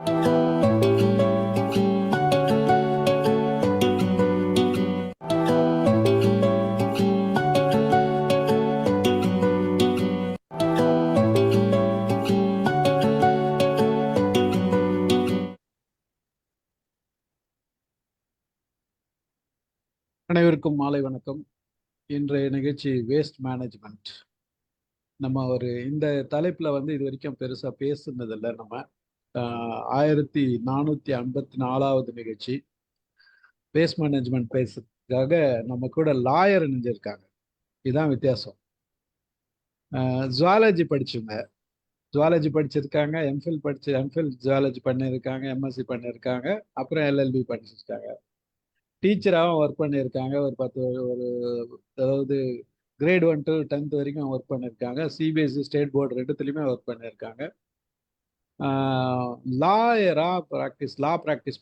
அனைவருக்கும் மாலை வணக்கம். இன்றைய நிகழ்ச்சி வேஸ்ட் மேனேஜ்மெண்ட். நம்ம இந்த தலைப்பில் இது வரைக்கும் பெருசாக பேசுனதில்லை. நம்ம 1454வது நிகழ்ச்சி வேஸ்ட் மேனேஜ்மெண்ட் பேசுறதுக்காக நம்ம கூட லாயர் இணைஞ்சிருக்காங்க. இதுதான் வித்தியாசம். ஜுவாலஜி படிச்சுங்க, ஜுவாலஜி படிச்சிருக்காங்க, எம்ஃபில் ஜுவாலஜி பண்ணியிருக்காங்க, எம்எஸ்சி பண்ணியிருக்காங்க, அப்புறம் எல்எல்பி படிச்சிருக்காங்க. டீச்சராகவும் ஒர்க் பண்ணியிருக்காங்க. அதாவது கிரேட் 1 to 10th வரைக்கும் ஒர்க் பண்ணியிருக்காங்க. சிபிஎஸ்சி ஸ்டேட் போர்டு ரெண்டுத்துலையுமே ஒர்க் பண்ணியிருக்காங்க. லா ப்ராக்டிஸ்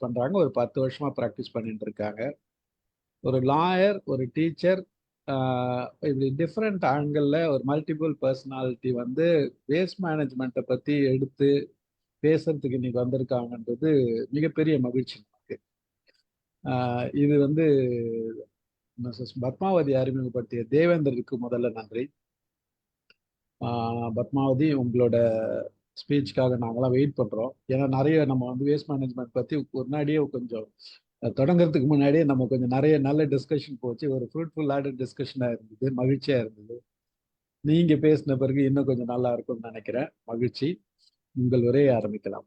பண்ணுறாங்க. ஒரு 10 வருஷமாக ப்ராக்டிஸ் பண்ணிட்டு இருக்காங்க. ஒரு லாயர், ஒரு டீச்சர், இப்படி டிஃப்ரெண்ட் ஆங்கிளில் ஒரு மல்டிபிள் பர்சனாலிட்டி வேஸ்ட் மேனேஜ்மெண்ட்டை பற்றி எடுத்து பேசுறதுக்கு இன்னைக்கு வந்திருக்காங்கன்றது மிகப்பெரிய மகிழ்ச்சி நமக்கு. இது பத்மாவதி அறிமுகப்படுத்திய தேவேந்தருக்கு முதல்ல நன்றி. பத்மாவதி, உங்களோட ஸ்பீச்சுக்காக நாங்களாம் வெயிட் பண்ணுறோம். ஏன்னா நிறைய நம்ம வேஸ்ட் மேனேஜ்மெண்ட் பற்றி முன்னாடியே கொஞ்சம் தொடங்குறதுக்கு முன்னாடியே நம்ம கொஞ்சம் நிறைய நல்ல டிஸ்கஷன் போச்சு. ஒரு ஃப்ரூட்ஃபுல்லான டிஸ்கஷனாக இருந்தது, மகிழ்ச்சியாக இருந்தது. நீங்கள் பேசின பிறகு இன்னும் கொஞ்சம் நல்லா இருக்கும்னு நினைக்கிறேன். மகிழ்ச்சி. உங்கள் உரையை ஆரம்பிக்கலாம்.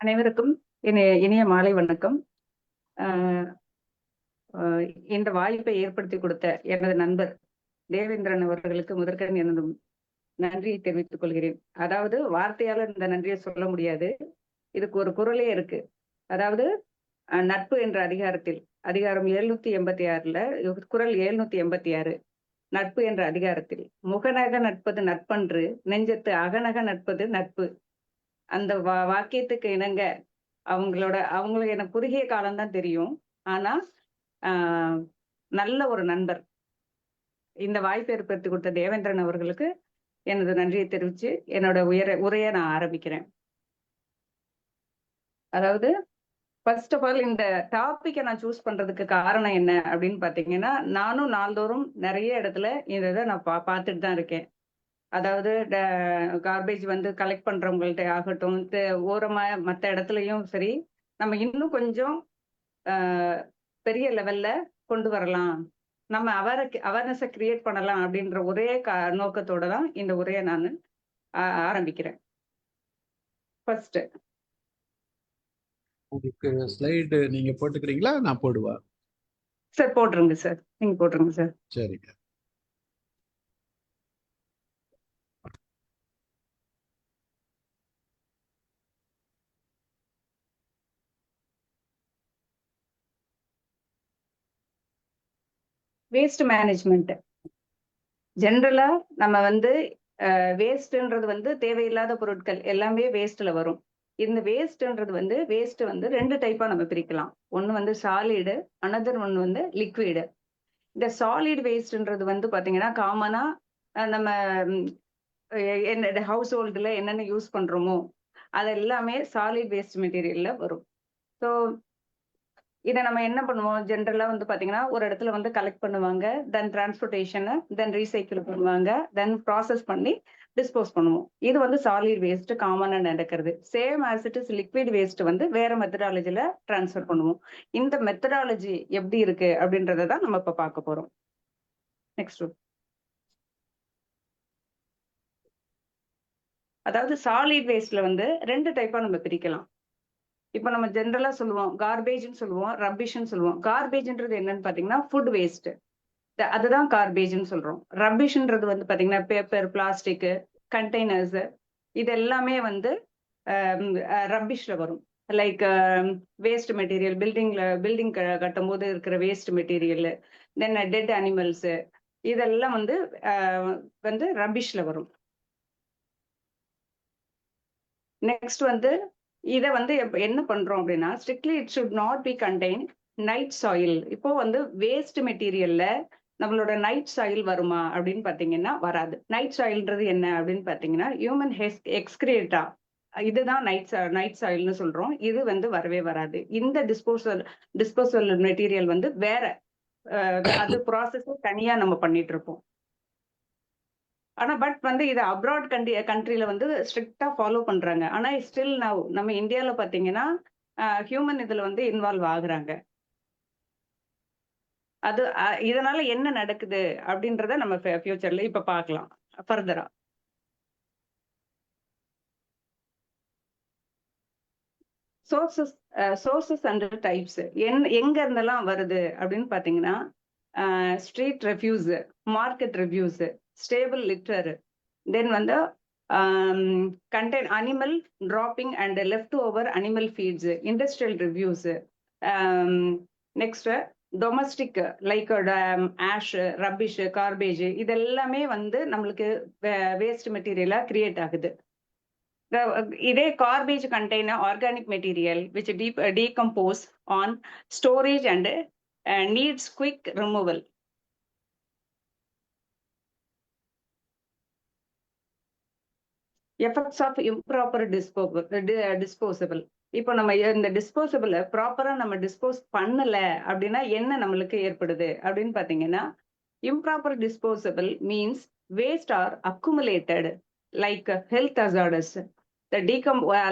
அனைவருக்கும் இனிய மாலை வணக்கம். இந்த வாய்ப்பை ஏற்படுத்தி கொடுத்த எனது நண்பர் தேவேந்திரன் அவர்களுக்கு முதற்கண் எனது நன்றியை தெரிவித்துக் கொள்கிறேன். அதாவது வார்த்தையால இந்த நன்றியை சொல்ல முடியாது, இதுக்கு ஒரு குரலே இருக்கு. அதாவது நட்பு என்ற அதிகாரத்தில் அதிகாரம் 786 குரல் 786 நட்பு என்ற அதிகாரத்தில் முகநக நட்பது நட்பன்று நெஞ்சத்து அகநக நட்பது நட்பு. அந்த வாக்கியத்துக்கு இணங்க அவங்களுக்கு எனக்கு குறுகிய காலம்தான் தெரியும். ஆனா நல்ல ஒரு நண்பர். இந்த வாய்ப்பை ஏற்படுத்தி கொடுத்த தேவேந்திரன் அவர்களுக்கு எனது நன்றியை தெரிவிச்சு என்னோட உரையை நான் ஆரம்பிக்கிறேன். அதாவது ஃபர்ஸ்ட் ஆஃப் ஆல் இந்த டாபிக்கை நான் சூஸ் பண்றதுக்கு காரணம் என்ன அப்படின்னு பாத்தீங்கன்னா, நானும் நாள்தோறும் நிறைய இடத்துல இதை நான் பார்த்துட்டு தான் இருக்கேன். அதாவது கார்பேஜ் கலெக்ட் பண்றவங்கள்ட்ட ஆகட்டும், ஓரமா மற்ற இடத்துலயும் சரி, நம்ம இன்னும் கொஞ்சம் பெரிய லெவல்ல கொண்டு வரலாம், நம்ம அவேர்னஸை கிரியேட் பண்ணலாம் அப்படின்ற ஒரே நோக்கத்தோட தான் இந்த உரையை நான் ஆரம்பிக்கிறேன். ஃபர்ஸ்ட் உங்களுக்கு ஸ்லைடு நீங்க போட்டுக்கிறீங்களா? நான் போடுவா? சார் போட்டுருங்க சார், நீங்க போட்டுருங்க சார். சரிங்க. வேஸ்ட் மேனேஜ்மெண்ட் ஜென்ரலா நம்ம வேஸ்ட்ன்றது தேவையில்லாத பொருட்கள் எல்லாமே வேஸ்ட்ல வரும். இந்த வேஸ்ட்ன்றது வேஸ்ட் 2 டைப்பா நம்ம பிரிக்கலாம். ஒன்னு சாலிடு, அனதர் ஒன்னு லிக்விடு. இந்த சாலிட் வேஸ்ட்ன்றது பாத்தீங்கன்னா காமனா நம்ம ஹவுஸ் ஹோல்டுல என்னென்ன யூஸ் பண்றோமோ அது எல்லாமே சாலிட் வேஸ்ட் மெட்டீரியல்ல வரும். ஸோ இதை நம்ம என்ன பண்ணுவோம், ஜென்ரலா பாத்தீங்கன்னா ஒரு இடத்துல கலெக்ட் பண்ணுவாங்க, தென் டிரான்ஸ்போர்டேஷன், தென் ரீசைக்கிள் பண்ணுவாங்க, தென் ப்ராசஸ் பண்ணி டிஸ்போஸ் பண்ணுவோம். இது சாலிட் வேஸ்ட் காமனா நடக்கிறது. Same as it is liquid waste வேற மெத்தடாலஜில டிரான்ஸ்ஃபர் பண்ணுவோம். இந்த மெத்தடாலஜி எப்படி இருக்கு அப்படின்றத தான் நம்ம இப்ப பார்க்க போறோம். நெக்ஸ்ட். அதாவது சாலிட் வேஸ்ட்ல 2 டைப்பா நம்ம பிரிக்கலாம். இப்ப நம்ம ஜென்ரலா சொல்லுவோம் கார்பேஜ்னு சொல்லுவோம், ரப்பிஷ்னு சொல்லுவோம். கார்பேஜ்ன்றது என்னன்னு பாத்தீங்கன்னா ஃபுட் வேஸ்ட், அதுதான் கார்பேஜ்னு சொல்றோம். ரப்பிஷ்ன்றது பாத்தீங்கன்னா பேப்பர், பிளாஸ்டிக், கண்டெய்னர்ஸ், இது எல்லாமே ரப்பிஷ்ல வரும். லைக் வேஸ்ட் மெட்டீரியல், பில்டிங் கட்டும் போது இருக்கிற வேஸ்ட் மெட்டீரியல், தென் டெட் அனிமல்ஸ், இதெல்லாம் ரப்பிஷ்ல வரும். நெக்ஸ்ட் இதை என்ன பண்றோம் அப்படின்னா, strictly it should not be contain night soil. இப்போ வேஸ்ட் மெட்டீரியல்ல நம்மளோட நைட் சாயில் வருமா அப்படின்னு பாத்தீங்கன்னா வராது. நைட் சாயில்ன்றது என்ன அப்படின்னு பாத்தீங்கன்னா ஹியூமன் எக்ஸ்கிரேட்டா, இதுதான் நைட் சாயில்னு சொல்றோம். இது வந்து வரவே வராது. இந்த டிஸ்போசல் மெட்டீரியல் வந்து வேற, அது ப்ராசஸ் தனியா நம்ம பண்ணிட்டு இருப்போம். ஆனா பட் வந்து இது அப்ராட் கண்ட்ரில வந்து ஸ்ட்ரிக்டா ஃபாலோ பண்றாங்க. ஆனா ஸ்டில் நம்ம இந்தியால பாத்தீங்கன்னா ஹியூமன் இதுல வந்து இன்வால்வ் ஆகுறாங்க. அது இதனால என்ன நடக்குது அப்படின்றத நம்ம ஃபியூச்சர்ல இப்ப பார்க்கலாம் ஃபர்தரா. சோர்சஸ் அண்ட் டைப்ஸ் எங்க இருந்தெல்லாம் வருது அப்படின்னு பாத்தீங்கன்னா, street refuse, market refuse, stable litter, then வந்து contain animal dropping and leftover animal feeds, industrial reviews, next domestic like ash, rubbish, garbage, இதெல்லாமே வந்து நம்மளுக்கு வேஸ்ட் மெட்டீரியலா கிரியேட் ஆகுது. இதே garbage contain organic material which decompose on storage and needs quick removal. Effects of improper disposable. இப்போ நம்ம இந்த டிஸ்போசபிள ப்ராப்பரா நம்ம டிஸ்போஸ் பண்ணல அப்படின்னா என்ன நம்மளுக்கு ஏற்படுது அப்படின்னு பாத்தீங்கன்னா, improper disposable means waste are accumulated like health hazardous,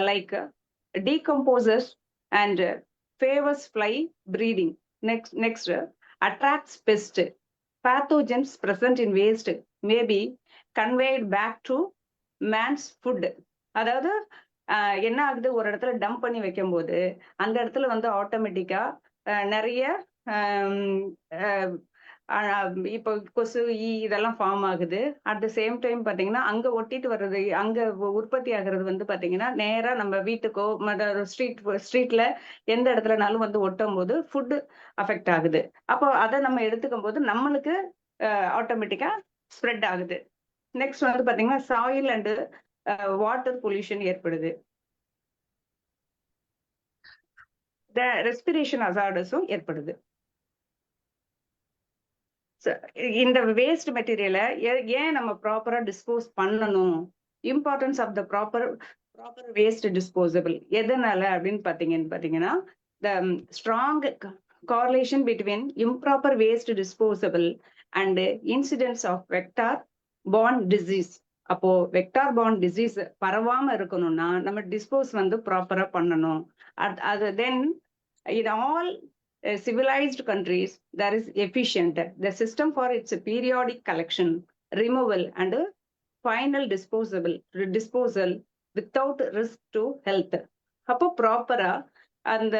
like decomposes and favors fly breeding. Next attracts pest. Pathogens present in waste may be conveyed back to man's food. அதாவது என்ன ஆகுது, ஒரு இடத்துல டம்ப் பண்ணி வைக்கும் போது அந்த இடத்துல வந்து ஆட்டோமேட்டிக்கா நிறைய இப்போ கொசு, இதெல்லாம் ஃபார்ம் ஆகுது. அட் த சேம் டைம் பாத்தீங்கன்னா அங்க ஒட்டிட்டு வர்றது, அங்க உற்பத்தி ஆகுறது வந்து பாத்தீங்கன்னா நேரா நம்ம வீட்டுக்கோ ஸ்ட்ரீட்ல எந்த இடத்துலனாலும் வந்து ஒட்டும் போது ஃபுட் அஃபெக்ட் ஆகுது. அப்போ அதை நம்ம எடுத்துக்கும் போது நம்மளுக்கு ஆட்டோமேட்டிக்கா ஸ்ப்ரெட் ஆகுது. நெக்ஸ்ட் வந்து பாத்தீங்கன்னா சாயில் அண்ட் வாட்டர் பொல்யூஷன் ஏற்படுது. ரெஸ்பிரேஷன் ஹசார்டஸும் ஏற்படுது. இந்த வேஸ்ட் மெட்டீரியல ஏன் நம்ம ப்ராப்பரா டிஸ்போஸ் பண்ணணும், importance of the proper waste disposable எதனால அப்படின்னு பாத்தீங்கன்னா, the strong correlation between improper waste disposable and incidence of vector borne disease. அப்போ வெக்டார் பார்ன் டிசீஸ் பரவாம இருக்கணும்னா நம்ம டிஸ்போஸ் வந்து ப்ராப்பரா பண்ணணும். அது தென் in all civilized countries there is efficient the system for its periodic collection, removal and final disposal without risk to health. அப்போ ப்ராப்பரா அந்த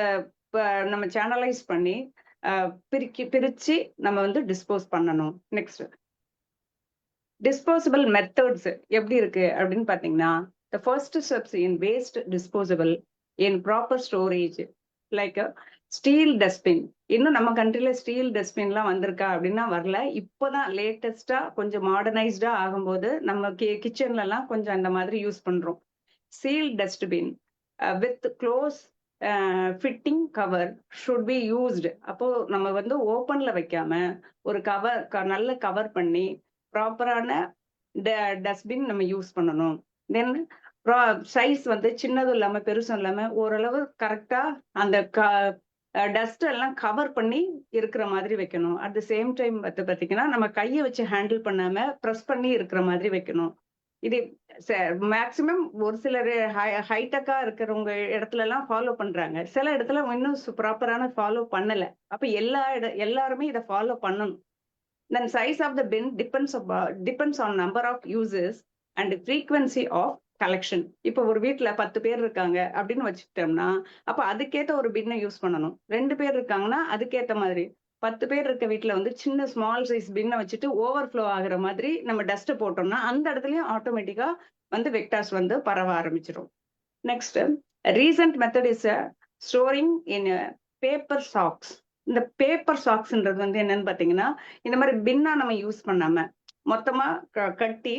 நம்ம சேனலைஸ் பண்ணி பிரிச்சு நம்ம வந்து டிஸ்போஸ் பண்ணணும். நெக்ஸ்ட் டிஸ்போசபிள் மெத்தட்ஸ் எப்படி இருக்கு அப்படின்னு பாத்தீங்கன்னா, the first steps in waste disposable in proper storage like steel dustbin. இன்னும் நம்ம கண்ட்ரில ஸ்டீல் டஸ்ட்பின்லாம் வந்திருக்கா அப்படின்னா வரல. இப்போதான் லேட்டஸ்டா கொஞ்சம் மாடர்னைஸ்டா ஆகும்போது நம்ம கிச்சன்ல எல்லாம் கொஞ்சம் அந்த மாதிரி யூஸ் பண்றோம். Seal dustbin with close fitting cover should be used. அப்போ நம்ம வந்து ஓப்பன்ல வைக்காம ஒரு நல்ல கவர் பண்ணி ப்ராப்பரான டஸ்ட்பின் நம்ம யூஸ் பண்ணணும். தென் சைஸ் வந்து சின்னதும் இல்லாம பெருசும் இல்லாம ஓரளவு கரெக்டா அந்த டஸ்ட் எல்லாம் கவர் பண்ணி இருக்கிற மாதிரி வைக்கணும். அட் த சேம் டைம் பாத்தீங்கன்னா நம்ம கையை வச்சு ஹேண்டில் பண்ணாம ப்ரெஸ் பண்ணி இருக்கிற மாதிரி வைக்கணும். இது மேக்சிமம் ஒரு சிலர் ஹைடெக்கா இருக்கிறவங்க இடத்துல எல்லாம் ஃபாலோ பண்றாங்க. சில இடத்துல இன்னும் ப்ராப்பரான ஃபாலோ பண்ணல. அப்ப எல்லாருமே இதை ஃபாலோ பண்ணணும். Then size of the bin depends on number of uses and frequency of collection. இப்போ ஒரு வீட்டுல 10 பேர் இருக்காங்க அப்படின்னு வச்சுக்கிட்டோம்னா அப்ப அதுக்கேற்ற ஒரு பின்னை யூஸ் பண்ணணும். 2 பேர் இருக்காங்கன்னா அதுக்கேற்ற மாதிரி. 10 பேர் இருக்க வீட்டுல வந்து சின்ன ஸ்மால் சைஸ் பின்னை வச்சுட்டு ஓவர்ஃப்ளோ ஆகுற மாதிரி நம்ம டஸ்ட் போட்டோம்னா அந்த இடத்துலயும் ஆட்டோமேட்டிக்கா வந்து வெக்டார்ஸ் வந்து பரவ ஆரம்பிச்சிடும். Next recent method is storing in paper socks. இந்த பேப்பர் சாக்ஸ்ன்றது வந்து என்னன்னு பாத்தீங்கன்னா, இந்த மாதிரி பின்னா நம்ம யூஸ் பண்ணாம மொத்தமா கட்டி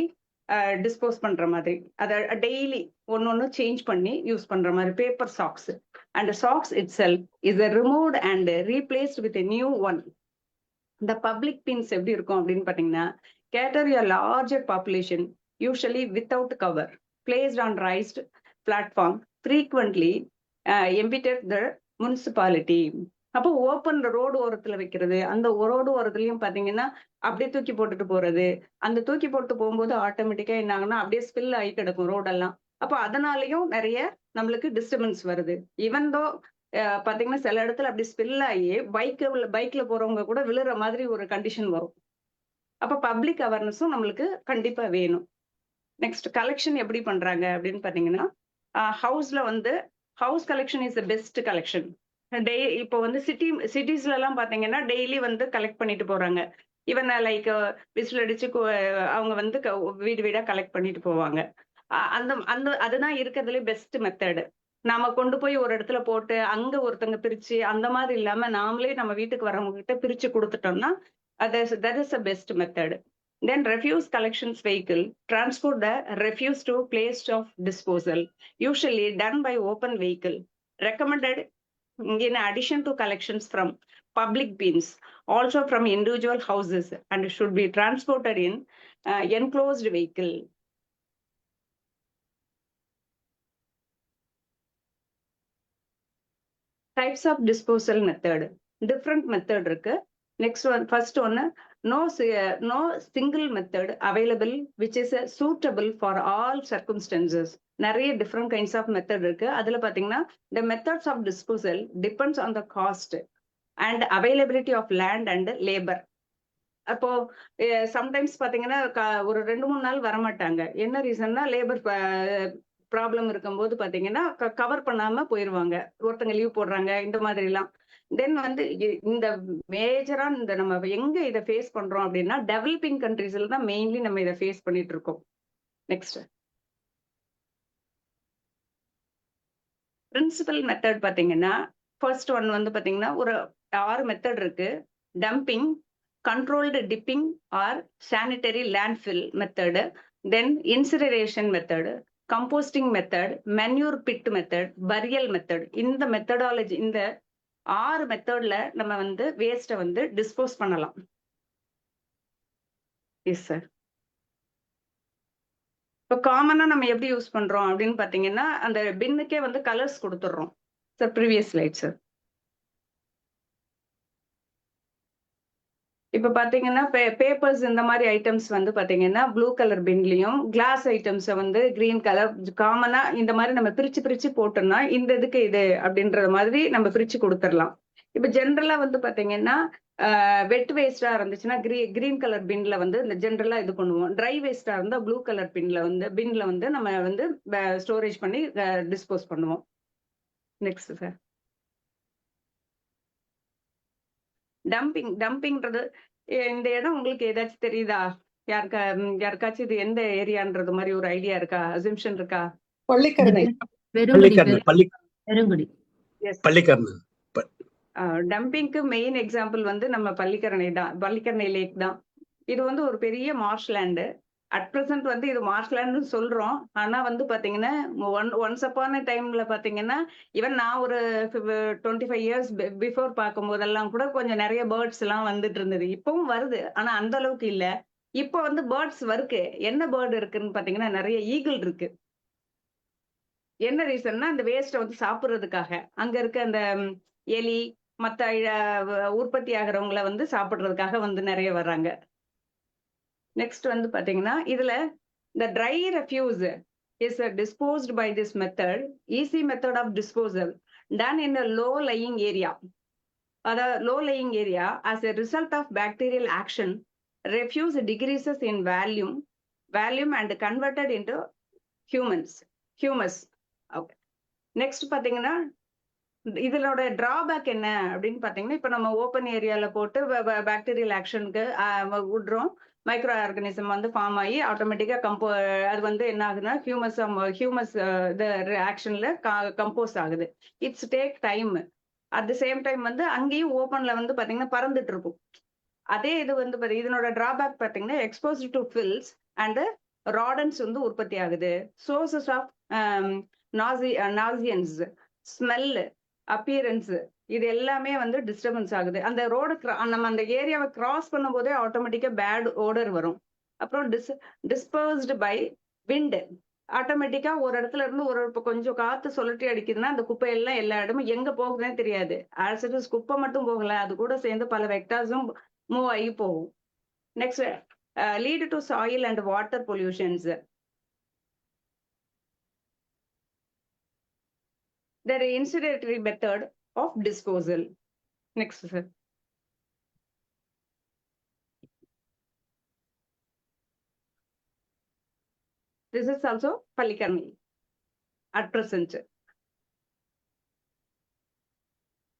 டிஸ்போஸ் பண்ற மாதிரி, அதை டெய்லி ஒன்னொன்னு சேஞ்ச் பண்ணி யூஸ் பண்ற மாதிரி paper socks. And socks it self is removed and replaced with a new one. இந்த பப்ளிக் பின்ஸ் எப்படி இருக்கும் அப்படின்னு பாத்தீங்கன்னா, cater a larger population usually without cover placed on raised platform frequently emptied the municipality. அப்போ open road ஓரத்துல வைக்கிறது, அந்த road ஓரத்துலயும் பாத்தீங்கன்னா அப்படியே தூக்கி போட்டுட்டு போறது, அந்த தூக்கி போட்டு போகும்போது ஆட்டோமேட்டிக்கா என்ன ஆகுனா அப்படியே ஸ்பில் ஆகி கிடக்கும் ரோடெல்லாம். அப்போ அதனாலயும் நிறைய நம்மளுக்கு டிஸ்டர்பன்ஸ் வருது. ஈவன் தோ பாத்தீங்கன்னா சில இடத்துல அப்படி ஸ்பில் ஆகி பைக்ல போறவங்க கூட விழுற மாதிரி ஒரு கண்டிஷன் வரும். அப்ப பப்ளிக் அவேர்னஸும் நம்மளுக்கு கண்டிப்பா வேணும். நெக்ஸ்ட் கலெக்ஷன் எப்படி பண்றாங்க அப்படின்னு பாத்தீங்கன்னா, ஹவுஸ்ல வந்து house collection is the best collection. இப்போ வந்து சிட்டிஸ்ல எல்லாம் பாத்தீங்கன்னா டெய்லி வந்து கலெக்ட் பண்ணிட்டு போறாங்க. ஈவன் லைக் விசில் அடிச்சு அவங்க வந்து வீடு வீடா கலெக்ட் பண்ணிட்டு போவாங்க. அந்த அந்த அதுதான் இருக்கிறதுல பெஸ்ட் மெத்தடு. நாம கொண்டு போய் ஒரு இடத்துல போட்டு அங்க ஒருத்தங்க பிரிச்சு அந்த மாதிரி இல்லாம நாமளே நம்ம வீட்டுக்கு வரவங்க கிட்ட பிரிச்சு கொடுத்துட்டோம்னா that is the best method. Then refuse collections vehicle transport the refuse to place of disposal, usually done by open vehicle. Recommended in addition to collections from public bins, also from individual houses, and should be transported in enclosed vehicle. Types of disposal method. Different method இருக்கு. Next one, first one, no single method available which is suitable for all circumstances. நிறைய different kinds of method இருக்கு. அதுல பாத்தீங்கன்னா the methods of disposal depends on the cost and availability of land and labor. அப்போ sometimes பாத்தீங்கன்னா ஒரு 2-3 நாள் வரமாட்டாங்க. என்ன ரீசன்னா லேபர் ப்ராப்ளம் இருக்கும்போது பாத்தீங்கன்னா கவர் பண்ணாம போயிருவாங்க, ஒருத்தங்க லீவ் போடுறாங்க, இந்த மாதிரி எல்லாம். தென் வந்து இந்த மேஜரா இந்த நம்ம எங்க இதை ஃபேஸ் பண்றோம் அப்படின்னா டெவலப்பிங் கண்ட்ரீஸ்ல தான் மெயின்லி நம்ம இதை ஃபேஸ் பண்ணிட்டு இருக்கோம். நெக்ஸ்ட் பிரின்சிபல் மெத்தட் பாத்தீங்கன்னா ஃபர்ஸ்ட் ஒன் வந்து பாத்தீங்கன்னா ஒரு 6 மெத்தட் இருக்கு. Dumping, controlled dipping or sanitary landfill method, then incineration method, composting method, manure pit method, burial method. இந்த மெத்தடாலஜி, இந்த 6 மெத்தட்ல நம்ம வந்து வேஸ்ட்டை வந்து டிஸ்போஸ் பண்ணலாம். Yes sir. இப்போ காமனா நம்ம எப்படி யூஸ் பண்றோம் அப்படின்னு பாத்தீங்கன்னா அந்த பின்னுக்கே வந்து கலர்ஸ் கொடுத்துடுறோம் சார். Previous slide sir. இப்ப பாத்தீங்கன்னா பேப்பர்ஸ் இந்த மாதிரி ஐட்டம்ஸ் வந்து பாத்தீங்கன்னா ப்ளூ கலர் பின்லயும், கிளாஸ் ஐட்டம்ஸ் வந்து கிரீன் கலர். காமனா இந்த மாதிரி நம்ம பிரிச்சு போட்டோம்னா இந்த இதுக்கு இது அப்படின்ற மாதிரி நம்ம பிரிச்சு கொடுத்துடலாம். இப்ப ஜென்ரலா வந்து பாத்தீங்கன்னா வெட் வேஸ்டா இருந்துச்சுன்னா கிரீன் கலர் பின்ல வந்து இந்த ஜென்ரலா இது பண்ணுவோம். ட்ரை வேஸ்டா இருந்தா ப்ளூ கலர் பின்ல வந்து நம்ம வந்து ஸ்டோரேஜ் பண்ணி டிஸ்போஸ் பண்ணுவோம். Next sir. டம்பிங்ன்றது இந்த இடம் உங்களுக்கு ஏதாச்சும் தெரியுதா? யாருக்காச்சும் இது எந்த ஏரியான்றது மாதிரி ஒரு ஐடியா இருக்கா? அசம்ஷன் இருக்கா? பள்ளிக்கரணை. டம்பிங்க்கு மெயின் எக்ஸாம்பிள் வந்து நம்ம பள்ளிக்கரணை தான், பள்ளிக்கரணை லேக் தான். இது வந்து ஒரு பெரிய மார்ஷ்லேண்டு. அட் பிரசன்ட் வந்து இது மார்ஷ்லேண்ட்னு சொல்றோம். ஆனா வந்து பாத்தீங்கன்னா ஒன்ஸ் அப்பான டைம்ல பாத்தீங்கன்னா ஈவன் நான் ஒரு 25 இயர்ஸ் பிஃபோர் பார்க்கும் போதெல்லாம் கூட கொஞ்சம் நிறைய பேர்ட்ஸ் எல்லாம் வந்துட்டு இருந்தது. இப்பவும் வருது, ஆனா அந்த அளவுக்கு இல்ல. இப்போ வந்து பேர்ட்ஸ் இருக்கு. என்ன பேர்டு இருக்குன்னு பாத்தீங்கன்னா நிறைய ஈகிள் இருக்கு. என்ன ரீசன்னா அந்த வேஸ்ட்டை வந்து சாப்பிடுறதுக்காக, அங்க இருக்க அந்த எலி மத்த உற்பத்தி ஆகிறவங்களை வந்து சாப்பிடுறதுக்காக வந்து நிறைய வர்றாங்க. நெக்ஸ்ட் வந்து பாத்தீங்கன்னா இதுல the dry refuse is disposed by this method, easy method of disposal done in a low lying area. Low lying area, as a result of bacterial action, refuse decreases in volume and converted into humus. Okay. Next பாத்தீங்கன்னா இதனோட drawback என்ன அப்படின்னு பாத்தீங்கன்னா இப்ப நம்ம open ஏரியால போட்டு bacterial ஆக்ஷனுக்கு விடுறோம். மைக்ரோ ஆர்கானிசம் வந்து ஃபார்ம் ஆகி ஆட்டோமேட்டிக்கா அது வந்து என்ன ஆகுதுன்னா ஹியூமஸ் ஆக்ஷன்ல கம்போஸ் ஆகுது. It's take time. At the same time வந்து அங்கேயும் ஓப்பன்ல வந்து பாத்தீங்கன்னா பறந்துட்டு இருக்கும். அதே இது வந்து இதனோட டிராபேக் பாத்தீங்கன்னா எக்ஸ்போஸ் டு ஃபில்ஸ் அண்ட் ராடன்ஸ் வந்து உற்பத்தி ஆகுது. சோர்சஸ் ஆஃப் நாசியன்ஸ், ஸ்மெல், அப்பியரன்ஸ், இது எல்லாமே வந்து டிஸ்டர்பன்ஸ் ஆகுது. அந்த ரோடு நம்ம அந்த ஏரியாவை கிராஸ் பண்ணும் போதே ஆட்டோமேட்டிக்கா பேட் ஓடர் வரும். அப்புறம் டிஸ்பர்ஸ்டு பை விண்ட், ஆட்டோமேட்டிக்கா ஒரு இடத்துல இருந்து ஒரு இப்ப கொஞ்சம் காத்து சுழற்றி அடிக்குதுன்னா அந்த குப்பையெல்லாம் எல்லா இடமும் எங்க போகுதுன்னே தெரியாது. ஆஸ் இட் இஸ் குப்பை மட்டும் போகல, அது கூட சேர்ந்து பல வெக்டார்ஸும் மூவ் ஆகி போகும். Next lead to soil and water pollutions. The incineratory method of disposal. Next, sir. This is also Palikarni at present.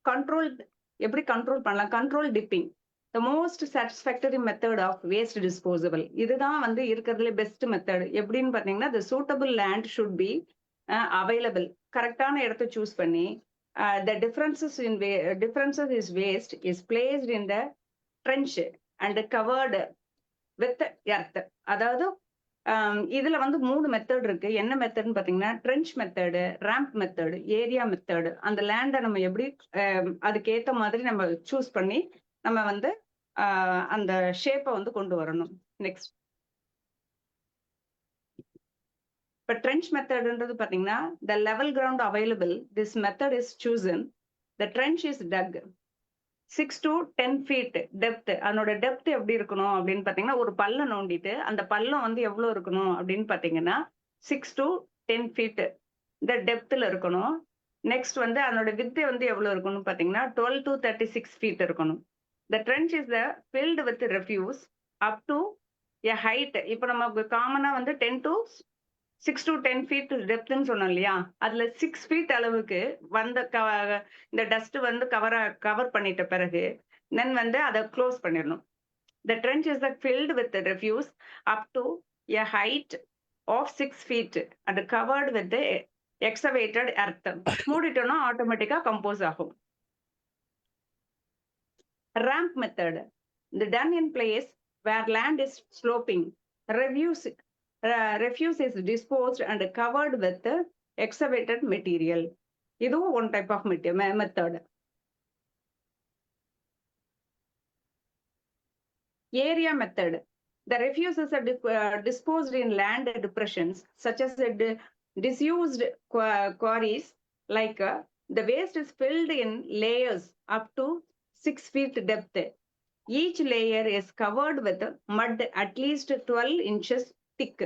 Controlled, எப்படி கண்ட்ரோல் பண்ணலாம்? Control tipping, the most satisfactory method of waste disposable. இதுதான் வந்து இருக்கிறதுல best method. எப்படின்னு பார்த்தீங்கன்னா, the suitable land should be available. கரெக்டான இடத்த choose பண்ணி த differences is waste is placed in the trench and covered with earth. அதாவது இதுல வந்து 3 மெத்தட் இருக்கு. என்ன மெத்தட்னு பாத்தீங்கன்னா, trench method, ramp method, area method. அந்த லேண்டை நம்ம எப்படி அதுக்கு ஏத்த மாதிரி நம்ம சூஸ் பண்ணி நம்ம வந்து அந்த ஷேப்பை வந்து கொண்டு வரணும். நெக்ஸ்ட், இப்ப ட்ரென்ச் மெத்தடுன்றது பாத்தீங்கன்னா, the level ground available, this method is chosen. The trench is dug 6 to 10 feet depth. அதனோட டெப்த் எப்படி இருக்கணும் அப்படின்னு பாத்தீங்கன்னா, ஒரு பள்ளம் நோண்டிட்டு அந்த பள்ளம் வந்து எவ்வளவு இருக்கணும் அப்படின்னு பாத்தீங்கன்னா 6 to 10 feet இந்த டெப்த்ல இருக்கணும். நெக்ஸ்ட் வந்து அதனோட வித் வந்து எவ்வளவு இருக்கணும்னு பாத்தீங்கன்னா 12 to 36 feet இருக்கணும். The trench is the filled with refuse up to a height. இப்போ நம்ம காமனா வந்து 6 to 10 feet டெப்த்னு சொன்னோம் இல்லையா, அதுல 6 feet அளவுக்கு வந்த இந்த டஸ்ட் வந்து கவர் பண்ணிட்ட பிறகு தென் வந்து அதை க்ளோஸ் பண்ணிடணும். The trench is filled with the refuse up to a height of 6 feet and covered with the excavated earth. மூடிட்டோம்னா ஆட்டோமேட்டிக்கா கம்போஸ் ஆகும். Ramp method, the done in place where land is sloping. Refuse is disposed and covered with excavated material. இதுவும் one type of method. Area method, the refuses are disposed in land depressions such as disused quarries. Like the waste is filled in layers up to 6 feet depth. Each layer is covered with mud at least 12 inches thick.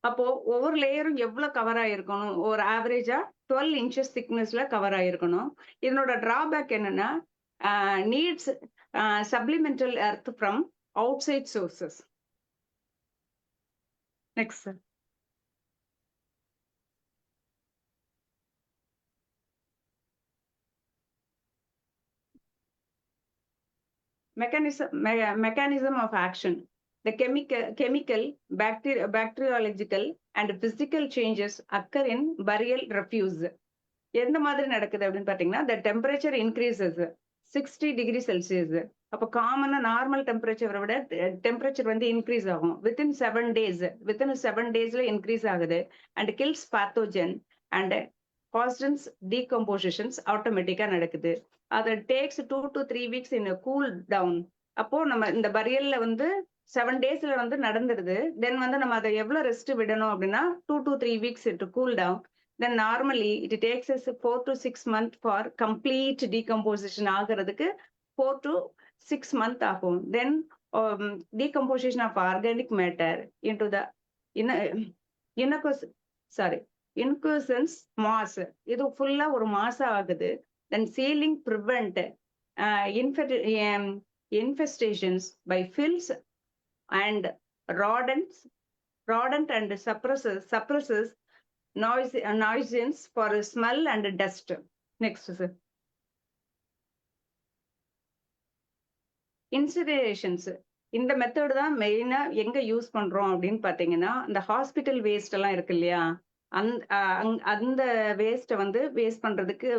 அப்போ ஒவ்வொரு லேயரும் எவ்வளவு cover ஆயிருக்கணும்? ஒரு ஆவரேஜா 12 inches thicknessல cover ஆயிருக்கணும். இதனோட drawback என்னன்னா, needs supplemental earth from outside sources. Next, sir. Mechanism of action. The chemical, bacteriological and physical changes occur in burial refuse. எந்த மாதிரி நடக்குது அப்படின்னு பாத்தீங்கன்னா, the temperature increases 60 degrees Celsius. அப்போ காமனா நார்மல் டெம்பரேச்சரை விட டெம்பரேச்சர் வந்து இன்க்ரீஸ் ஆகும். within 7 daysல இன்க்ரீஸ் ஆகுது and kills pathogen and causes decompositions ஆட்டோமேட்டிக்கா நடக்குது. அது takes 2 to 3 weeks in a cool down. அப்போ நம்ம இந்த பரியல்ல வந்து 7 daysல வந்து நடந்துடுது. தென் வந்து நம்ம அதை எவ்வளவு ரெஸ்ட் விடணும் அப்படின்னா 2 to 3 weeks to cool down. Then normally it takes us 4 to 6 months for complete decomposition ஆகிறதுக்கு 4 to 6 months ஆகும். Then decomposition of organic matter into the incussions mass. இது ஃபுல்லா ஒரு மாசம் ஆகுது. Then sealing prevent infestations by filth and rodent and suppresses nuisance for smell and dust. Next, sir. Incinerations. இந்த method தான் மெயினா எங்க யூஸ் பண்றோம் அப்படின்னு பாத்தீங்கன்னா, இந்த ஹாஸ்பிட்டல் வேஸ்ட் எல்லாம் இருக்கு இல்லையா, அந்த வேஸ்ட்டை வந்து வேஸ்ட் பண்றதுக்கு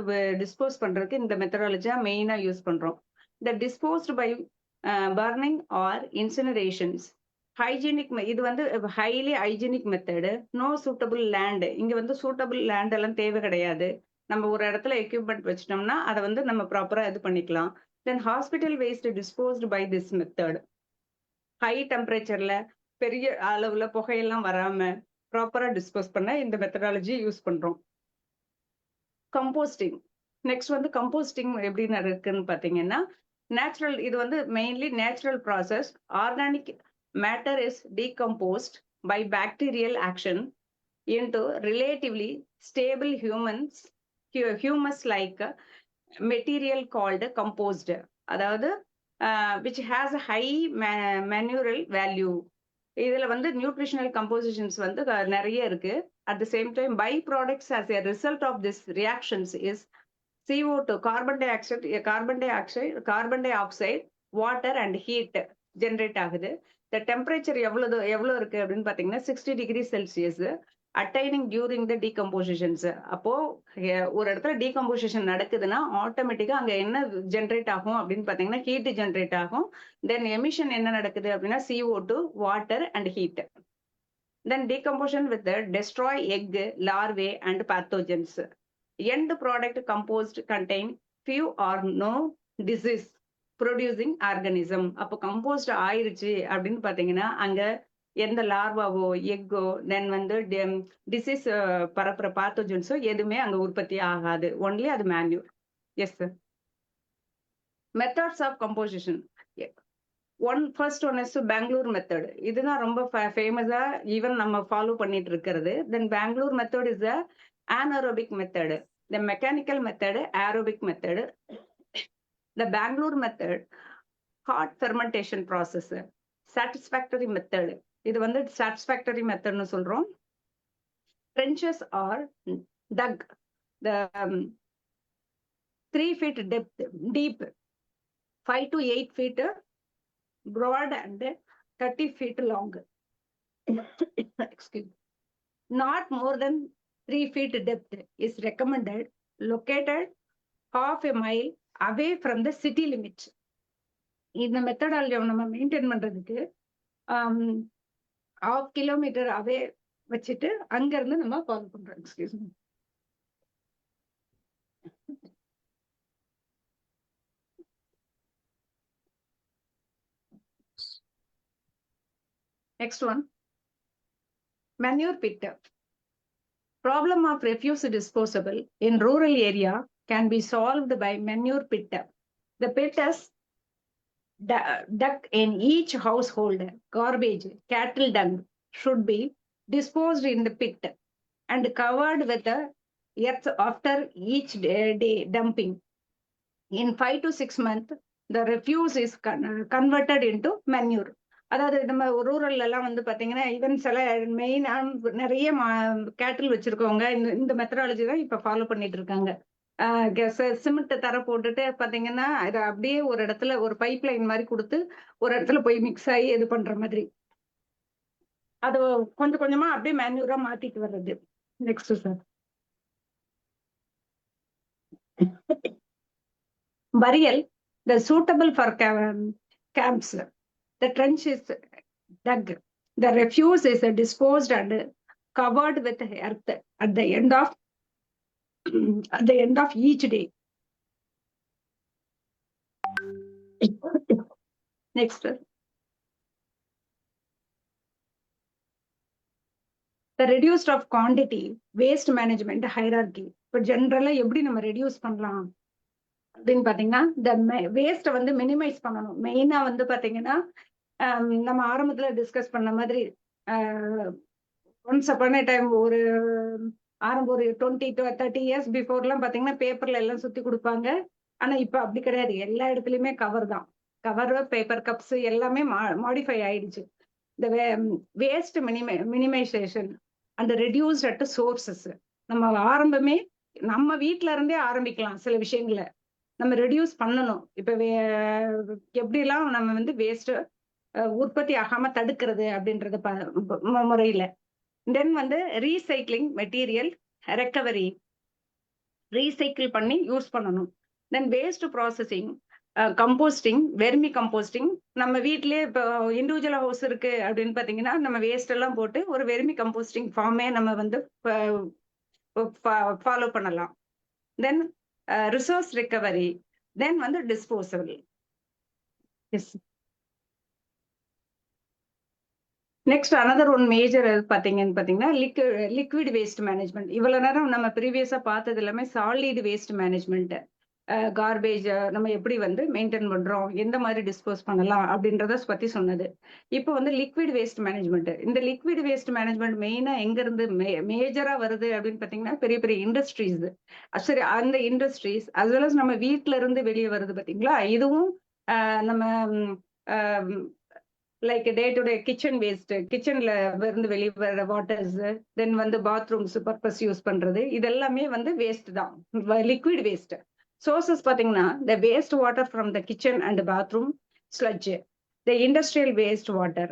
டிஸ்போஸ் பண்றதுக்கு இந்த மெத்தடாலஜியா மெயினா யூஸ் பண்றோம். The disposed by burning or incinerations. Hygienic, இது வந்து highly hygienic method. No suitable land. இங்க வந்து சூட்டபிள் லேண்ட் எல்லாம் தேவை கிடையாது. நம்ம ஒரு இடத்துல எக்யூப்மெண்ட் வச்சிட்டோம்னா அதை வந்து நம்ம ப்ராப்பரா இது பண்ணிக்கலாம். Then hospital waste disposed by this method. High டெம்பரேச்சர்ல பெரிய அளவுல புகையெல்லாம் வராம ப்ராப்பரா டிஸ்போஸ் பண்ண இந்த மெத்தடாலஜி யூஸ் பண்றோம். கம்போஸ்டிங். நெக்ஸ்ட் வந்து கம்போஸ்டிங் எப்படி இருக்குன்னு பாத்தீங்கன்னா, நேச்சுரல், இது வந்து mainly natural process. Organic matter is decomposed by bacterial action into relatively stable humus like material called compost, அதாவது which has a high manural value. இதுல வந்து நியூட்ரிஷனல் கம்போசிஷன்ஸ் வந்து நிறைய இருக்கு. At the same time by products as a result of this reactions is CO2, carbon dioxide, water and heat generate ஆகுது. இந்த temperature எவ்வளவு இருக்கு அப்படின்னு பாத்தீங்கன்னா 60 degree Celsius attaining during the decompositions. அப்போ ஒரு இடத்துல டீகம்போசிஷன் நடக்குதுன்னா ஆட்டோமேட்டிக்கா அங்க என்ன ஜென்ரேட் ஆகும் அப்படின்னு பாத்தீங்கன்னா ஹீட் ஜென்ரேட் ஆகும். தென் எமிஷன் என்ன நடக்குது அப்படின்னா CO2, water and heat. Then decomposition with destroy egg, larvae and pathogens. End product composed contain few or no disease producing organism. அப்போ கம்போஸ்ட் ஆயிருச்சு அப்படின்னு பாத்தீங்கன்னா அங்க எந்த லார்வாவோ எக்கோ தென் வந்து டிசீஸ் பரப்புற பாத்தோஜன்ஸோ எதுவுமே அங்க உற்பத்தி ஆகாது. ஒன்லி அது manure. Yes sir. Methods of composition. First one is Bangalore method. இதுதான் ரொம்ப ஃபேமஸா ஈவன் நம்ம ஃபாலோ பண்ணிட்டு இருக்கிறது. Then Bangalore method is anaerobic method. The mechanical method, aerobic method. The Bangalore method, hot fermentation process. Satisfactory method. இது வந்து satisfactory method னு சொல்றோம். Trenches are dug. The 3 feet depth, deep, 5 to 8 feet broad and 30 feet long. Excuse me. Not more than 3 feet depth is recommended, located half a mile away from the city limit. இந்த methodology நம்ம maintain பண்றதுக்கு 1/2 kilometre அவே வச்சுட்டு அங்க இருந்து நம்ம follow பண்றோம். Excuse me. Next one, manure pit. Problem of refuse disposal in rural area can be solved by manure pit. The pit is dug in each household. Garbage, cattle dung should be disposed in the pit and covered with the earth after each day dumping. In 5 to 6 months, the refuse is converted into manure. அதாவது நம்ம ரூரல்ல எல்லாம் வந்து பாத்தீங்கன்னா even சில மெயினா நிறைய கேட்டில் வச்சிருக்கவங்க இந்த மெத்தடாலஜி தான் இப்ப ஃபாலோ பண்ணிட்டு இருக்காங்க. சிமெண்ட் தர போட்டுட்டு பாத்தீங்கன்னா இதை அப்படியே ஒரு இடத்துல ஒரு பைப் லைன் மாதிரி கொடுத்து ஒரு இடத்துல போய் மிக்ஸ் ஆகி இது பண்ற மாதிரி அது கொஞ்சம் கொஞ்சமா அப்படியே மேன்யூரா மாத்திட்டு வர்றது. Next sir. burial, the suitable for camps. The trench is dug. The refuse is disposed and covered with earth at the end of each day. Next. The reduced of quantity waste management hierarchy. இப்போ ஜென்ரலா எப்படி நம்ம reduce பண்ணலாம் அப்படின்னு பாத்தீங்கன்னா இந்த வேஸ்ட்டை வந்து minimise பண்ணணும். மெயினா வந்து பாத்தீங்கன்னா நம்ம ஆரம்பத்துல டிஸ்கஸ் பண்ண மாதிரி ஒன்ஸ் அப்பான் டைம் ஒரு 20 to 30 years பிஃபோர்லாம் பாத்தீங்கன்னா பேப்பர்ல எல்லாம் சுத்தி கொடுப்பாங்க. ஆனா இப்ப அப்படி கிடையாது. எல்லா இடத்துலயுமே கவர் தான். கவர், பேப்பர் கப்ஸ் எல்லாமே மாடிஃபை ஆயிடுச்சு. இந்த வேஸ்ட் மினிமைசேஷன் அந்த ரெடியூஸ் அட் சோர்சஸ். நம்ம ஆரம்பமே நம்ம வீட்டுல இருந்தே ஆரம்பிக்கலாம். சில விஷயங்களை நம்ம ரெடியூஸ் பண்ணணும். இப்ப எப்படிலாம் நம்ம வந்து வேஸ்ட் உற்பத்தி ஆகாம தடுக்கிறது அப்படின்றது முறையில. தென் வந்து ரீசைக்ளிங் மெட்டீரியல் ரெக்கவரி, ரீசைக்கிள் பண்ணி யூஸ் பண்ணணும். Then waste processing, composting, vermi composting. நம்ம வீட்லயே இப்போ இண்டிவிஜுவல் ஹவுஸ் இருக்கு அப்படின்னு பாத்தீங்கன்னா நம்ம வேஸ்ட் எல்லாம் போட்டு ஒரு வெர்மி கம்போஸ்டிங் ஃபார்மே நம்ம வந்து ஃபாலோ பண்ணலாம். தென் ரிசோர்ஸ் ரெக்கவரி, தென் வந்து disposable. Yes. Next another one major பாத்தீங்கன்னா லிக்விட் வேஸ்ட் மேனேஜ்மெண்ட். இவ்வளவு நேரம் நம்ம ப்ரீவியஸா பார்த்தது எல்லாமே சாலிட் வேஸ்ட் மேனேஜ்மெண்ட், கார்பேஜ் நம்ம எப்படி வந்து மெயின்டைன் பண்றோம், எந்த மாதிரி டிஸ்போஸ் பண்ணலாம் அப்படின்றத பத்தி சொன்னது. இப்போ வந்து லிக்விட் வேஸ்ட் மேனேஜ்மெண்ட். இந்த லிக்விட் வேஸ்ட் மேனேஜ்மெண்ட் மெயினா எங்க இருந்து மேஜரா வருது அப்படின்னு பாத்தீங்கன்னா பெரிய பெரிய இண்டஸ்ட்ரீஸ். சரி, அந்த இண்டஸ்ட்ரீஸ் அஸ் வெல் அஸ் நம்ம வீட்ல இருந்து வெளியே வருது பாத்தீங்களா, இதுவும் நம்ம like day to day kitchen waste, கிச்சன்ல இருந்து வெளியே வர வாட்டர்ஸ், தென் வந்து பாத்ரூம்ஸ் பர்பஸ் யூஸ் பண்றது, இது எல்லாமே வந்து வேஸ்ட் தான், லிக்விட் வேஸ்ட். சோர்சஸ் பாத்தீங்கன்னா the waste water from the kitchen and bathroom sludge, the industrial waste water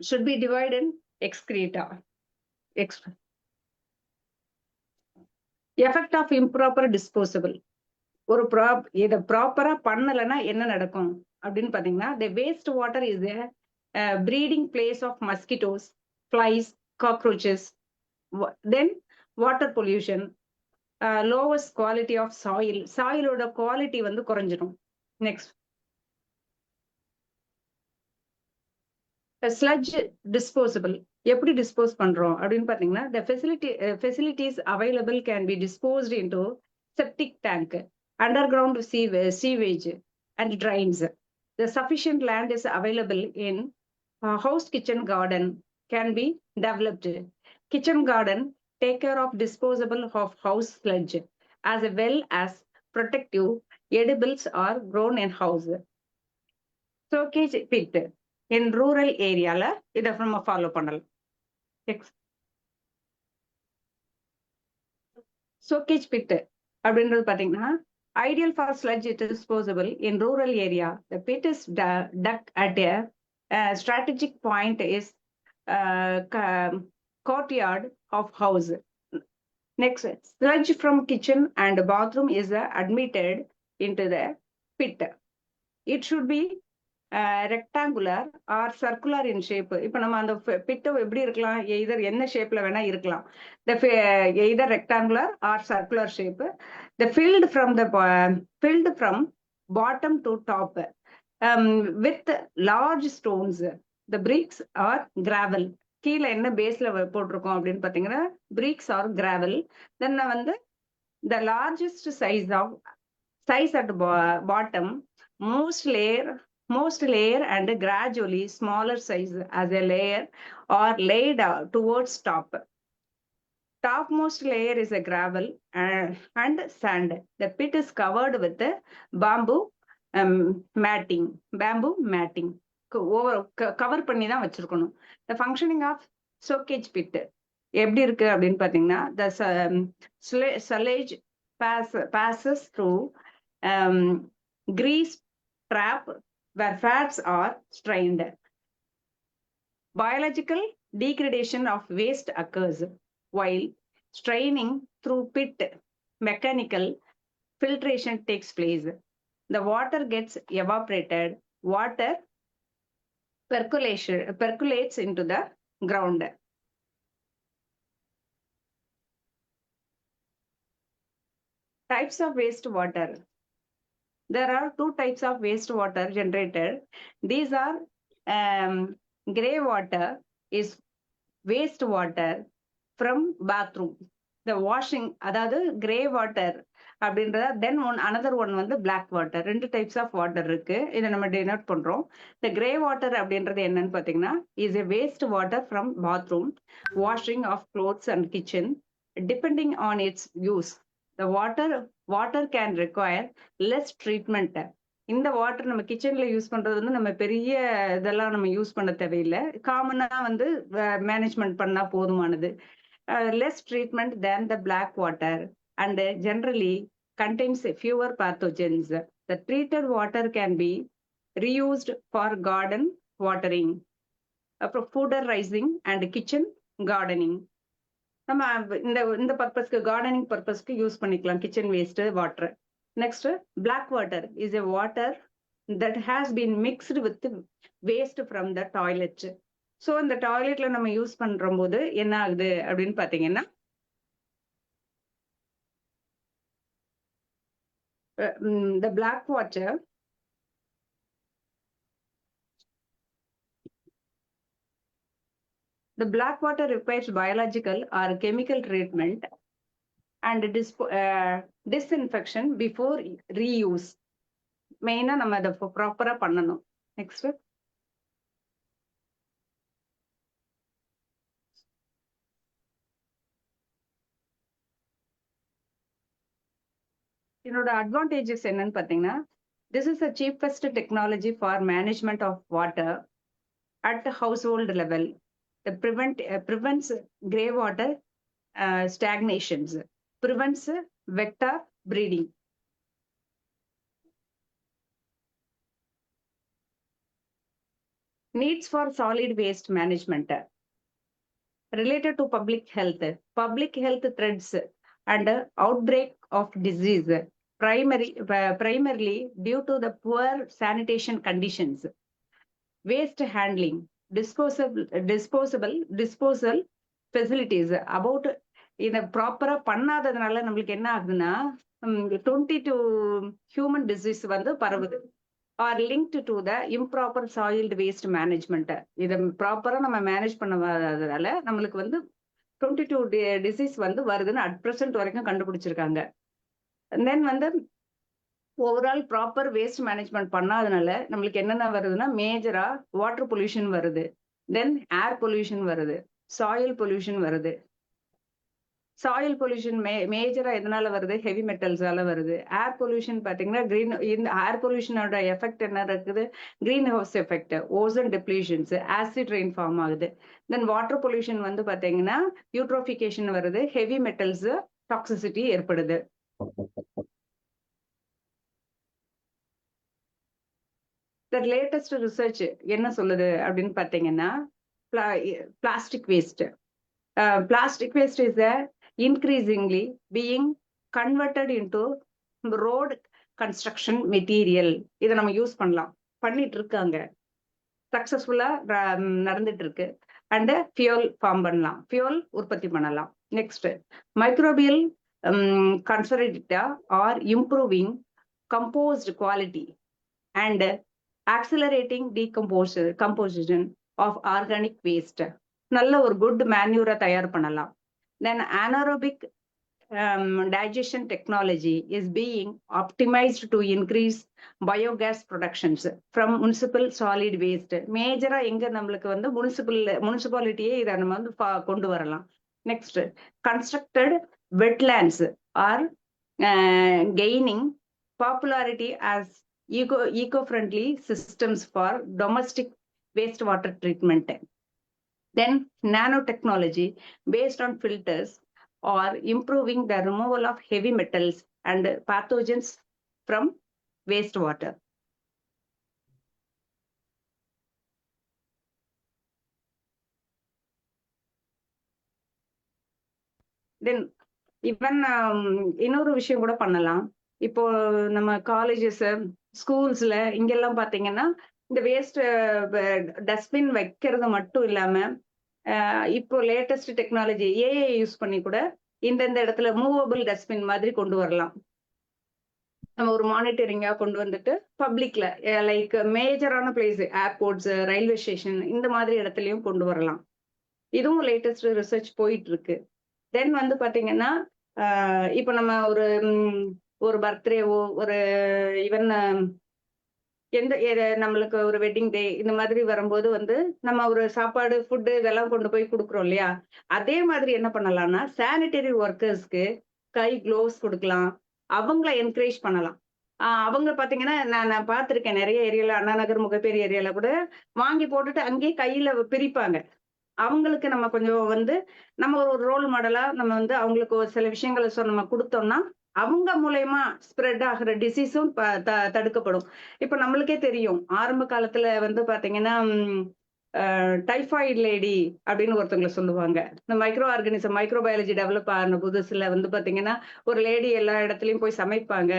should be divided in excreta. Effect of improper disposable. ஒரு இதை ப்ராப்பரா பண்ணலைன்னா என்ன நடக்கும் அப்படின்னு பாத்தீங்கன்னா, the waste water is a breeding place of mosquitoes, flies, cockroaches, then water pollution, lowest quality of soil, சாயிலோட quality வந்து குறைஞ்சிடும். Next sludge disposable. எப்படி டிஸ்போஸ் பண்றோம் அப்படின்னு பாத்தீங்கன்னா, the facilities available can be disposed into septic tank, underground sewage and drains. The sufficient land is available in house kitchen garden can be developed. Kitchen garden take care of disposable of house sludge as well as protective edibles are grown in house. Soakage pit in rural area la இத நம்ம follow பண்ணலாம். Soakage pit அப்படின்றது பாத்தீங்கன்னா, ideal for sludge disposable in rural area. The pit is dug at a strategic point is courtyard of house. Next, sludge from kitchen and bathroom is admitted into the pit. It should be rectangular or circular in shape. இப்போ நம்ம அந்த பிட்டை எப்படி இருக்கலாம், either என்ன ஷேப்ல வேணா இருக்கலாம். Either rectangular or circular shape. The filled from bottom to top with large stones. The bricks or gravel. கீழே என்ன பேஸ்ல போட்டிருக்கோம் அப்படின்னு பாத்தீங்கன்னா bricks or gravel. Then வந்து the largest size at bottom, most layer and gradually smaller size as a layer or laid towards top. Topmost layer is a gravel and sand. The pit is covered with bamboo matting. Cover பண்ணி தான் வச்சிருக்கணும். The functioning of soakage pit எப்படி இருக்கு அப்படின்னு பாத்தீங்கன்னா, the sludge passes through grease trap where fats are strained. Biological degradation of waste occurs while straining through pit. Mechanical filtration takes place. The water gets evaporated. Water percolates into the ground. Types of wastewater. There are two types of wastewater generated. These are grey water is wastewater from bathroom. The washing, அதாவது grey water அப்படின்றத, தென் another one வந்து black water. ரெண்டு types of water இருக்கு, இதை நம்ம denote பண்றோம். The grey water அப்படின்றது என்னன்னு பாத்தீங்கன்னா, is a waste water from bathroom, washing of clothes and kitchen. Depending on its use, the water can require less treatment. இந்த வாட்டர் நம்ம கிச்சன்ல யூஸ் பண்றது வந்து நம்ம பெரிய இதெல்லாம் நம்ம யூஸ் பண்ண தேவையில்லை, காமனா வந்து மேனேஜ்மெண்ட் பண்ணா போதுமானது. Less treatment than the black water and generally contains fewer pathogens. The treated water can be reused for garden watering, foodering and kitchen gardening. நம்ம இந்த பர்பஸ்க்கு, கார்டனிங் பர்பஸ்க்கு யூஸ் பண்ணிக்கலாம் kitchen waste water. Next, black water is a water that has been mixed with waste from the toilet. So இந்த டாய்லெட்ல நம்ம use பண்ற போது என்ன ஆகுது அப்படின்னு பாத்தீங்கன்னா, the black water The black water requires biological or chemical treatment and disinfection before reuse. மெயினா நம்ம அதை ப்ராப்பரா பண்ணணும். நெக்ஸ்ட். என்னோட அட்வான்டேஜஸ் என்னன்னு பார்த்தீங்கன்னா, this is the cheapest technology for management of water at household level. Prevents grey water stagnations, prevents vector breeding. Needs for solid waste management related to public health threats and outbreak of disease, primarily due to the poor sanitation conditions. Waste handling, disposal facilities. About இதை ப்ராப்பரா பண்ணாததுனால நம்மளுக்கு என்ன ஆகுதுன்னா 22 human disease வந்து பரவுது. R linked to the improper soiled waste management. இதை ப்ராப்பரா நம்ம மேனேஜ் பண்ணாததால நம்மளுக்கு வந்து 22 டிசீஸ் வந்து வருதுன்னு அட் ப்ரெசென்ட் வரைக்கும் கண்டுபிடிச்சிருக்காங்க. தென் வந்து ஓவரால் ப்ராப்பர் வேஸ்ட் மேனேஜ்மெண்ட் பண்ணாதனால நம்மளுக்கு என்னென்ன வருதுன்னா, மேஜரா வாட்டர் பொல்யூஷன் வருது, தென் ஏர் பொல்யூஷன் வருது, சாயில் பொல்யூஷன் வருது. சாயில் பொல்யூஷன் மேஜரா எதனால வருது? ஹெவி மெட்டல்ஸால வருது. ஏர் பொல்யூஷன் பாத்தீங்கன்னா இந்த ஏர் பொல்யூஷனோட எஃபெக்ட் என்ன இருக்குது? Green house effect, ozone depletions, acid rain form ஆகுது. தென் வாட்டர் பொல்யூஷன் வந்து பாத்தீங்கன்னா யூட்ரோஃபிகேஷன் வருது, ஹெவி மெட்டல்ஸ் டாக்ஸிசிட்டி ஏற்படுது. த லேட்டஸ்ட் ரிசர்ச் என்ன சொல்லுது அப்படின்னு பாத்தீங்கன்னா, plastic waste. Plastic waste is increasingly being converted into road construction material. இதை நம்ம யூஸ் பண்ணலாம், பண்ணிட்டு இருக்காங்க, சக்சஸ்ஃபுல்லா நடந்துட்டு இருக்கு. அண்ட் ஃபியூல் ஃபார்ம் பண்ணலாம், ஃபியூல் உற்பத்தி பண்ணலாம். நெக்ஸ்ட், மைக்ரோபியல் கன்சர்வேட்டா or improving compost quality and accelerating composition of organic waste. நல்ல ஒரு குட் மேன்யூரை தயார் பண்ணலாம். தென் anaerobic digestion technology is being optimized to increase biogas productions from municipal solid waste. மேஜரா எங்க நம்மளுக்கு வந்து முனிசிபாலிட்டியே இதை நம்ம வந்து கொண்டு வரலாம். Next, constructed wetlands are gaining popularity as eco-friendly systems for domestic wastewater treatment. Then nanotechnology based on filters or improving the removal of heavy metals and pathogens from wastewater. Then even இன்னொரு விஷயம் கூட பண்ணலாம். இப்போ நம்ம colleges, ஸ்கூல்ஸ்ல இங்கெல்லாம் பாத்தீங்கன்னா இந்த waste dustbin வைக்கிறது மட்டும் இல்லாம இப்போ லேட்டஸ்ட் டெக்னாலஜி ஏஐ யூஸ் பண்ணி கூட இந்தந்த இடத்துல மூவபிள் டஸ்ட்பின் மாதிரி கொண்டு வரலாம். நம்ம ஒரு மானிட்டரிங்கா கொண்டு வந்துட்டு பப்ளிக்ல லைக் மேஜரான பிளேஸ், ஏர்போர்ட்ஸ், ரயில்வே ஸ்டேஷன், இந்த மாதிரி இடத்துலயும் கொண்டு வரலாம். இதுவும் லேட்டஸ்ட் ரிசர்ச் போயிட்டு இருக்கு. தென் வந்து பாத்தீங்கன்னா இப்போ நம்ம ஒரு பர்த்டேவோ ஒரு ஈவன் நம்மளுக்கு ஒரு வெட்டிங் டே இந்த மாதிரி வரும்போது வந்து நம்ம ஒரு சாப்பாடு, ஃபுட்டு இதெல்லாம் கொண்டு போய் கொடுக்குறோம் இல்லையா? அதே மாதிரி என்ன பண்ணலாம்னா, சானிட்டரி ஒர்க்கர்ஸ்க்கு கை க்ளோவ்ஸ் கொடுக்கலாம், அவங்கள என்கரேஜ் பண்ணலாம். அவங்க பாத்தீங்கன்னா நான் பார்த்திருக்கேன் நிறைய ஏரியால, அண்ணா நகர், முகப்பேரி ஏரியால கூட வாங்கி போட்டுட்டு அங்கேயே கையில பிரிப்பாங்க. அவங்களுக்கு நம்ம கொஞ்சம் வந்து நம்ம ஒரு ரோல் மாடலா நம்ம வந்து அவங்களுக்கு ஒரு சில விஷயங்களை நம்ம கொடுத்தோம்னா அவங்க மூலயமா ஸ்ப்ரெட் ஆகிற டிசீஸும் தடுக்கப்படும். இப்ப நம்மளுக்கே தெரியும், ஆரம்ப காலத்துல வந்து பாத்தீங்கன்னா டைஃபாய்டு லேடி அப்படின்னு ஒருத்தவங்களை சொல்லுவாங்க. இந்த மைக்ரோபயாலஜி டெவலப் ஆன புதுசுல வந்து பாத்தீங்கன்னா ஒரு லேடி எல்லா இடத்துலயும் போய் சமைப்பாங்க.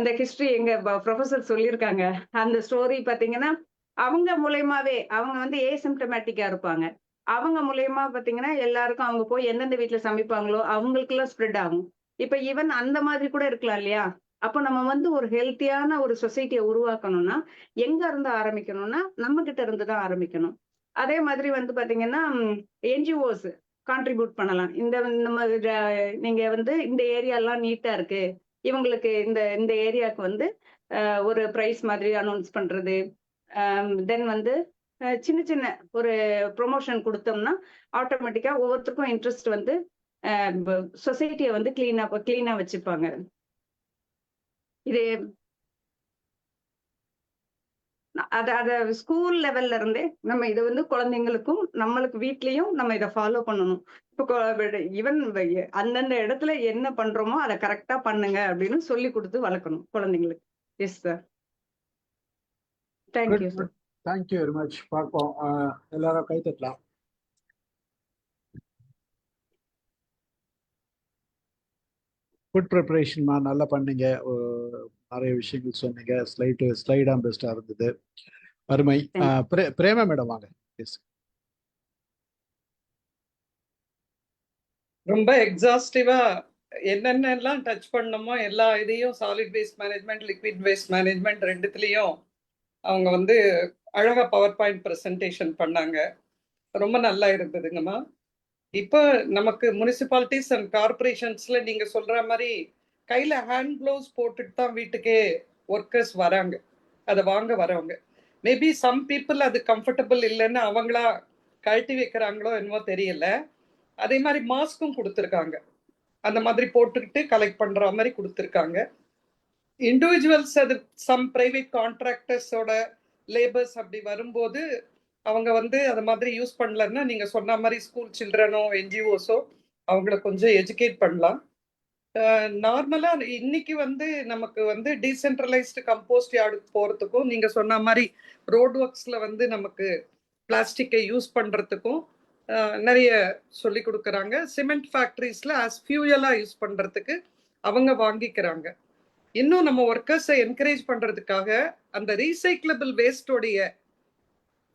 இந்த ஹிஸ்டரி எங்க ப்ரொஃபசர் சொல்லியிருக்காங்க. அந்த ஸ்டோரி பாத்தீங்கன்னா அவங்க மூலயமாவே, அவங்க வந்து ஏசிம்டமேட்டிக்கா இருப்பாங்க, அவங்க மூலயமா பாத்தீங்கன்னா எல்லாருக்கும் அவங்க போய் எந்தெந்த வீட்டுல சமைப்பாங்களோ அவங்களுக்கு எல்லாம் ஸ்ப்ரெட் ஆகும். இப்ப ஈவன் அந்த மாதிரி கூட இருக்கலாம் இல்லையா? அப்ப நம்ம வந்து ஒரு ஹெல்த்தியான ஒரு சொசைட்டியை உருவாக்கணும்னா எங்க இருந்து ஆரம்பிக்கணும்னா நம்ம கிட்ட இருந்து தான் ஆரம்பிக்கணும். அதே மாதிரி வந்து பாத்தீங்கன்னா என்ஜிஓஸ் கான்ட்ரிபியூட் பண்ணலாம். இந்த நம்ம நீங்க வந்து இந்த ஏரியாலாம் நீட்டா இருக்கு, இவங்களுக்கு இந்த இந்த ஏரியாவுக்கு வந்து ஒரு பிரைஸ் மாதிரி அனௌன்ஸ் பண்றது. தென் வந்து சின்ன சின்ன ஒரு ப்ரொமோஷன் கொடுத்தோம்னா ஆட்டோமேட்டிக்கா ஒவ்வொருத்தருக்கும் இன்ட்ரெஸ்ட் வந்து சொசைட்டியை வந்து கிளீனா வச்சுப்பாங்க. இது அத ஸ்கூல் லெவல்ல இருந்தே நம்ம இதை வந்து குழந்தைங்களுக்கும் நம்மளுக்கு வீட்லயும் நம்ம இதை ஃபாலோ பண்ணணும். இப்போ ஈவன் அந்தந்த இடத்துல என்ன பண்றோமோ அதை கரெக்டா பண்ணுங்க அப்படின்னு சொல்லி கொடுத்து வளர்க்கணும் குழந்தைங்களுக்கு. Yes sir. Thank you sir. Thank you very much. பார்ப்போம். எல்லாரும் கை தட்டலாம். ஃபுட் ப்ரிப்பரேஷன்மா நல்லா பண்ணீங்க. நிறைய விஷயங்கள் சொன்னீங்க. ஸ்லைடாக பெஸ்ட்டாக இருந்தது. அருமை. பிரேமா மேடம் வாங்க. எஸ். ரொம்ப எக்ஸாஸ்டிவா என்னென்னலாம் டச் பண்ணணுமோ எல்லா இதையும் solid waste management, liquid waste management ரெண்டுத்துலேயும் அவங்க வந்து அழகாக பவர் பாயிண்ட் ப்ரெசன்டேஷன் பண்ணாங்க. ரொம்ப நல்லா இருந்ததுங்கம்மா. இப்போ நமக்கு முனிசிபாலிட்டிஸ் அண்ட் கார்பரேஷன்ஸ்ல நீங்க சொல்ற மாதிரி கையில ஹேண்ட் க்ளவுஸ் போட்டுட்டு தான் வீட்டுக்கே ஒர்க்கர்ஸ் வராங்க, அதை வாங்க வரவங்க. மேபி சம் பீப்புள் அது கம்ஃபர்டபுள் இல்லைன்னு அவங்களா கழட்டி வைக்கிறாங்களோ என்னமோ தெரியல. அதே மாதிரி மாஸ்க்கும் கொடுத்துருக்காங்க, அந்த மாதிரி போட்டுக்கிட்டு கலெக்ட் பண்ற மாதிரி கொடுத்துருக்காங்க. இண்டிவிஜுவல்ஸ் அது சம் பிரைவேட் கான்ட்ராக்டர்ஸோட லேபர்ஸ் அப்படி வரும்போது அவங்க வந்து அது மாதிரி யூஸ் பண்ணலன்னா நீங்க சொன்ன மாதிரி ஸ்கூல் சில்ட்ரனோ என்ஜிஓஸோ அவங்கள கொஞ்சம் எஜுகேட் பண்ணலாம். நார்மலா இன்னைக்கு வந்து நமக்கு வந்து டீசென்ட்ரலைஸ்டு கம்போஸ்ட் யார்டு போறதுக்கும் நீங்க சொன்ன மாதிரி ரோட் ஒர்க்ஸ்ல வந்து நமக்கு பிளாஸ்டிக்கை யூஸ் பண்றதுக்கும் நிறைய சொல்லி கொடுக்குறாங்க. சிமெண்ட் ஃபேக்டரிஸ்ல ஆஸ் ஃபியூயலா யூஸ் பண்றதுக்கு அவங்க வாங்கிக்கிறாங்க. இன்னும் நம்ம ஒர்க்கர்ஸை என்கரேஜ் பண்றதுக்காக அந்த ரீசைக்கிளபிள் வேஸ்டோடைய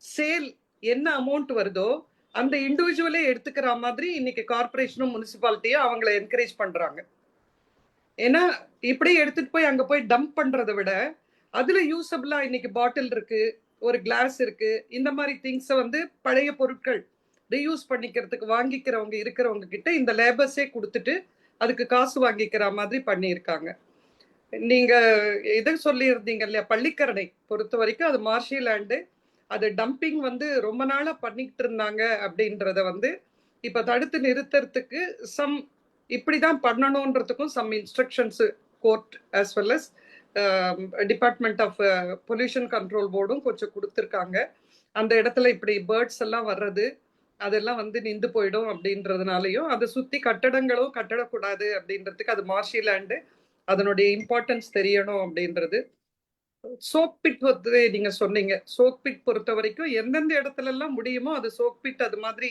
சேல் என்ன அமௌண்ட் வருதோ அந்த இண்டிவிஜுவலே எடுத்துக்கிற மாதிரி இன்னைக்கு கார்பரேஷனும் முனிசிபாலிட்டியும் அவங்களை என்கரேஜ் பண்றாங்க. ஏன்னா இப்படி எடுத்துட்டு போய் அங்க போய் டம்ப் பண்றதை விட அதுல யூஸபிளா இன்னைக்கு பாட்டில் இருக்கு, ஒரு கிளாஸ் இருக்கு, இந்த மாதிரி திங்ஸை வந்து பழைய பொருட்கள் ரீயூஸ் பண்ணிக்கிறதுக்கு வாங்கிக்கிறவங்க இருக்கிறவங்க கிட்ட இந்த லேபர்ஸே கொடுத்துட்டு அதுக்கு காசு வாங்கிக்கிற மாதிரி பண்ணியிருக்காங்க. நீங்க இதை சொல்லியிருந்தீங்க இல்லையா, பள்ளிக்கரணை பொறுத்த வரைக்கும் அது மார்ஷி லேண்டு, அது டம்பிங் வந்து ரொம்ப நாளா பண்ணிட்டு இருந்தாங்க அப்படின்றத வந்து இப்ப தடுத்து நிறுத்துறதுக்கு சம் இப்படிதான் பண்ணணும்ன்றதுக்கும் some instructions court as well as department of pollution control போர்டும் கொஞ்சம் கொடுத்துருக்காங்க. அந்த இடத்துல இப்படி பேர்ட்ஸ் எல்லாம் வர்றது அதெல்லாம் வந்து நின்று போயிடும் அப்படின்றதுனாலையும் அதை சுத்தி கட்டடங்களும் கட்டடக்கூடாது அப்படின்றதுக்கு அது மார்ஷி லேண்டு, அதனுடைய இம்பார்ட்டன்ஸ் தெரியணும் அப்படின்றது. சோக் பிட் வந்து நீங்க சொன்னீங்க, சோக் பிட் பொறுத்த வரைக்கும் எந்தெந்த இடத்துல எல்லாம் முடியுமோ அது சோக் பிட் அது மாதிரி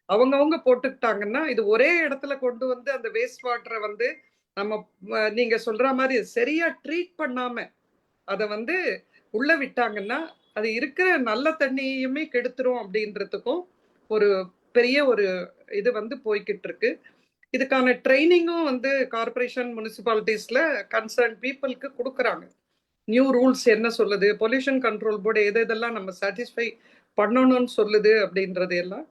அவங்கவுங்க போட்டுக்கிட்டாங்கன்னா இது ஒரே இடத்துல கொண்டு வந்து அந்த வேஸ்ட் வாட்டரை வந்து நம்ம நீங்க சொல்ற மாதிரி சரியா ட்ரீட் பண்ணாம அதை வந்து உள்ள விட்டாங்கன்னா அது இருக்கிற நல்ல தண்ணியுமே கெடுத்துரும் அப்படின்றதுக்கும் ஒரு பெரிய ஒரு இது வந்து போய்கிட்டு இருக்கு. இதுக்கான ட்ரைனிங்கும் வந்து கார்பரேஷன் முனிசிபாலிட்டிஸ்ல கன்சர்ன் பீப்புளுக்கு கொடுக்குறாங்க. நியூ ரூல்ஸ் என்ன சொல்லுது, பொல்யூஷன் கண்ட்ரோல் போர்டு எது இதெல்லாம் நம்ம சாட்டிஸ்ஃபை பண்ணணும்னு சொல்லுது அப்படின்றது எல்லாம்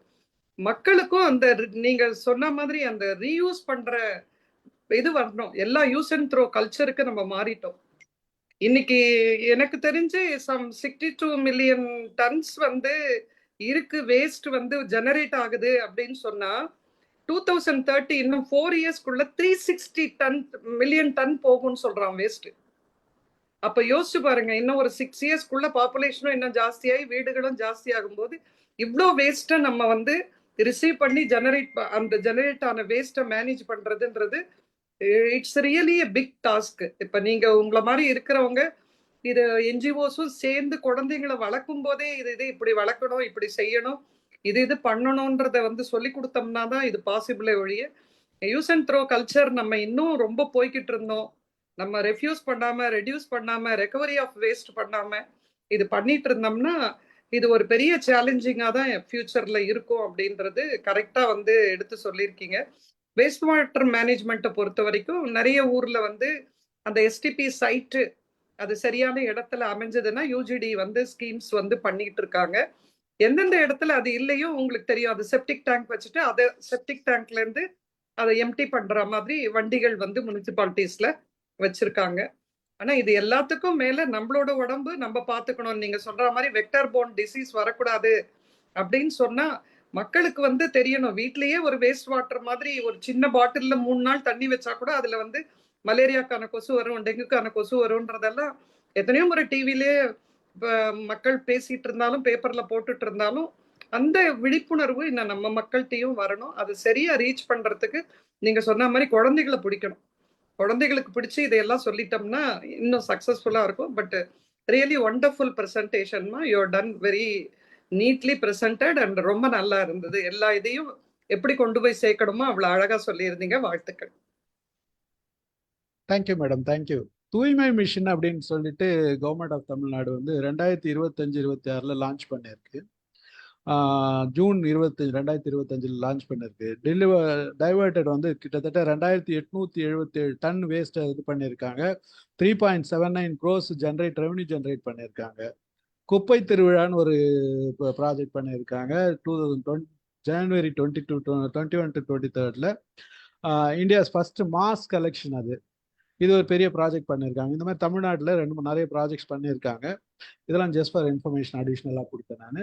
மக்களுக்கும் அந்த நீங்க சொன்ன மாதிரி அந்த ரீயூஸ் பண்ற இது வரணும். எல்லா யூஸ் அண்ட் த்ரோ கல்ச்சருக்கு நம்ம மாறிட்டோம். இன்னைக்கு எனக்கு தெரிஞ்சு சம் 62 மில்லியன் டன்ஸ் வந்து இருக்கு வேஸ்ட் வந்து ஜெனரேட் ஆகுது அப்படின்னு சொன்னா 2030 இன்னும் 4 இயர்ஸ்க்குள்ள 360 மில்லியன் டன் போகும்னு சொல்றான் வேஸ்ட். அப்ப யோசிச்சு பாருங்க, இன்னும் ஒரு 6 இயர்ஸ்க்குள்ள பாப்புலேஷனும் இன்னும் ஜாஸ்தியாகி வீடுகளும் ஜாஸ்தி ஆகும்போது இவ்வளோ வேஸ்ட்டை நம்ம வந்து ரிசீவ் பண்ணி அந்த ஜெனரேட் ஆன வேஸ்ட்டை மேனேஜ் பண்றதுன்றது it's really a big task. இப்ப நீங்க உங்களை மாதிரி இருக்கிறவங்க இது என்ஜிஓஸும் சேர்ந்து குழந்தைங்களை வளர்க்கும் போதே இது இப்படி வளர்க்கணும், இப்படி செய்யணும், இது பண்ணணும்ன்றத வந்து சொல்லி கொடுத்தோம்னா தான் இது பாசிபிளே ஒழிய யூஸ் அண்ட் த்ரோ கல்ச்சர் நம்ம இன்னும் ரொம்ப போய்கிட்டு இருந்தோம். நம்ம ரெஃப்யூஸ் பண்ணாம, ரெடியூஸ் பண்ணாம, ரெக்கவரி ஆஃப் வேஸ்ட் பண்ணாம இது பண்ணிட்டு இருந்தோம்னா இது ஒரு பெரிய சேலஞ்சிங்கா தான் ஃபியூச்சர்ல இருக்கும் அப்படின்றது கரெக்டா வந்து எடுத்து சொல்லியிருக்கீங்க. வேஸ்ட் வாட்டர் மேனேஜ்மெண்ட்டை பொறுத்த வரைக்கும் நிறைய ஊர்ல வந்து அந்த எஸ்டிபி சைட்டு அது சரியான இடத்துல அமைஞ்சதுன்னா யூஜிடி வந்து ஸ்கீம்ஸ் வந்து பண்ணிட்டு இருக்காங்க. எந்தெந்த இடத்துல அது இல்லையோ உங்களுக்கு தெரியும். அது செப்டிக் டேங்க் வச்சுட்டு அதை செப்டிக் டேங்க்ல இருந்து அதை எம்டி பண்ற மாதிரி வண்டிகள் வந்து முனிசிபாலிட்டிஸ்ல வச்சிருக்காங்க. ஆனா இது எல்லாத்துக்கும் மேல நம்மளோட உடம்பு நம்ம பாத்துக்கணும். நீங்க சொல்ற மாதிரி வெக்டர் போர்ன் டிசீஸ் வரக்கூடாது அப்படின்னு சொன்னா மக்களுக்கு வந்து தெரியணும். வீட்லயே ஒரு வேஸ்ட் வாட்டர் மாதிரி ஒரு சின்ன பாட்டில்ல 3 நாள் தண்ணி வச்சா கூட அதுல வந்து மலேரியாக்கான கொசு வரும், டெங்குக்கான கொசு வரும்ன்றதெல்லாம் எத்தனையோ முறை டிவிலே மக்கள் பேசிட்டு இருந்தாலும் பேப்பர்ல போட்டுட்டு இருந்தாலும் அந்த விழிப்புணர்வு இன்னும் நம்ம மக்கள்கிட்டயும் வரணும். அது சரியா ரீச் பண்றதுக்கு நீங்க சொன்ன மாதிரி குழந்தைகளை பிடிக்கணும். குழந்தைகளுக்கு பிடிச்சி இதையெல்லாம் சொல்லிட்டோம்னா இன்னும் சக்சஸ்ஃபுல்லா இருக்கும். பட் ரியலி ஒண்டர்ஃபுல் பிரசன்டேஷன்மா, you done very neatly presented and ரொம்ப நல்லா இருந்தது. எல்லா இதையும் எப்படி கொண்டு போய் சேர்க்கணுமோ அவ்வளவு அழகா சொல்லியிருந்தீங்க. வாழ்த்துக்கள். Thank you madam, thank you. தூய்மை மிஷன் அப்படின்னு சொல்லிட்டு கவர்மெண்ட் ஆஃப் தமிழ்நாடு வந்து 2025-26 லான்ச் பண்ணியிருக்கு. ஜூன் 2025 லான்ச் பண்ணியிருக்கு. டைவர்டட் வந்து கிட்டத்தட்ட 2877 டன் வேஸ்ட்டை இது பண்ணியிருக்காங்க. 3.79 crores ரெவன்யூ ஜென்ரேட் பண்ணியிருக்காங்க. குப்பை திருவிழான்னு ஒரு ப்ராஜெக்ட் பண்ணியிருக்காங்க. January 21 to 23 India's first mass collection. இது ஒரு பெரிய ப்ராஜெக்ட் பண்ணியிருக்காங்க. இந்த மாதிரி தமிழ்நாட்டில் நிறைய ப்ராஜெக்ட்ஸ் பண்ணியிருக்காங்க. இதெல்லாம் ஜஸ்ட் ஃபார் இன்ஃபர்மேஷன் அடிஷ்னலாக கொடுத்தேன் நான்.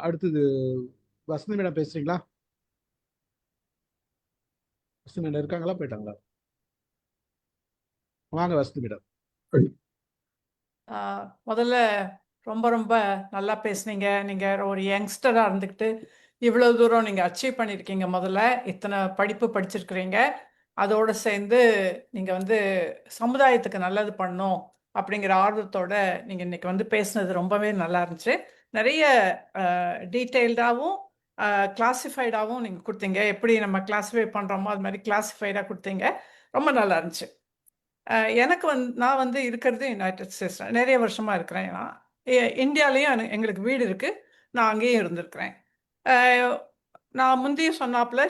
அடுத்தது வசந்தி மேடம் பேசுறீங்களா? வசந்தி மேடம் இருக்காங்களா, போயிட்டாங்களா? வாங்க வசந்தி மேடம். முதல்ல ரொம்ப ரொம்ப நல்லா பேசுனீங்க. நீங்கள் ஒரு யங்ஸ்டராக இருந்துக்கிட்டு இவ்வளோ தூரம் நீங்கள் அச்சீவ் பண்ணியிருக்கீங்க. முதல்ல இத்தனை படிப்பு படிச்சிருக்கிறீங்க. அதோடு சேர்ந்து நீங்கள் வந்து சமுதாயத்துக்கு நல்லது பண்ணணும் அப்படிங்கிற ஆர்வத்தோட நீங்கள் இன்றைக்கி வந்து பேசுனது ரொம்பவே நல்லா இருந்துச்சு. நிறைய டீட்டெயில்டாகவும் கிளாஸிஃபைடாகவும் நீங்கள் கொடுத்தீங்க. எப்படி நம்ம கிளாஸிஃபை பண்ணுறோமோ அது மாதிரி கிளாஸிஃபைடாக கொடுத்தீங்க. ரொம்ப நல்லா இருந்துச்சு. எனக்கு நான் வந்து இருக்கிறது யுனைடெட் ஸ்டேட்ஸ் நிறைய வருஷமாக இருக்கிறேன். நான் இந்தியாலேயும் எங்களுக்கு வீடு இருக்குது. நான் அங்கேயும் இருந்திருக்கிறேன். நான் முந்தையும் சொன்னாப்புல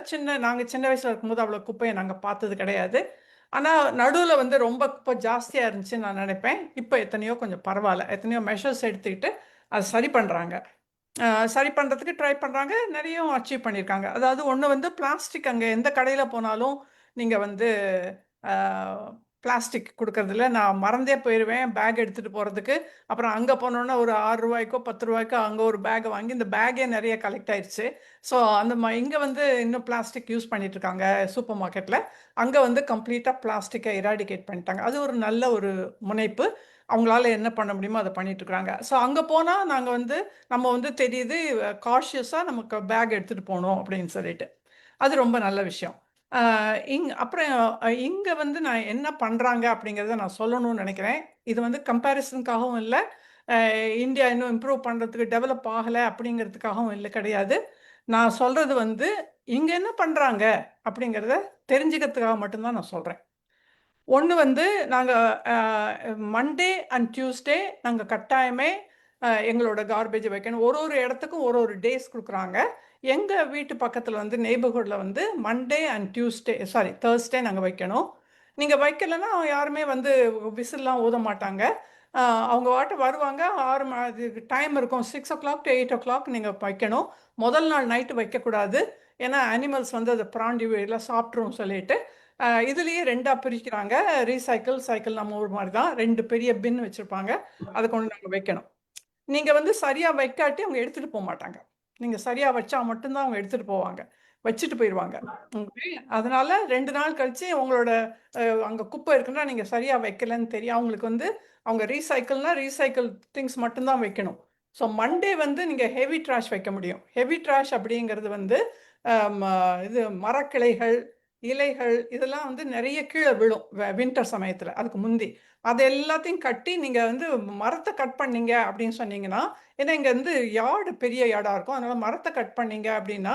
நாங்கள் சின்ன வயசில் இருக்கும்போது அவ்வளோ குப்பையை நாங்கள் பார்த்தது கிடையாது. ஆனால் நடுவில் வந்து ரொம்ப குப்பை ஜாஸ்தியாக இருந்துச்சுன்னு நான் நினைப்பேன். இப்போ எத்தனையோ கொஞ்சம் பரவாயில்ல. எத்தனையோ மெஷர்ஸ் எடுத்துக்கிட்டு அதை சரி பண்ணுறாங்க. சரி பண்ணுறதுக்கு ட்ரை பண்ணுறாங்க. நிறைய அச்சீவ் பண்ணியிருக்காங்க. அதாவது ஒன்று வந்து பிளாஸ்டிக் அங்கே எந்த கடையில் போனாலும் நீங்கள் வந்து பிளாஸ்டிக் கொடுக்கறதில்ல. நான் மறந்தே போயிடுவேன் பேக் எடுத்துகிட்டு போகிறதுக்கு. அப்புறம் அங்கே போனோன்னா ஒரு 6 ரூபாய்க்கோ 10 ரூபாய்க்கோ அங்கே ஒரு பேக்கை வாங்கி இந்த பேக்கே நிறைய கலெக்ட் ஆயிடுச்சு. ஸோ இங்கே வந்து இன்னும் பிளாஸ்டிக் யூஸ் பண்ணிட்டு இருக்காங்க சூப்பர் மார்க்கெட்டில். அங்கே வந்து கம்ப்ளீட்டாக பிளாஸ்டிக்கை இராடிகேட் பண்ணிட்டாங்க. அது ஒரு நல்ல ஒரு முனைப்பு. அவங்களால என்ன பண்ண முடியுமோ அதை பண்ணிட்டு இருக்கிறாங்க. ஸோ அங்கே போனால் நாங்கள் வந்து நம்ம வந்து தெரியுது காஷியஸாக நமக்கு பேக் எடுத்துகிட்டு போகணும் அப்படின்னு சொல்லிட்டு. அது ரொம்ப நல்ல விஷயம். அப்புறம் இங்கே வந்து நான் என்ன பண்ணுறாங்க அப்படிங்கிறத நான் சொல்லணும்னு நினைக்கிறேன். இது வந்து கம்பேரிசனுக்காகவும் இல்லை, இந்தியா இன்னும் இம்ப்ரூவ் பண்ணுறதுக்கு டெவலப் ஆகலை அப்படிங்கிறதுக்காகவும் இல்லை, கிடையாது. நான் சொல்கிறது வந்து இங்கே என்ன பண்ணுறாங்க அப்படிங்கிறத தெரிஞ்சுக்கிறதுக்காக மட்டும்தான் நான் சொல்கிறேன். ஒன்று வந்து நாங்கள் மண்டே அண்ட் டியூஸ்டே நாங்கள் கட்டாயமே எங்களோட கார்பேஜை வைக்கணும். ஒரு இடத்துக்கும் ஒரு டேஸ் கொடுக்குறாங்க. எங்கள் வீட்டு பக்கத்தில் வந்து நெய்பர்ஹுட்டில் வந்து மண்டே அண்ட் தேர்ஸ்டே நாங்கள் வைக்கணும். நீங்கள் வைக்கலைன்னா யாருமே வந்து விசில்லாம் ஊத மாட்டாங்க. அவங்க வாட்ட வருவாங்க. 6 டைம் இருக்கும். 6 o'clock to 8 o'clock நீங்கள் வைக்கணும். முதல் நாள் நைட்டு வைக்கக்கூடாது. ஏன்னா அனிமல்ஸ் வந்து அதை பிராண்டி எல்லாம் சாப்பிட்ரும் சொல்லிட்டு இதுலேயே 2ஆக பிரிக்கிறாங்க. ரீசைக்கிள் சைக்கிள் நம்ம ஊர் மாதிரி தான் 2 பெரிய பின் வச்சுருப்பாங்க. அதை கொண்டு நாங்கள் வைக்கணும். நீங்கள் வந்து சரியாக வைக்காட்டி அவங்க எடுத்துகிட்டு போக மாட்டாங்க. நீங்கள் சரியாக வச்சா மட்டும்தான் அவங்க எடுத்துகிட்டு போவாங்க, வச்சுட்டு போயிடுவாங்க. அதனால் 2 நாள் கழித்து உங்களோட அங்கே குப்பை இருக்குன்னா நீங்கள் சரியாக வைக்கலன்னு தெரியும். அவங்களுக்கு வந்து அவங்க ரீசைக்கிள் திங்ஸ் மட்டும்தான் வைக்கணும். ஸோ மண்டே வந்து நீங்கள் ஹெவி ட்ராஷ் வைக்க முடியும். ஹெவி ட்ராஷ் அப்படிங்கிறது வந்து இது மரக்கிளைகள், இலைகள் இதெல்லாம் வந்து நிறைய கீழே விழும் வின்டர் சமயத்தில். அதுக்கு முந்தி அதை எல்லாத்தையும் கட்டி நீங்கள் வந்து மரத்தை கட் பண்ணீங்க அப்படின்னு சொன்னீங்கன்னா, ஏன்னா இங்கே வந்து யார்டு பெரிய யார்டாக இருக்கும், அதனால் மரத்தை கட் பண்ணீங்க அப்படின்னா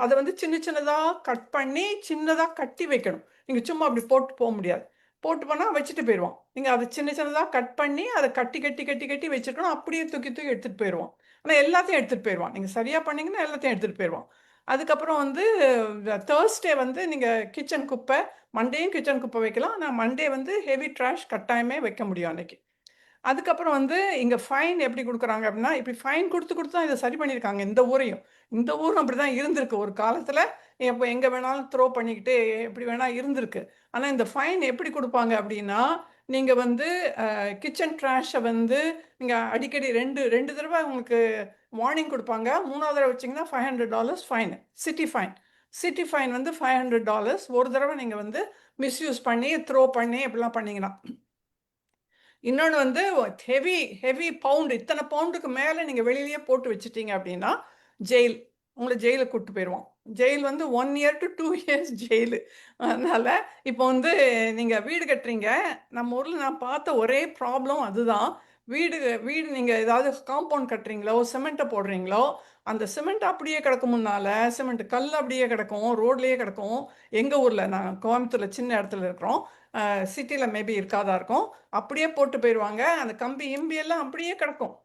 அதை வந்து சின்னதாக கட் பண்ணி சின்னதாக கட்டி வைக்கணும். நீங்கள் சும்மா அப்படி போட்டு போக முடியாது. போட்டு போனால் வச்சுட்டு போயிடுவோம். நீங்கள் அதை சின்னதாக கட் பண்ணி அதை கட்டி கட்டி கட்டி கட்டி வச்சுருக்கணும். அப்படியே தூக்கி தூக்கி எடுத்துகிட்டு போயிடுவோம். ஆனால் எல்லாத்தையும் எடுத்துகிட்டு போயிடுவான். நீங்கள் சரியாக பண்ணிங்கன்னா எல்லாத்தையும் எடுத்துகிட்டு போயிடுவோம். அதுக்கப்புறம் வந்து தேர்ஸ்டே வந்து நீங்கள் கிச்சன் குப்பை, மண்டேயும் கிச்சன் குப்பை வைக்கலாம். ஆனால் மண்டே வந்து ஹெவி ட்ராஷ் கட்டாயமே வைக்க முடியும் அன்றைக்கி. அதுக்கப்புறம் வந்து இங்கே ஃபைன் எப்படி கொடுக்குறாங்க அப்படின்னா, இப்படி ஃபைன் கொடுத்து தான் இதை சரி பண்ணியிருக்காங்க இந்த ஊரையும். இந்த ஊரும் அப்படி தான் இருந்திருக்கு ஒரு காலத்தில். இப்போ எங்கே வேணாலும் த்ரோ பண்ணிக்கிட்டு எப்படி வேணால் இருந்திருக்கு. ஆனால் இந்த ஃபைன் எப்படி கொடுப்பாங்க அப்படின்னா, நீங்கள் வந்து கிச்சன் ட்ராஷை வந்து நீங்கள் அடிக்கடி ரெண்டு ரெண்டு தடவை உங்களுக்கு வார்னிங் கொடுப்பாங்க. 3வது தடவை வச்சிங்கன்னா $500 fine, city fine. City fine வந்து $500. ஒரு தடவை நீங்கள் வந்து மிஸ்யூஸ் பண்ணி த்ரோ பண்ணி இப்படிலாம் பண்ணீங்கன்னா. இன்னொன்று வந்து ஹெவி ஹெவி பவுண்டு, இத்தனை பவுண்டுக்கு மேலே நீங்கள் வெளியிலேயே போட்டு வச்சுட்டீங்க அப்படின்னா ஜெயில், உங்களை ஜெயிலுக்கு கூப்பிட்டு போயிடுவோம். ஜெயில் வந்து 1 year to 2 years ஜெயிலு. அதனால் இப்போ வந்து நீங்கள் வீடு கட்டுறீங்க, நம்ம ஊரில் நான் பார்த்த ஒரே ப்ராப்ளம் அதுதான். வீடு வீடு நீங்கள் ஏதாவது காம்பவுண்ட் கட்டுறீங்களோ, சிமெண்ட்டை போடுறீங்களோ, அந்த சிமெண்ட் அப்படியே கிடக்கும். முன்னால் சிமெண்ட் கல் அப்படியே கிடக்கும், ரோட்லேயே கிடக்கும். எங்கள் ஊரில், நான் கோயம்புத்தூரில் சின்ன இடத்துல இருக்கிறோம், சிட்டியில் மேபி இருக்காதா இருக்கும். அப்படியே போட்டு போயிடுவாங்க. அந்த கம்பி இம்பி எல்லாம் அப்படியே கிடக்கும்.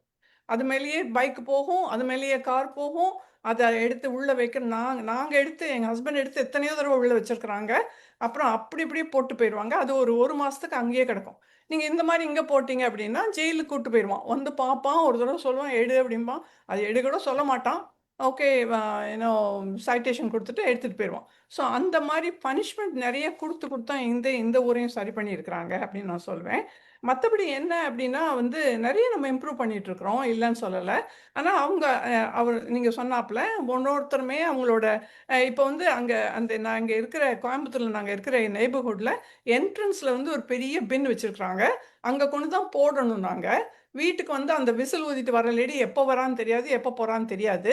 அது மேலேயே பைக் போகும், அது மேலேயே கார் போகும். அதை எடுத்து உள்ளே வைக்க நாங்கள் எடுத்து, எங்கள் ஹஸ்பண்ட் எடுத்து எத்தனையோ தடவை உள்ளே வச்சுருக்குறாங்க. அப்புறம் அப்படி இப்படியே போட்டு போயிடுவாங்க. அது ஒரு மாதத்துக்கு அங்கேயே கிடக்கும். நீங்கள் இந்த மாதிரி இங்கே போட்டிங்க அப்படின்னா ஜெயிலுக்கு கூப்பிட்டு போயிடுவான். வந்து பார்ப்பான், ஒரு தடவை சொல்லுவான் எடு அப்படிம்பான். அது எடு கூட சொல்ல மாட்டான். ஓகே, ஏன்னோ சைட்டேஷன் கொடுத்துட்டு எடுத்துகிட்டு போயிடுவான். ஸோ அந்த மாதிரி பனிஷ்மெண்ட் நிறைய கொடுத்து தான் இந்த ஊரையும் சரி பண்ணியிருக்கிறாங்க அப்படின்னு நான் சொல்வேன். மற்றபடி என்ன அப்படின்னா வந்து நிறைய நம்ம இம்ப்ரூவ் பண்ணிகிட்ருக்குறோம், இல்லைன்னு சொல்லலை. ஆனால் அவங்க அவர் நீங்கள் சொன்னாப்புல ஒன்னொருத்தருமே அவங்களோட இப்போ வந்து நாங்கள் இருக்கிற கோயம்புத்தூரில், நாங்கள் இருக்கிற நெய்பர்ஹுட்டில் என்ட்ரன்ஸில் வந்து ஒரு பெரிய பின் வச்சுருக்குறாங்க. அங்கே கொண்டு தான் போடணும். நாங்கள் வீட்டுக்கு வந்து அந்த விசில் ஊதிட்டு வர லேடி எப்போ வரான்னு தெரியாது, எப்போ போகிறான்னு தெரியாது.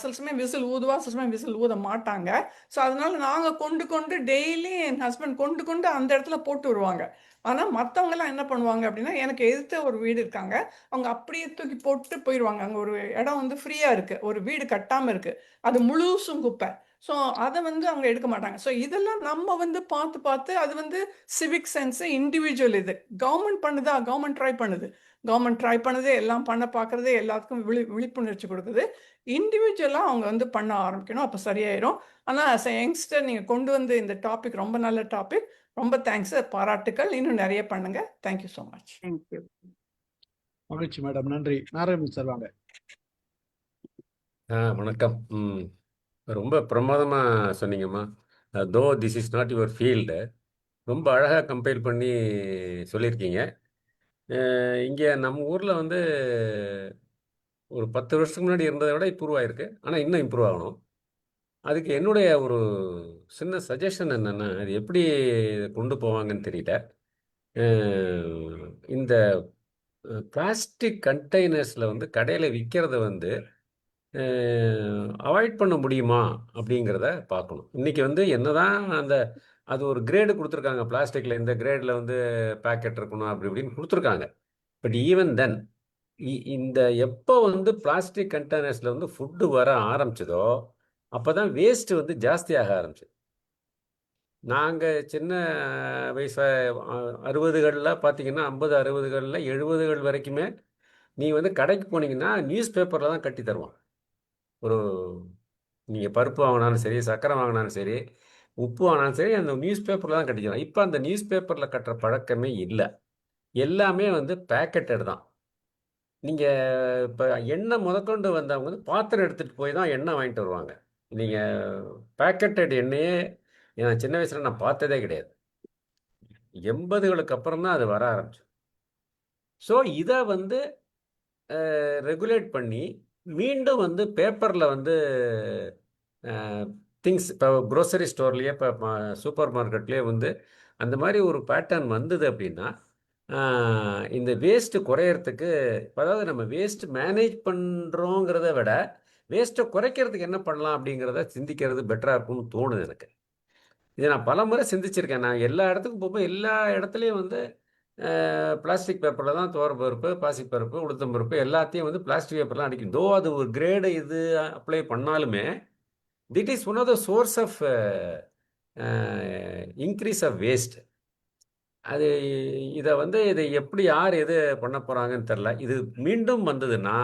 சில சமயம் விசில் ஊதுவா, சில சமயம் விசில் ஊத மாட்டாங்க. ஸோ அதனால நாங்கள் கொண்டு டெய்லி என் ஹஸ்பண்ட் கொண்டு அந்த இடத்துல போட்டு வருவாங்க. ஆனால் மற்றவங்கெல்லாம் என்ன பண்ணுவாங்க அப்படின்னா, எனக்கு எதிர்த்து ஒரு வீடு இருக்காங்க, அவங்க அப்படியே தூக்கி போட்டு போயிடுவாங்க. அங்கே ஒரு இடம் வந்து ஃப்ரீயாக இருக்குது, ஒரு வீடு கட்டாமல் இருக்குது, அது முழுசும் குப்பை. ஸோ அதை வந்து அவங்க எடுக்க மாட்டாங்க. ஸோ இதெல்லாம் நம்ம வந்து பார்த்து அது வந்து சிவிக் சென்ஸு, இண்டிவிஜுவல். இது கவர்மெண்ட் ட்ரை பண்ணுது, எல்லாம் பண்ண பார்க்குறது, எல்லாத்துக்கும் விழிப்புணர்ச்சி கொடுக்குது. இண்டிவிஜுவலாக அவங்க வந்து பண்ண ஆரம்பிக்கணும், அப்போ சரியாயிரும். ஆனால் ஆஸ் அ யங்ஸ்டர் நீங்கள் கொண்டு வந்து இந்த டாபிக் ரொம்ப நல்ல டாபிக். ரொம்ப தேங்க்ஸ், பாராட்டுக்கள். இன்னும் நிறைய பண்ணுங்க. Thank you so much. தேங்க்யூ. மகிழ்ச்சி மேடம், நன்றி. நாராயணன் சார் வாங்க. வணக்கம். ரொம்ப பிரமாதமாக சொன்னீங்கம்மா. Though this is not your field, ரொம்ப அழகாக கம்பேர் பண்ணி சொல்லியிருக்கீங்க. இங்கே நம்ம ஊரில் வந்து ஒரு 10 வருஷத்துக்கு முன்னாடி இருந்ததை விட இம்ப்ரூவ் ஆகிருக்கு. ஆனால் இன்னும் இம்ப்ரூவ் ஆகணும். அதுக்கு என்னுடைய ஒரு சின்ன சஜஷன் என்னென்னா, அது எப்படி கொண்டு போவாங்கன்னு தெரியல. இந்த பிளாஸ்டிக் கண்டெய்னர்ஸில் வந்து கடையில் விற்கிறத வந்து அவாய்ட் பண்ண முடியுமா அப்படிங்கிறத பார்க்கணும். இன்றைக்கி வந்து என்னதான் அது ஒரு கிரேடு கொடுத்துருக்காங்க, பிளாஸ்டிக்கில் இந்த கிரேடில் வந்து பேக்கெட் இருக்கணும் அப்படி இப்படின்னு கொடுத்துருக்காங்க. பட் ஈவன் தென் இந்த எப்போ வந்து பிளாஸ்டிக் கண்டெய்னர்ஸில் வந்து ஃபுட்டு வர ஆரம்பிச்சதோ அப்போ தான் வேஸ்ட்டு வந்து ஜாஸ்தியாக ஆரம்பிச்சது. நாங்கள் சின்ன வயசு 60களில் பார்த்தீங்கன்னா, 50, 60களில், 70கள் வரைக்குமே நீ வந்து கடைக்கு போனீங்கன்னா நியூஸ் பேப்பரில் தான் கட்டி தருவான். ஒரு நீங்கள் பருப்பு வாங்கினாலும் சரி, சர்க்கரை வாங்கினாலும் சரி, உப்பு வாங்கினாலும் சரி, அந்த நியூஸ் பேப்பரில் தான் கட்டி தருவான். இப்போ அந்த நியூஸ் பேப்பரில் கட்டுற பழக்கமே இல்லை. எல்லாமே வந்து பேக்கெட்டட் தான். நீங்கள் இப்போ எண்ணெய் முதற்கொண்டு வந்தவங்க வந்து பாத்திரம் எடுத்துகிட்டு போய் தான் எண்ணெய் வாங்கிட்டு வருவாங்க. நீங்கள் பேக்கெட்டட் எண்ணெயே நான் சின்ன வயசில் நான் பார்த்ததே கிடையாது. 80களுக்கு அப்புறம் தான் அது வர ஆரம்பிச்சு. ஸோ இதை வந்து ரெகுலேட் பண்ணி மீண்டும் வந்து பேப்பரில் வந்து திங்ஸ், இப்போ க்ரோசரி ஸ்டோர்லேயே, இப்போ சூப்பர் மார்க்கெட்லேயே வந்து அந்த மாதிரி ஒரு பேட்டர்ன் வந்தது அப்படின்னா இந்த வேஸ்ட்டு குறையறதுக்கு, அதாவது நம்ம வேஸ்ட் மேனேஜ் பண்ணுறோங்கிறத விட வேஸ்ட்டை குறைக்கிறதுக்கு என்ன பண்ணலாம் அப்படிங்கிறத சிந்திக்கிறது பெட்டராக இருக்கும்னு தோணுது எனக்கு. இதை நான் பல முறை சிந்திச்சிருக்கேன். நான் எல்லா இடத்துக்கும் போகும்போது எல்லா இடத்துலையும் வந்து பிளாஸ்டிக் பேப்பரில் தான் துவரப்பருப்பு, பாசிப்பருப்பு, உளுத்தம்பருப்பு எல்லாத்தையும் வந்து பிளாஸ்டிக் பேப்பர்லாம் அடிக்கும். தோ அது ஒரு கிரேடு இது அப்ளை பண்ணாலுமே that is one of the source of increase of waste. அது இதை எப்படி யார் எது பண்ண போகிறாங்கன்னு தெரில. இது மீண்டும் வந்ததுன்னா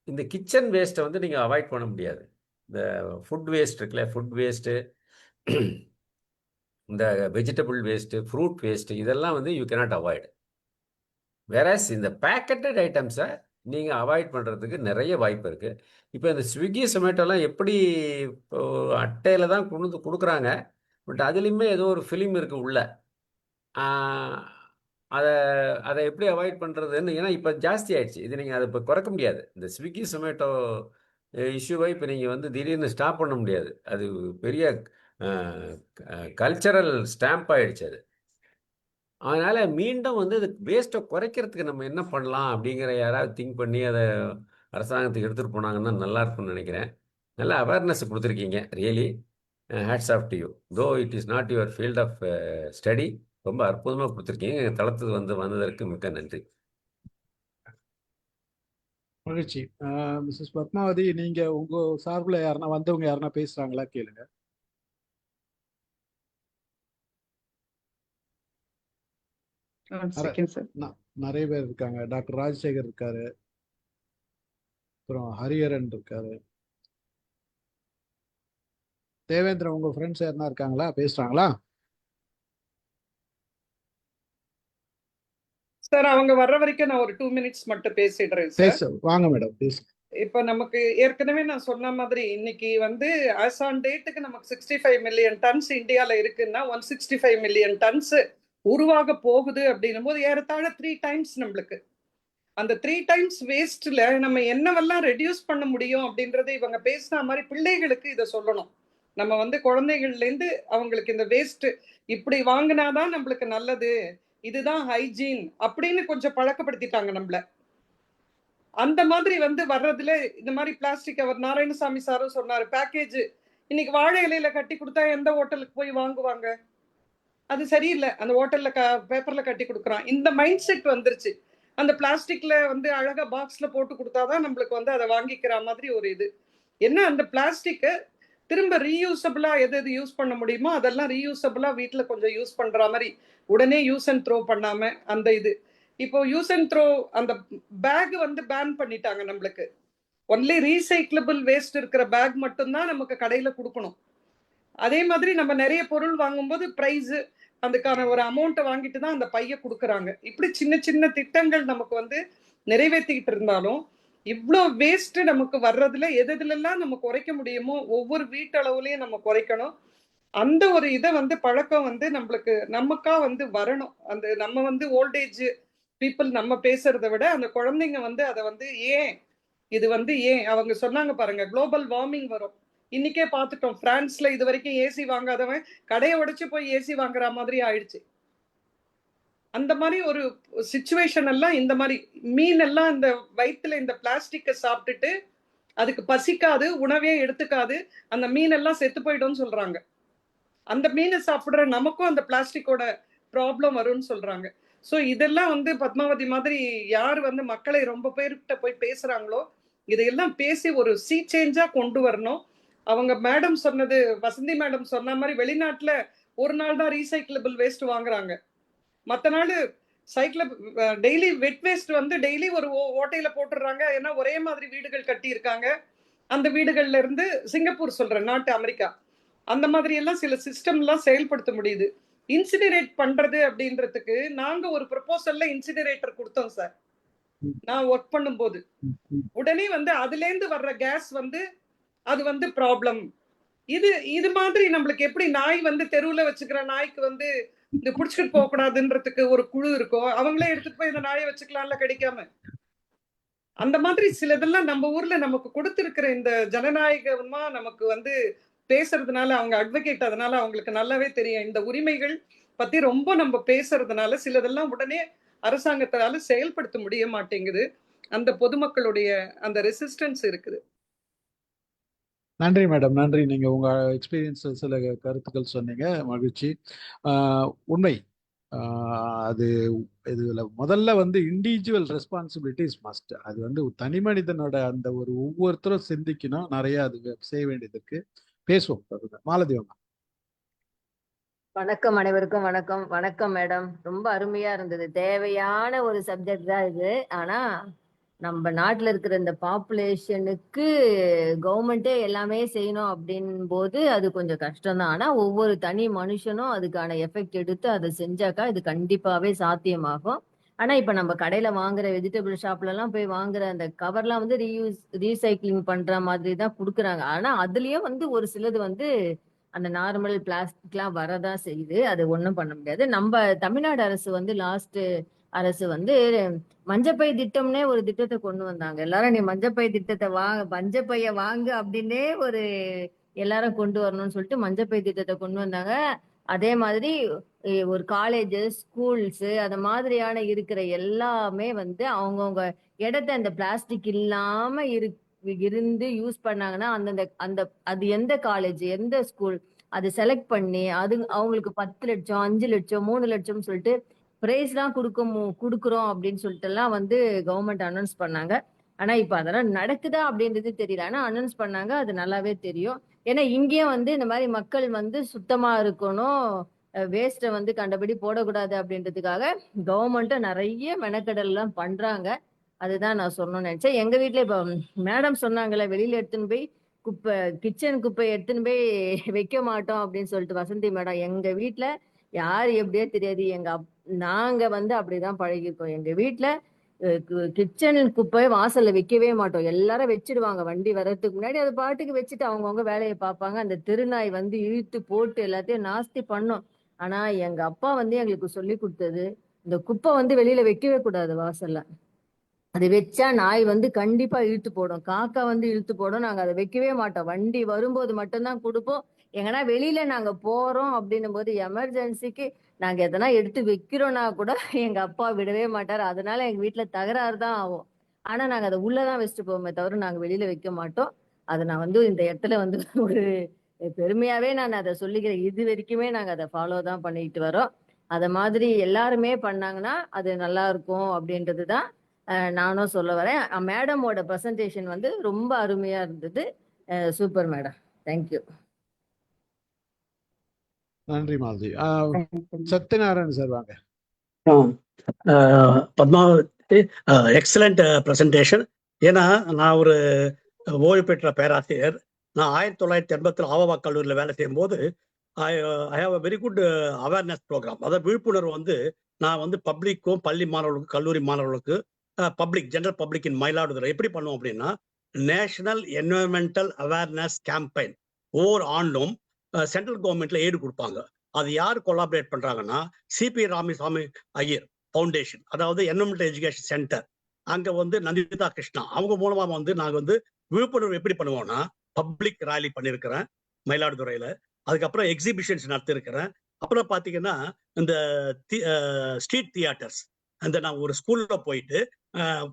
இந்த கிச்சன் வேஸ்ட்டை வந்து நீங்கள் அவாய்ட் பண்ண முடியாது. இந்த ஃபுட் வேஸ்ட் இருக்குல்ல, ஃபுட் வேஸ்ட்டு, இந்த வெஜிடபிள் வேஸ்ட்டு, ஃப்ரூட் வேஸ்ட்டு, இதெல்லாம் வந்து யூ கேனாட் அவாய்டு. வேறஸ் இந்த பேக்கெட்டட் ஐட்டம்ஸை நீங்கள் அவாய்ட் பண்ணுறதுக்கு நிறைய வாய்ப்பு இருக்குது. இப்போ இந்த ஸ்விக்கி சொமேட்டோலாம் எப்படி இப்போ அட்டையில் தான் கொண்டு வந்து கொடுக்குறாங்க, பட் அதுலேயுமே ஏதோ ஒரு ஃபிலிம் இருக்குது உள்ள. அதை அதை எப்படி அவாய்ட் பண்ணுறதுன்னு, ஏன்னா இப்போ ஜாஸ்தி ஆயிடுச்சு. இது நீங்கள் அதை இப்போ குறைக்க முடியாது. இந்த ஸ்விக்கி சொமேட்டோ இஷ்யூவை இப்போ நீங்கள் வந்து திடீர்னு ஸ்டாப் பண்ண முடியாது. அது பெரிய கல்ச்சரல் ஸ்டாம்ப் ஆயிடுச்சு அது. அதனால் மீண்டும் வந்து இது வேஸ்ட்டை குறைக்கிறதுக்கு நம்ம என்ன பண்ணலாம் அப்படிங்கிற யாராவது திங்க் பண்ணி அதை அரசாங்கத்துக்கு எடுத்துகிட்டு போனாங்கன்னா நல்லா இருக்கும்னு நினைக்கிறேன். நல்ல அவேர்னஸ் கொடுத்துருக்கீங்க. Really hats off to you. Though it is not your field of study. ரொம்ப அற்புதமாக கொடுத்துருக்கீங்க. தளத்துக்கு வந்ததற்கு மிக்க நன்றி. மகிழ்ச்சி. மிஸ்ஸஸ் பத்மாவதி, நீங்க உங்க சார்பில் யாருன்னா வந்தவங்க யாருன்னா பேசுறாங்களா கேளுங்க. நிறைய பேர் இருக்காங்க. டாக்டர் ராஜசேகர் இருக்காரு, அப்புறம் ஹரிஹரன் இருக்காரு. தேவேந்திரன், உங்க ஃப்ரெண்ட்ஸ் யாருன்னா இருக்காங்களா, பேசுறாங்களா? சார் அவங்க வர்ற வரைக்கும் நான் ஒரு 2 minutes மட்டும் பேசிடுறேன் சார். வாங்க மேடம், பேசு. இப்ப நமக்கு ஏற்கனவே நான் சொன்ன மாதிரி இன்னைக்கு வந்து as on டேட்டுக்கு நமக்கு 65 million tons இந்தியால இருக்குன்னா 165 million tons உருவாக போகுது அப்படின்னும் போது ஏறத்தாழ 3 times நம்மளுக்கு அந்த 3 times வேஸ்ட்ல நம்ம என்னவெல்லாம் ரெடியூஸ் பண்ண முடியும் அப்படின்றத இவங்க பேசின மாதிரி பிள்ளைகளுக்கு இதை சொல்லணும். நம்ம வந்து குழந்தைகள்ல இருந்து அவங்களுக்கு இந்த வேஸ்ட் இப்படி வாங்கினாதான் நம்மளுக்கு நல்லது, இதுதான் ஹைஜீன் அப்படின்னு கொஞ்சம் பழக்கப்படுத்திட்டாங்க நம்மள. அந்த மாதிரி வந்து வர்றதுல இந்த மாதிரி பிளாஸ்டிக், அவர் நாராயணசாமி சாரும் சொன்னாரு, பேக்கேஜ் இன்னைக்கு வாழை இலையில கட்டி கொடுத்தா எந்த ஹோட்டலுக்கு போய் வாங்குவாங்க? அது சரியில்லை. அந்த ஹோட்டல்ல பேப்பர்ல கட்டி கொடுக்குறான். இந்த மைண்ட் செட் வந்துருச்சு. அந்த பிளாஸ்டிக்ல வந்து அழகா பாக்ஸ்ல போட்டு கொடுத்தாதான் நம்மளுக்கு வந்து அதை வாங்கிக்கிற மாதிரி ஒரு இது. என்ன, அந்த பிளாஸ்டிக்கை திரும்ப ரீயூசபிளா எது எது யூஸ் பண்ண முடியுமோ அதெல்லாம் ரீயூசபிளா வீட்டுல கொஞ்சம் யூஸ் பண்ற மாதிரி, உடனே யூஸ் அண்ட் த்ரோ பண்ணாம அந்த இது. இப்போ யூஸ் அண்ட் த்ரோ அந்த பேக் வந்து பேன் பண்ணிட்டாங்க நம்மளுக்கு. ஒன்லி ரீசைக்கிளபிள் வேஸ்ட் இருக்கிற பேக் மட்டும்தான் நமக்கு கடையில கொடுக்கணும். அதே மாதிரி நம்ம நிறைய பொருள் வாங்கும்போது பிரைஸ் அதுக்கான ஒரு அமௌண்ட்டை வாங்கிட்டு தான் அந்த பைய கொடுக்குறாங்க. இப்படி சின்ன சின்ன திட்டங்கள் நமக்கு வந்து நிறைவேற்றிக்கிட்டு இருந்தாலும் இவ்வளோ வேஸ்ட் நமக்கு வர்றதுல எதுலெல்லாம் நம்ம குறைக்க முடியுமோ ஒவ்வொரு வீட்டளவுலயும் நம்ம குறைக்கணும். அந்த ஒரு இதை வந்து பழக்கம் வந்து நம்மளுக்கு நமக்கா வந்து வரணும். அந்த நம்ம வந்து ஓல்டேஜ் பீப்புள் நம்ம பேசுறதை விட அந்த குழந்தைங்க வந்து அதை வந்து ஏன் இது வந்து ஏன் அவங்க சொன்னாங்க பாருங்க, குளோபல் வார்மிங் வரும். இன்னைக்கே பார்த்துட்டோம், பிரான்ஸ்ல இது வரைக்கும் ஏசி வாங்காதவன் கடையை உடைச்சு போய் ஏசி வாங்குற மாதிரி ஆயிடுச்சு. அந்த மாதிரி ஒரு சிச்சுவேஷன் எல்லாம் இந்த மாதிரி மீன் எல்லாம் இந்த வயிற்றுல இந்த பிளாஸ்டிக்கை சாப்பிட்டுட்டு அதுக்கு பசிக்காது, உணவே எடுத்துக்காது, அந்த மீன் எல்லாம் செத்து போயிடும்னு சொல்றாங்க. அந்த மீனை சாப்பிடுற நமக்கும் அந்த பிளாஸ்டிக்கோட ப்ராப்ளம் வரும்னு சொல்றாங்க. ஸோ இதெல்லாம் வந்து பத்மாவதி மாதிரி யார் வந்து மக்களை ரொம்ப பேர்கிட்ட போய் பேசுறாங்களோ இதையெல்லாம் பேசி ஒரு சீ சேஞ்சா கொண்டு வரணும். அவங்க மேடம் சொன்னது, வசந்தி மேடம் சொன்ன மாதிரி வெளிநாட்டுல ஒரு நாள் தான் ரீசைக்கிளபிள் வேஸ்ட் வாங்குறாங்க, மற்ற நாள் டெய்லி வெட் வேஸ்ட் வந்து டெய்லி ஒரு ஓட்டையில போட்டுடுறாங்க. ஏன்னா ஒரே மாதிரி வீடுகள் கட்டி இருக்காங்க. அந்த வீடுகள்ல இருந்து சிங்கப்பூர் சொல்றேன், நாட்டு அமெரிக்கா, அந்த மாதிரி எல்லாம் சில சிஸ்டம் எல்லாம் செயல்படுத்த முடியுது. இன்சினரேட் பண்றது அப்படின்றதுக்கு நாங்க ஒரு ப்ரொபோசல்ல இன்சினரேட்டர் கொடுத்தோம் சார். நான் ஒர்க் பண்ணும்போது உடனே வந்து அதுல இருந்து வர்ற கேஸ் வந்து அது வந்து ப்ராப்ளம். இது மாதிரி நம்மளுக்கு எப்படி நாய் வந்து தெருவுல வச்சுக்கிற நாய்க்கு வந்து இந்த புடிச்சுக்கிட்டு போக கூடாதுன்றதுக்கு ஒரு குழு இருக்கோ, அவங்களே எடுத்துட்டு போய் இந்த நாயை வச்சுக்கலாம்ல கிடைக்காம. அந்த மாதிரி சிலதெல்லாம் நம்ம ஊர்ல நமக்கு கொடுத்திருக்கிற இந்த ஜனநாயகமா நமக்கு வந்து பேசுறதுனால அவங்க அட்வொகேட், அதனால அவங்களுக்கு நல்லாவே தெரியும் இந்த உரிமைகள் பத்தி ரொம்ப நம்ம பேசுறதுனால சிலதெல்லாம் உடனே அரசாங்கத்தால செயல்படுத்த முடிய மாட்டேங்குது. அந்த பொதுமக்களுடைய அந்த ரெசிஸ்டன்ஸ் இருக்குது. நன்றி மேடம், நன்றி. நீங்க உங்க எக்ஸ்பீரியன்ஸ் சில கருத்துக்கள் சொன்னீங்க, மகிழ்ச்சி. உண்மை, அது இதுல முதல்ல வந்து இண்டிவிஜுவல் ரெஸ்பான்சிபிலிட்டிஸ் மஸ்ட். அது வந்து தனி மனிதனோட அந்த ஒரு ஒவ்வொருத்தரும் சிந்திக்கணும், நிறைய அது செய்ய வேண்டியது இருக்கு. பேசுவோம். மாலதேவமா. வணக்கம், அனைவருக்கும் வணக்கம். வணக்கம் மேடம், ரொம்ப அருமையா இருந்தது. தேவையான ஒரு சப்ஜெக்ட் தான் இது. ஆனா நம்ம நாட்டுல இருக்கிற இந்த பாப்புலேஷனுக்கு கவர்மெண்டே எல்லாமே செய்யணும் அப்படின் போது அது கொஞ்சம் கஷ்டம்தான். ஆனா ஒவ்வொரு தனி மனுஷனும் அதுக்கான எஃபெக்ட் எடுத்து அதை செஞ்சாக்கா இது கண்டிப்பாவே சாத்தியமாகும். ஆனா இப்ப நம்ம கடையில வாங்குற வெஜிடபிள் ஷாப்ல எல்லாம் போய் வாங்குற அந்த கவர்லாம் வந்து ரீசைக்ளிங் பண்ற மாதிரி தான் கொடுக்குறாங்க. ஆனா அதுலயும் வந்து ஒரு சிலது வந்து அந்த நார்மல் பிளாஸ்டிக்லாம் வரதான் செய்யுது. அது ஒண்ணும் பண்ண முடியாது. நம்ம தமிழ்நாடு அரசு வந்து அரசு வந்து மஞ்சப்பை திட்டம்னே ஒரு திட்டத்தை கொண்டு வந்தாங்க. எல்லாரும் நீ மஞ்சப்பை திட்டத்தை மஞ்சப்பைய வாங்கு அப்படின்னே எல்லாரும் கொண்டு வரணும்னு சொல்லிட்டு மஞ்சப்பை திட்டத்தை கொண்டு வந்தாங்க. அதே மாதிரி ஒரு காலேஜஸ், ஸ்கூல்ஸ் அந்த மாதிரியான இருக்கிற எல்லாமே வந்து அவங்கவுங்க இடத்த அந்த பிளாஸ்டிக் இல்லாம இருந்து யூஸ் பண்ணாங்கன்னா அது எந்த காலேஜ், எந்த ஸ்கூல் அது செலக்ட் பண்ணி அவங்களுக்கு 10 லட்சம், 5 லட்சம், 3 லட்சம் சொல்லிட்டு பிரைஸ் எல்லாம் கொடுக்குறோம் அப்படின்னு சொல்லிட்டு எல்லாம் வந்து கவர்மெண்ட் அனௌன்ஸ் பண்ணாங்க. ஆனா இப்ப அதெல்லாம் நடக்குதா அப்படின்றது தெரியல. ஆனா அனௌன்ஸ் பண்ணாங்க, அது நல்லாவே தெரியும். ஏன்னா இங்கேயும் வந்து இந்த மாதிரி மக்கள் வந்து சுத்தமா இருக்கணும், வேஸ்ட்டை வந்து கண்டபடி போடக்கூடாது அப்படின்றதுக்காக கவர்மெண்ட்டும் நிறைய மெனக்கெடல் எல்லாம் பண்றாங்க. அதுதான் நான் சொல்லணும்னு நினைச்சேன். எங்க வீட்டுல இப்ப மேடம் சொன்னாங்கல்ல, வெளியில எடுத்துன்னு போய் கிச்சன் குப்பை எடுத்துன்னு போய் வைக்க மாட்டோம் அப்படின்னு சொல்லிட்டு வசந்தி மேடம், எங்க வீட்டுல யாரு எப்படியே தெரியாது, நாங்க வந்து அப்படிதான் பழகிருக்கோம். எங்க வீட்டுல கிச்சன் குப்பை வாசல்ல வைக்கவே மாட்டோம். எல்லாரும் வச்சிடுவாங்க, வண்டி வர்றதுக்கு முன்னாடி அது பாட்டுக்கு வச்சுட்டு அவங்கவுங்க வேலையை பார்ப்பாங்க. அந்த திருநாய் வந்து இழுத்து போட்டு எல்லாத்தையும் நாஸ்தி பண்ணும். ஆனா எங்க அப்பா வந்து எங்களுக்கு சொல்லி கொடுத்தது, இந்த குப்பை வந்து வெளியில வைக்கவே கூடாது வாசல்ல. அது வச்சா நாய் வந்து கண்டிப்பா இழுத்து போடும், காக்கா வந்து இழுத்து போடும். நாங்க அதை வைக்கவே மாட்டோம். வண்டி வரும்போது மட்டும்தான் கொடுப்போம். எங்கன்னா வெளியில நாங்க போறோம் அப்படின்னும் போது எமர்ஜென்சிக்கு நாங்க எதனா எடுத்து வைக்கிறோம்னா கூட எங்க அப்பா விடவே மாட்டாரு. அதனால எங்க வீட்டுல தகராறு தான் ஆகும். ஆனா நாங்க அதை உள்ளதான் வச்சுட்டு போவோமே தவிர நாங்க வெளியில வைக்க மாட்டோம். அதை நான் வந்து இந்த இடத்துல வந்து ஒரு பெருமையாவே நான் அதை சொல்லிக்கிறேன். இது வரைக்குமே நாங்க அதை ஃபாலோ தான் பண்ணிட்டு வரோம். அத மாதிரி எல்லாருமே பண்ணாங்கன்னா அது நல்லா இருக்கும் அப்படின்றதுதான் நானும் சொல்ல வரேன். மேடமோட பிரசன்டேஷன் வந்து ரொம்ப அருமையா இருந்தது. Super madam, thank you. நன்றி மாலதி. சத்யநாராயண் சார் வாங்க. Padmavathi, excellent presentation. ஏன்னா நான் ஒரு ஓய்வு பெற்ற பேராசிரியர். நான் 1980 ஆவா கல்லூரியில் வேலை செய்யும் போது I have a very good awareness program. அதாவது விழிப்புணர்வு வந்து நான் வந்து பப்ளிக்கும், பள்ளி மாணவர்களுக்கு, கல்லூரி மாணவர்களுக்கு, பப்ளிக் ஜெனரல் பப்ளிக் இன் மயிலாடுதுறை எப்படி பண்ணுவோம் அப்படின்னா, நேஷனல் என்வரன்மெண்டல் அவேர்னஸ் கேம்பெயின் ஒவ்வொரு ஆண்டும் சென்ட்ரல் கவர்மெண்ட்ல எய்டு கொடுப்பாங்க. அது யார் கொலாபரேட் பண்றாங்கன்னா, சிபி ராமசாமி ஐயர் ஃபவுண்டேஷன், அதாவது என்வரன்மெண்டல் எஜுகேஷன் சென்டர், அங்க வந்து நந்திதா கிருஷ்ணா, அவங்க மூலமா வந்து நாங்க வந்து விழிப்புணர்வு எப்படி பண்ணுவோம்னா, பப்ளிக் ராலி பண்ணியிருக்கிறேன் மயிலாடுதுறையில. அதுக்கப்புறம் எக்ஸிபிஷன்ஸ் நடத்திருக்கிறேன். அப்புறம் பாத்தீங்கன்னா இந்த ஸ்ட்ரீட் தியேட்டர்ஸ், அந்த நான் ஒரு ஸ்கூல்ல போயிட்டு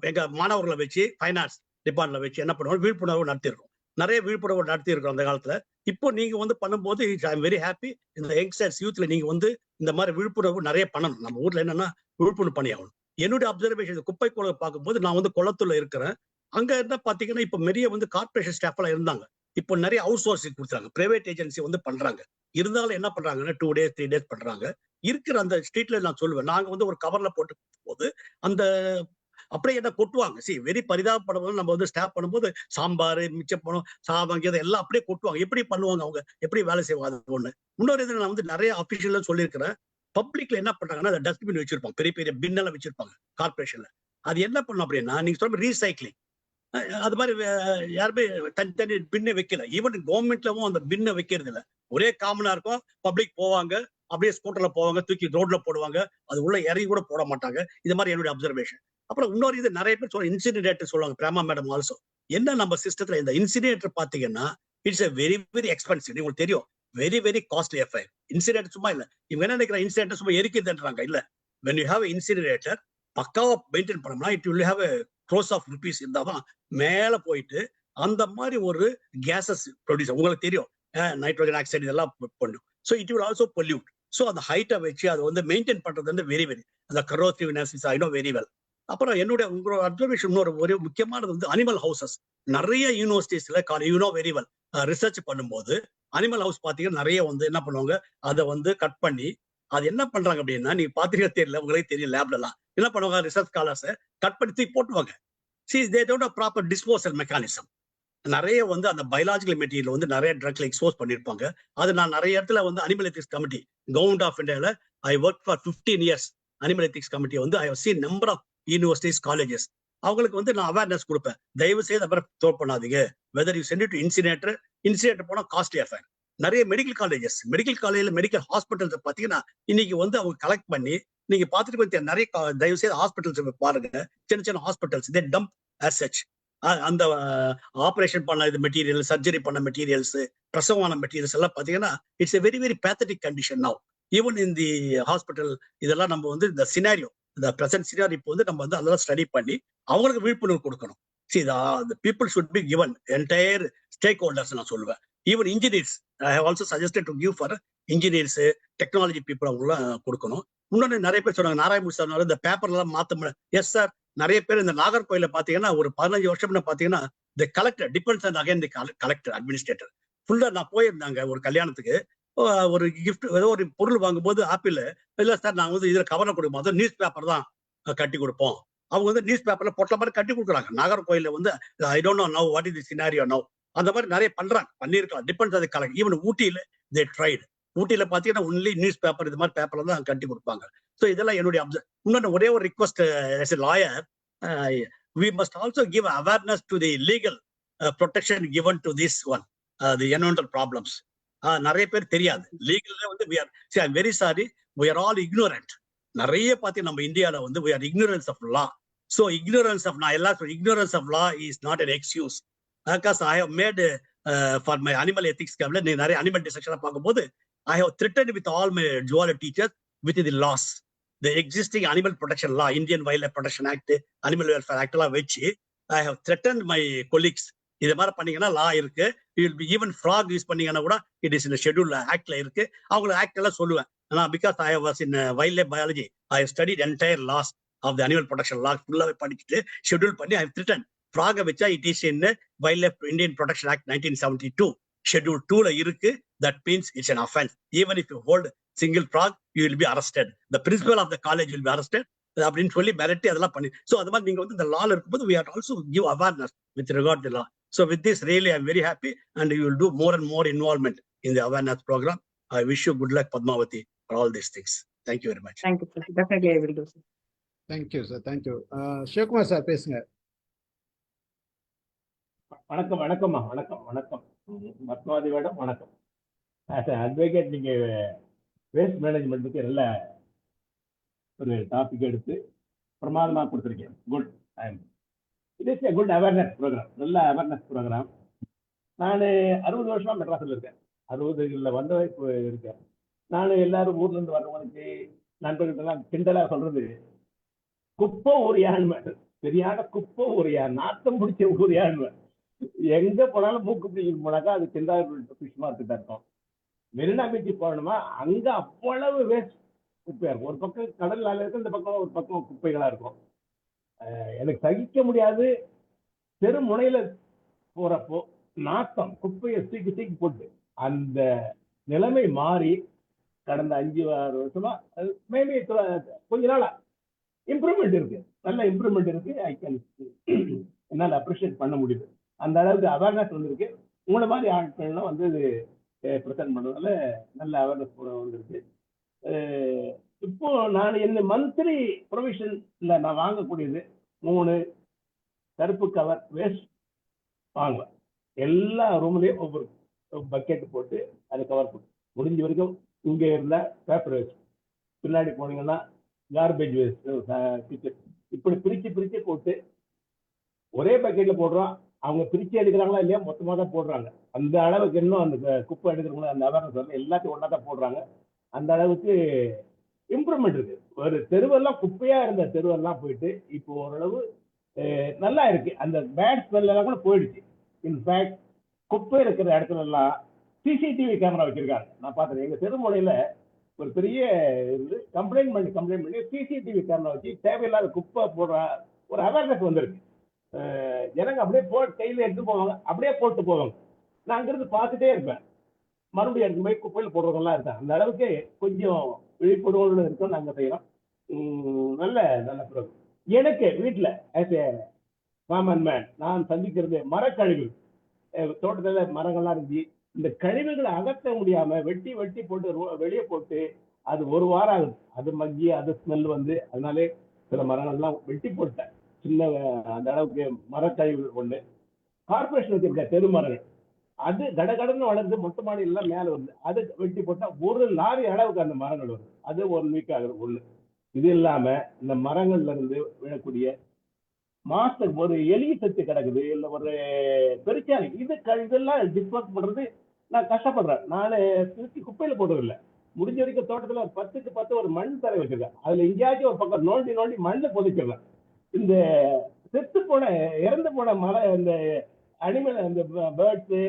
எங்க மாணவர்களை வச்சு ஃபைனான்ஸ் டிபார்ட்மெண்ட்ல வச்சு என்ன பண்ணுவோம், விழிப்புணர்வு நடத்திருக்கோம். நிறைய விழிப்புணர்வு நடத்தியிருக்கோம் அந்த காலத்துல. இப்போ நீங்க வந்து பண்ணும்போது ஐ எம் வெரி ஹாப்பி. இந்த யங்ஸ்டர்ஸ் யூத்ல நீங்க வந்து இந்த மாதிரி விழிப்புணர்வு நிறைய பண்ணணும். நம்ம ஊர்ல என்னன்னா விழிப்புணர்வு பண்ணியாகணும். என்னுடைய அப்சர்வேஷன் குப்பை குளம் பார்க்கும்போது நான் வந்து குளத்துல இருக்கிறேன். அங்க என்ன பாத்தீங்கன்னா இப்ப நிறைய வந்து கார்பரேஷன் ஸ்டாஃப் எல்லாம் இருந்தாங்க. இப்போ நிறைய அவுட் சோர்சிங் கொடுத்தாங்க, பிரைவேட் ஏஜென்சி வந்து பண்றாங்க. இருந்தாலும் என்ன பண்றாங்கன்னா 2 days 3 days பண்றாங்க. இருக்கிற அந்த ஸ்ட்ரீட்ல நான் சொல்லுவேன், நாங்க வந்து ஒரு கவர்ல போட்டு போது அந்த அப்படியே என்ன கொட்டுவாங்க. வெரி பரிதாபப்படும். நம்ம வந்து ஸ்டாப் பண்ணும்போது சாம்பார், மிச்சப்பணம், சாதம் எல்லாம் அப்படியே கொட்டுவாங்க. எப்படி பண்ணுவாங்க அவங்க, எப்படி வேலை செய்வாங்க? அது ஒண்ணு. இன்னொரு இது நான் வந்து நிறைய அபிஷியல் சொல்லியிருக்கிறேன். பப்ளிக்ல என்ன பண்றாங்கன்னா, அந்த டஸ்ட்பின் வச்சிருப்பாங்க, பெரிய பெரிய பின் எல்லாம் வச்சிருப்பாங்க கார்பரேஷன்ல. அது என்ன பண்ணும் அப்படின்னா, நீங்க சொல்ற ரீசைக்ளிங் அது மாதிரி யாருமே தனி பின்னை வைக்கல. ஈவன் கவர்மெண்ட்லவும் அந்த பின்னை வைக்கிறது இல்லை. ஒரே காமனா இருக்கும். பப்ளிக் போவாங்க, அப்படியே ஸ்கூட்டர்ல போவாங்க, தூக்கி ரோட்ல போடுவாங்க. அது உள்ள இறங்கி கூட போட மாட்டாங்க. இது மாதிரி என்னுடைய அப்சர்வேஷன். அப்புறம் இன்னொரு இது நிறைய பேர் சொல்ல இன்சினரேட்டர் சொல்லுவாங்க. Prema madam also. என்ன நம்ம சிஸ்டத்துல இந்த இன்சினரேட்டர் பாத்தீங்கன்னா, it's a very very expensive. உங்களுக்கு தெரியும், very very costly affair. Incinerator சும்மா இல்ல. இவங்க என்ன நினைக்கிற, இன்சினரேட்டர் சும்மா எரிக்குதுன்றாங்க. இல்ல, when you have an incinerator பக்காவா மெயின்டைன் பண்ணோம்னா it will have a crores of rupees இருந்தாதான் மேல போயிட்டு அந்த மாதிரி ஒரு கேசஸ் ப்ரொடியூஸ். உங்களுக்கு தெரியும், நைட்ரோஜன் ஆக்சைடு இதெல்லாம் பண்ணும். So it will also pollute. So அந்த ஹைட்டை வச்சு அதை வந்து மெயின்டைன் பண்றது வந்து வெரி வெரி அந்த corrosiveness is I know very well. அப்புறம் உங்களோட அப்சர்வேஷன் ஒரு முக்கியமானது வந்து அனிமல் ஹவுசஸ். நிறைய யூனிவர்சிட்டிஸ்ல வெரி வெல் ரிசர்ச் பண்ணும்போது அனிமல் ஹவுஸ் பாத்தீங்கன்னா நிறைய வந்து என்ன பண்ணுவாங்க, அதை வந்து கட் பண்ணி அது என்ன பண்றாங்க அப்படின்னா, நீங்க பாத்தீங்கன்னா தெரியல, உங்களுக்கு தெரியும், லேப்ல எல்லாம் என்ன பண்ணுவாங்க, ரிசர்ச் ஸ்காலர்ஸ் கட் பண்ணி தூக்கி போட்டுவாங்க. they don't have proper disposal mechanism. நிறைய வந்து அந்த பயாலஜிக்கல் மெட்டீரியல் வந்து நிறைய ட்ரக்ல எக்ஸ்போஸ் பண்ணிருப்பாங்க. அது நான் நிறைய இடத்துல வந்து animal ethics committee government of இந்தியாவில் I work for 15 years animal ethics committee வந்து I have seen number of universities colleges. அவங்களுக்கு வந்து நான் அவேர்னஸ் கொடுப்பேன். தயவு செய்து அப்புறம் த்ரோ பண்ணாதீங்க. Whether you send it to incinerator போனா காஸ்ட்லி அஃபேர். நிறைய மெடிக்கல் காலேஜ்ல மெடிக்கல் ஹாஸ்பிட்டல்ஸ் பாத்தீங்கன்னா இன்னைக்கு வந்து அவங்க கலெக்ட் பண்ணி நீங்க பாத்துட்டு கொஞ்சம் நிறைய தயவு செய்து ஹாஸ்பிட்டல்ஸ் பாருங்க. சின்ன சின்ன ஹாஸ்பிட்டல்ஸ் தே டம்ப் ஆஸ் சச். அந்த ஆபரேஷன் பண்ண இது மெட்டீரியல், சர்ஜரி பண்ண மெட்டீரியல்ஸ், பிரசவமான மெட்டீரியல்ஸ் எல்லாம் பாத்தீங்கன்னா it's a very very pathetic condition now even in the hospital. இதெல்லாம் நம்ம வந்து இந்த சினாரியோ, இந்த பிரசன்ட் சினாரியோ இப்போ வந்து நம்ம வந்து அதெல்லாம் ஸ்டடி பண்ணி அவங்களுக்கு விழிப்புணர்வு கொடுக்கணும். See, the people should be given entire stakeholders நான் சொல்லுவேன். Even engineers I have also suggested to give for engineers, technology people அவங்களாம் கொடுக்கணும். இன்னொன்னு நிறைய பேர் சொன்னாங்க நாராயணமூர்த்தி சார் இந்த பேப்பர்லாம் மாத்த முடியும். எஸ் சார், நிறைய பேர் இந்த நாகர்கோயில பாத்தீங்கன்னா ஒரு 15 வருஷம் பாத்தீங்கன்னா தி collector depends on again the collector administrator. ஃபுல்லா நான் போயிருந்தாங்க ஒரு கல்யாணத்துக்கு, ஒரு கிஃப்ட் ஏதோ ஒரு பொருள் வாங்கும்போது ஆப்பிள் இல்ல சார் நாங்க வந்து இதுல கவனம் கொடுப்போம், அது நியூஸ் பேப்பர் தான் கட்டி கொடுப்போம். அவங்க வந்து நியூஸ் பேப்பர்ல பொட்டல மாதிரி கட்டி கொடுக்குறாங்க. நாகர்கோயில வந்து I don't know now what is the scenario now. அந்த மாதிரி நிறைய பண்றாங்க, பண்ணிருக்கலாம். Depends on the collector. Even ஊட்டியில தே ட்ரைட். ஊட்டியில பாத்தீங்கன்னா ஒன்லி நியூஸ் பேப்பர் இது மாதிரி பேப்பர்ல தான் கட்டி கொடுப்பாங்க. ஸோ இதெல்லாம் என்னுடைய இன்னொன்று ஒரே ஒரு request as a lawyer, we must also give awareness to the legal protection given to this one, the environmental problems. நிறைய பேர் தெரியாது லீகல்ல வந்து we are, see, I'm very sorry, we are all ignorant. நிறைய பார்த்து நம்ம இந்தியாவில் வந்து we are ignorance of law. So ignorance of law is not an excuse. Because I have made for my animal ethics cabinet, நிறைய animal dissection பார்க்கும்போது I have threatened with all my zoology teachers with the laws, the existing animal protection law, Indian Wildlife Protection Act, Animal Welfare Act எல்லாம் வச்சு I have threatened my colleagues. இது மாதிரி பண்ணீங்கன்னா லா இருக்கு, even frock use பண்ணீங்கன்னா கூட it is இந்த schedule ஆக்ட்ல இருக்கு. அவங்கள ஆக்ட் எல்லாம் சொல்லுவேன். ஆனால் because I was in wild life biology, I have studied entire laws of the animal protection law ஃபுல்லாவே படிச்சுட்டு ஷெட்யூல் பண்ணி ஐ ஹவ் த்ரிட்டன். ஃப்ராகை வச்சா it is in wild life Indian protection act 1972 schedule 2ல இருக்கு. That means it's an offense. Even if you hold single frog you will be arrested. The principal of the college will be arrested அப்படின்னு சொல்லி மிரட்டி அதெல்லாம் பண்ணி. So அது மாதிரி நீங்க வந்து இந்த லால இருக்கும்போது we have to also give awareness with regard to law. So with this, really, I'm very happy, and you will do more and more involvement in the awareness program. I wish you good luck, Padmavati, for all these things. Thank you very much. Thank you, sir. Definitely I will do, sir. Thank you, sir. Thank you. Sivakumar sir பேசுங்க. வணக்கம் வணக்கம்மா. வணக்கம் Padmavathi madam, வணக்கம். As advocate நீங்க waste மேனேஜ்மெண்ட்டுக்கு நல்ல ஒரு topic எடுத்து பிரமாதமா கொடுத்துருக்கேன். Good. It is a good awareness program, நல்ல அவேர்னஸ் ப்ரோக்ராம். நான் 60 வருஷமா மெட்ராஸில் இருக்கேன். 60களில் வந்த இப்போ இருக்கேன். நான் எல்லாரும் ஊர்லேருந்து வர்றவங்களுக்கு நண்பர்களெல்லாம் கிண்டலாக சொல்றது, குப்பை ஒரு யான்மை, சரியான குப்பை ஒரு யான், நாத்தம் பிடிச்ச ஒரு யான்மை. எங்கே போனாலும் மூக்கு பிடிக்கிட்டு போனாக்கா அது சிந்தாபுரம் ஃபிஷ் மார்க்கெட்டாக இருக்கும். மெரினா பீச்சு போகணுமா, அங்கே அவ்வளவு வேஸ்ட் குப்பையாக இருக்கும். ஒரு பக்கம் கடல் நாள் இருக்கும், இந்த பக்கம் ஒரு பக்கம் குப்பைகளாக இருக்கும். எனக்கு சகிக்க முடியாது. தெரு முனையில போறப்போ நாத்தம், குப்பையை தூக்கி போட்டு அந்த நிலைமை மாறி கடந்த 5-6 வருஷமா மேபி கொஞ்ச நாளா இம்ப்ரூவ்மெண்ட் இருக்கு, நல்ல இம்ப்ரூவ்மெண்ட் இருக்கு. ஐ கேன் என்னால் அப்ரிஷியேட் பண்ண முடியுது. அந்த அளவுக்கு அவேர்னஸ் வந்துருக்கு. உங்களை மாதிரி ஆட்கள்லாம் வந்து இது ப்ரெசென்ட் பண்ணுறதுனால நல்ல அவேர்னஸ் வந்துருக்கு. இப்போ நான் என்ன மந்த்லி ப்ரொவிஷன்ல நான் வாங்கக்கூடியது 3 கருப்பு கவர் வேஸ்ட் வாங்குவேன். எல்லா ரூம்லயும் ஒவ்வொரு பக்கெட் போட்டு அதை கவர் போட்டு முடிஞ்ச வரைக்கும் இங்கே இருந்தா பேப்பர் வேஸ்ட், பின்னாடி போனீங்கன்னா கார்பேஜ் வேஸ்ட், இப்படி பிரிச்சு போட்டு ஒரே பக்கெட்ல போடுறோம். அவங்க பிரிச்சு எடுக்கிறாங்களா இல்லையா, மொத்தமாக தான் போடுறாங்க. அந்த அளவுக்கு இன்னும் அந்த குப்பை எடுக்கிறவங்க அந்த அவேர்னஸ் வந்து எல்லாத்தையும் ஒன்றா தான் போடுறாங்க. அந்த அளவுக்கு இம்ப்ரூவ்மெண்ட் இருக்கு. ஒரு தெருவெல்லாம் குப்பையா இருந்த தெருவெல்லாம் போயிட்டு இப்போ ஓரளவு நல்லா இருக்கு. அந்த பேட் ஸ்மெல் எல்லாம் கூட போயிடுச்சு. இன்ஃபேக்ட் குப்பை இருக்கிற இடத்துல எல்லாம் சிசிடிவி கேமரா வச்சிருக்காங்க. நான் பார்த்தேன் எங்க தெருமுனையில ஒரு பெரிய கம்ப்ளைண்ட் பண்ணி சிசிடிவி கேமரா வச்சு தேவையில்லாத குப்பை போடுற ஒரு அவேர்னஸ் வந்திருக்கு. ஜனங்க அப்படியே கையில எடுத்து போவாங்க, அப்படியே போட்டு போவாங்க. நான் அங்கிருந்து பார்த்துட்டே இருப்பேன். மறுபடியும் எடுத்து போய் குப்பையில் போடுறவங்கலாம் இருக்காங்க. அந்த அளவுக்கு கொஞ்சம் விழிப்புணர்வு இருக்கும். நாங்கள் செய்யறோம். நல்ல ப்ரோக்ராம். எனக்கு வீட்டில் ஆஸ் ஏ காமன் மேன் நான் சந்திக்கிறது மரக்கழிவு. தோட்டத்தில் மரங்கள்லாம் இருந்துச்சு. இந்த கழிவுகளை அகற்ற முடியாம வெட்டி போட்டு வெளியே போட்டு அது ஒரு வாரம் ஆகுது, அது மக்கி அது ஸ்மெல் வந்து. அதனாலே சில மரங்கள்லாம் வெட்டி போட்டேன். சின்ன அந்த அளவுக்கு மரக்கழிவு ஒண்ணு. கார்பரேஷன் வச்சிருக்க தெரு மரங்கள் அது கடகடன்னு வளர்ந்து மொட்டை மாடியெல்லாம் மேல வருது, அது வெட்டி போட்டா ஒரு லாரி அளவுக்கு அந்த மரங்கள் வருது. அது 1 வீக் ஆகுது ஒண்ணு. இது இல்லாம இந்த மரங்கள்ல இருந்து விழக்கூடிய மாசத்துக்கு ஒரு எலி செத்து கிடக்குது, இல்ல ஒரு பெருச்சாலி, இதெல்லாம் டிஸ்போஸ் பண்றது நான் கஷ்டப்படுறேன். நான் திருச்சி குப்பையில போடுறது இல்லை, முடிஞ்ச வரைக்கும் தோட்டத்துல ஒரு 10க்கு 10 ஒரு மண் தரை வச்சிருக்கேன். அதுல எங்கேயாச்சும் ஒரு பக்கம் நோண்டி நோண்டி மண்ணை புதைச்சிடுறேன். இந்த செத்து போன இறந்து போன மலை இந்த அனிமல் அந்த பேர்ட்ஸ்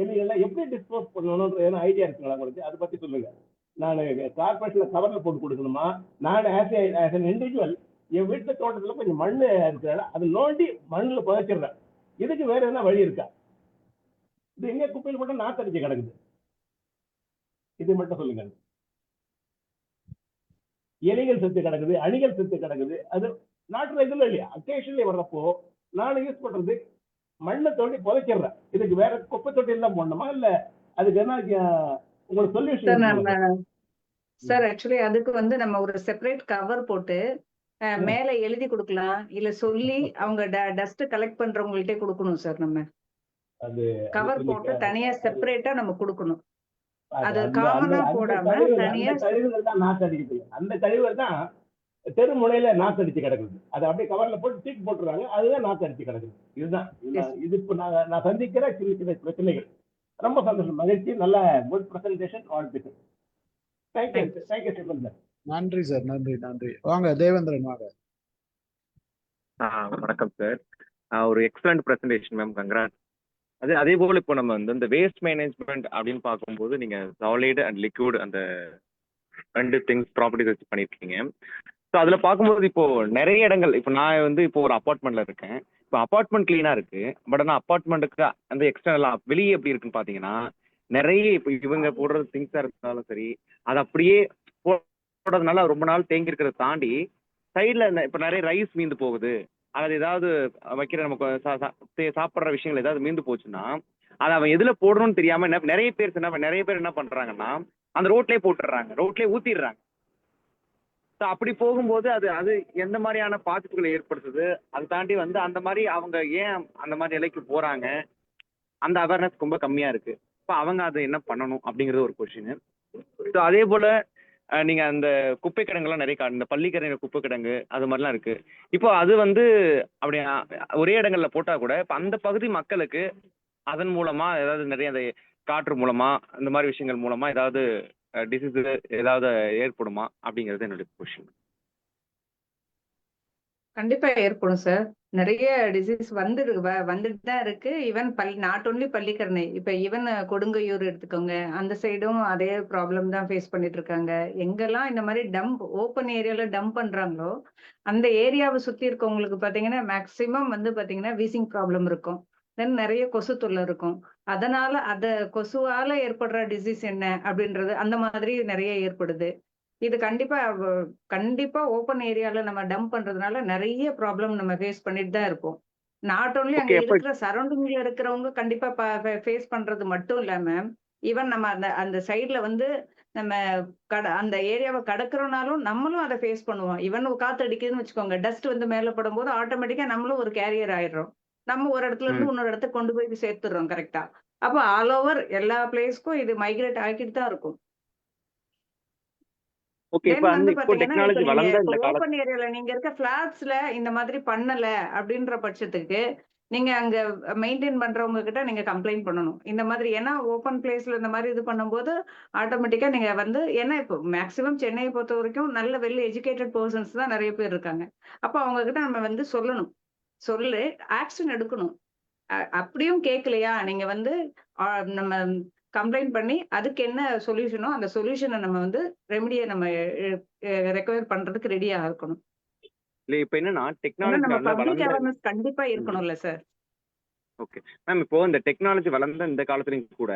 எலிகள்லாம் எப்படி டிஸ்போஸ் பண்ணணும்ன்ற ஏன்னா ஐடியா இருக்குங்களா உங்களுக்கு? அதை பத்தி சொல்லுங்க. நான் கார்பரேஷன்ல கவர்ல போட்டு கொடுக்கணுமா? நான் ஆஸ் அன் இண்டிவிஜுவல் என் வீட்டு தோட்டத்துல கொஞ்சம் மண் இருக்கிறாங்க, அதை நோண்டி மண்ணில் புதைச்சிடுறேன். இதுக்கு வேற என்ன வழி இருக்கா? இது எங்க குப்பையில் போட்டு நாத்தடிச்சு கிடக்குது. இது மட்டும் சொல்லுங்க. எலிகள் செத்து கிடக்குது, அணிகள் செத்து கிடக்குது. அது நாட்டு இதுல இல்லையா? அக்கேஷன்ல வர்றப்போ நான் யூஸ் பண்றது மண்ணை தோண்டி புதைச்சிடுறேன். இதுக்கு வேற குப்பை தொட்டி எல்லாம் போடணுமா? இல்ல அதுக்கு என்ன உங்களுக்கு சொல்யூஷன்? சார் ஆக்சுவலி அதுக்கு வந்து நம்ம ஒரு செப்பரேட் கவர் போட்டு மேல எழுதி கொடுக்கலாம், இல்ல சொல்லி அவங்க டஸ்ட் கலெக்ட் பண்றவங்கள்ட்டே கொடுக்கணும் சார். நம்ம அது கவர் போட்டு தனியா செப்பரேட்டா நம்ம கொடுக்கணும். அது அந்த காமனா அந்த போடாம தனியா கழிவுகள் தான் நாத்தடிக்குது. அந்த கழிவுகள் தான் தெரு முனையில நாத்தடிச்சு கிடக்குது. அதை அப்படியே கவர்ல போட்டு தூக்கி போட்டுறாங்க, அதுதான் நாத்தடிச்சு கிடக்குது. இதுதான் இது இப்ப நான் சந்திக்கிற சின்ன சின்ன பிரச்சனைகள். ரொம்ப சந்தோஷம், மகிழ்ச்சி. நல்ல குட் பிரசன்டேஷன். வாழ்த்துக்கள். Thank you Sivan sir. நன்றி சார், நன்றி நன்றி. வாங்க தேவேந்திரன் வாங்க. வணக்கம் சார். ஒரு எக்ஸலண்ட் பிரசன்டேஷன் மேம், கங்க்ராட். அதே போல இப்போ நம்ம வந்து இந்த வேஸ்ட் மேனேஜ்மெண்ட் அப்படின்னு பார்க்கும்போது நீங்க சாலிட் அண்ட் லிக்விட் அந்த 2 திங்ஸ் ப்ராப்பர்ட்டிஸ் வச்சு பண்ணியிருக்கீங்க. ஸோ அதுல பார்க்கும்போது இப்போ நிறைய இடங்கள், இப்போ நான் வந்து இப்போ ஒரு அப்பார்ட்மெண்ட்ல இருக்கேன். இப்போ அப்பார்ட்மெண்ட் கிளீனா இருக்கு, பட் ஆனால் அப்பார்ட்மெண்ட்டுக்கு அந்த எக்ஸ்டர்னலா வெளியே எப்படி இருக்குன்னு பாத்தீங்கன்னா நிறைய இப்போ இவங்க போடுற திங்ஸா இருந்தாலும் சரி, அது அப்படியே போடுறதுனால ரொம்ப நாள் தேங்கி இருக்கிறத தாண்டி சைட்ல இப்போ நிறைய ரைஸ் மீந்து போகுது, அல்லது ஏதாவது வைக்கிற நமக்கு சாப்பிட்ற விஷயங்கள் ஏதாவது மீந்து போச்சுன்னா அதை அவன் எதுல போடணும்னு தெரியாம நிறைய பேர் என்ன பண்றாங்கன்னா அந்த ரோட்லயே போட்டுடுறாங்க, ரோட்லயே ஊத்திடுறாங்க. ஸோ அப்படி போகும்போது அது எந்த மாதிரியான பாதிப்புகளை ஏற்படுத்துது, அதை தாண்டி வந்து அந்த மாதிரி அவங்க ஏன் அந்த மாதிரி நிலைக்கு போறாங்க, அந்த அவேர்னஸ் ரொம்ப கம்மியா இருக்கு. இப்போ அவங்க அதை என்ன பண்ணணும் அப்படிங்கிறது ஒரு கொஸ்டின். ஸோ அதே போல நீங்க அந்த குப்பை கிடங்குலாம் நிறைய இந்த பள்ளிக்கரணை குப்பை கிடங்கு அது மாதிரிலாம் இருக்கு. இப்போ அது வந்து அப்படி ஒரே இடங்கள்ல போட்டா கூட இப்போ அந்த பகுதி மக்களுக்கு அதன் மூலமா ஏதாவது நிறைய அந்த காற்று மூலமா இந்த மாதிரி விஷயங்கள் மூலமா ஏதாவது டிசீஸ் ஏதாவது ஏற்படுமா அப்படிங்கிறது என்னுடைய கொஸ்டின். கண்டிப்பா ஏற்படும் சார். நிறைய டிசீஸ் வந்துட்டு தான் இருக்கு. ஈவன் நாட் ஓன்லி பள்ளிக்கரணை, இப்ப ஈவன் கொடுங்கையூர் எடுத்துக்கோங்க, அந்த சைடும் அதே ப்ராப்ளம் தான் ஃபேஸ் பண்ணிட்டு இருக்காங்க. எங்கெல்லாம் இந்த மாதிரி ஓப்பன் ஏரியால டம்ப் பண்றாங்களோ அந்த ஏரியாவை சுத்தி இருக்கவங்களுக்கு பாத்தீங்கன்னா மேக்சிமம் வந்து பாத்தீங்கன்னா வீசிங் ப்ராப்ளம் இருக்கும், தென் நிறைய கொசு தொல்லை இருக்கும். அதனால கொசுவால ஏற்படுற டிசீஸ் என்ன அப்படின்றது அந்த மாதிரி நிறைய ஏற்படுது. இது கண்டிப்பா ஓப்பன் ஏரியால நம்ம டம்ப் பண்றதுனால நிறைய ப்ராப்ளம் நம்ம ஃபேஸ் பண்ணிட்டு தான் இருப்போம். நாட் ஓன்லி அங்க இருக்கிற சரௌண்டிங்ல இருக்கிறவங்க கண்டிப்பா ஃபேஸ் பண்றது மட்டும் இல்லாம, ஈவன் நம்ம அந்த சைட்ல வந்து நம்ம அந்த ஏரியாவை கடக்குறோம்னாலும் நம்மளும் அதை ஃபேஸ் பண்ணுவோம். ஈவன் காத்து அடிக்குதுன்னு வச்சுக்கோங்க, டஸ்ட் வந்து மேல படும்போது ஆட்டோமேட்டிக்கா நம்மளும் ஒரு கேரியர் ஆயிடுறோம். நம்ம ஒரு இடத்துல இருந்து இன்னொரு இடத்துக்கு கொண்டு போய் சேர்த்துடுறோம் கரெக்டா. அப்போ ஆல் ஓவர் எல்லா பிளேஸ்க்கும் இது மைக்ரேட் ஆகிட்டு தான் இருக்கும். ஓப்பன் ஏரியால நீங்க இருக்க பிளாட்ஸ்ல இந்த மாதிரி பண்ணல அப்படின்ற பட்சத்துக்கு நீங்க அங்க மெயின்டைன் பண்றவங்க கிட்ட நீங்க கம்ப்ளைண்ட் பண்ணணும் இந்த மாதிரி. ஏன்னா ஓப்பன் பிளேஸ்ல இந்த மாதிரி இது பண்ணும்போது ஆட்டோமேட்டிக்கா நீங்க வந்து, ஏன்னா இப்போ மேக்சிமம் சென்னையை பொறுத்த வரைக்கும் நல்ல வெல் எஜுகேட்டட் பர்சன்ஸ் தான் நிறைய பேர் இருக்காங்க. அப்போ அவங்க கிட்ட நம்ம வந்து சொல்லு ஆக்ஷன் எடுக்கணும். அப்படியும் கேட்கலையா, நீங்க வந்து நம்ம கம்ப்ளைண்ட் பண்ணி அதுக்கு என்ன சொல்யூஷனோ அந்த சொல்யூஷனை நம்ம வந்து ரெமிடியை நம்ம ரெக்கவர் பண்றதுக்கு ரெடியா இருக்கணும். இல்ல இப்போ என்னன்னா டெக்னாலஜி கண்டிப்பா இருக்கணும்ல சார். ஓகே மேம், இப்போ இந்த டெக்னாலஜி வளர்ந்த இந்த காலத்துலயும் கூட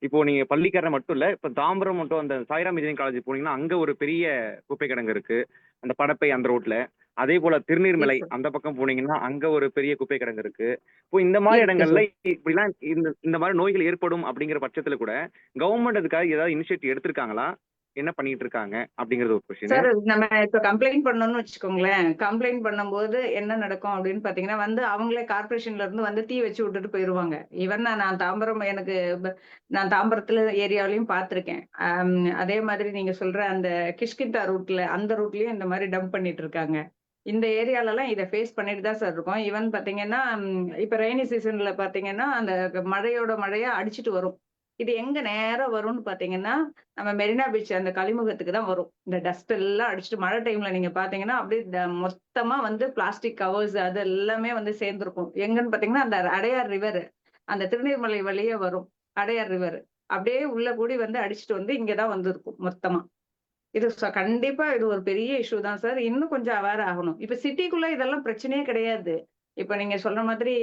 இப்போ நீங்க பள்ளிக்கரணை மட்டும் இல்ல, இப்போ தாம்பரம் மட்டும் அந்த சாய்ராம் இன்ஜினியரிங் காலேஜ் போனீங்கன்னா அங்க ஒரு பெரிய குப்பை கிடங்கு இருக்கு, அந்த படப்பை அந்த ரோட்ல. அதே போல திருநீர்மலை அந்த பக்கம் போனீங்கன்னா அங்க ஒரு பெரிய குப்பை கிடங்கு இருக்கு. இப்போ இந்த மாதிரி இடங்கள்ல இப்படிலாம் இந்த மாதிரி நோய்கள் ஏற்படும் அப்படிங்கிற பட்சத்துல கூட கவர்மெண்ட் அதுக்காக ஏதாவது இனிஷியேட்டிவ் எடுத்திருக்காங்களா? என்ன பண்ணிட்டு இருக்காங்க அப்படிங்கிறது ஒரு கொஸ்டின். சார் நம்ம இப்ப கம்ப்ளைண்ட் பண்ணோம்னு வச்சுக்கோங்களேன். கம்ப்ளைண்ட் பண்ணும்போது என்ன நடக்கும் அப்படின்னு பாத்தீங்கன்னா வந்து அவங்களே கார்பரேஷன்ல இருந்து வந்து தீ வச்சு விட்டுட்டு போயிருவாங்க. ஈவன் நான் தாம்பரம் நான் தாம்பரத்துல ஏரியாவிலையும் பார்த்திருக்கேன். அதே மாதிரி நீங்க சொல்ற அந்த கிஷ்கிந்தா ரூட்ல அந்த ரூட்லயும் இந்த மாதிரி டம்ப் பண்ணிட்டு இருக்காங்க. இந்த ஏரியால எல்லாம் இதை ஃபேஸ் பண்ணிட்டு தான் சார் இருக்கோம். ஈவன் பாத்தீங்கன்னா இப்ப ரெய்னி சீசன்ல பாத்தீங்கன்னா அந்த மழையோட மழையா அடிச்சிட்டு வரும். இது எங்க நேரா வரும்னு பாத்தீங்கன்னா நம்ம மெரினா பீச் அந்த கழிமுகத்துக்கு தான் வரும். இந்த டஸ்ட் எல்லாம் அடிச்சுட்டு மழை டைம்ல நீங்க பாத்தீங்கன்னா அப்படியே மொத்தமா வந்து பிளாஸ்டிக் கவர்ஸ் அது எல்லாமே வந்து சேர்ந்துருக்கும். எங்கன்னு பாத்தீங்கன்னா அந்த அடையார் ரிவர் அந்த திருநீர்மலை வழியே வரும். அடையார் ரிவர் அப்படியே உள்ள கூடி வந்து அடிச்சுட்டு வந்து இங்கதான் வந்து இருக்கும் மொத்தமா. இது கண்டிப்பா இது ஒரு பெரிய இஷ்யூ தான் சார். இன்னும் கொஞ்சம் அவேர் ஆகணும். இப்ப சிட்டிக்குள்ள இதெல்லாம் பிரச்சனையே கிடையாது. இப்ப நீங்க சொல்ற மாதிரி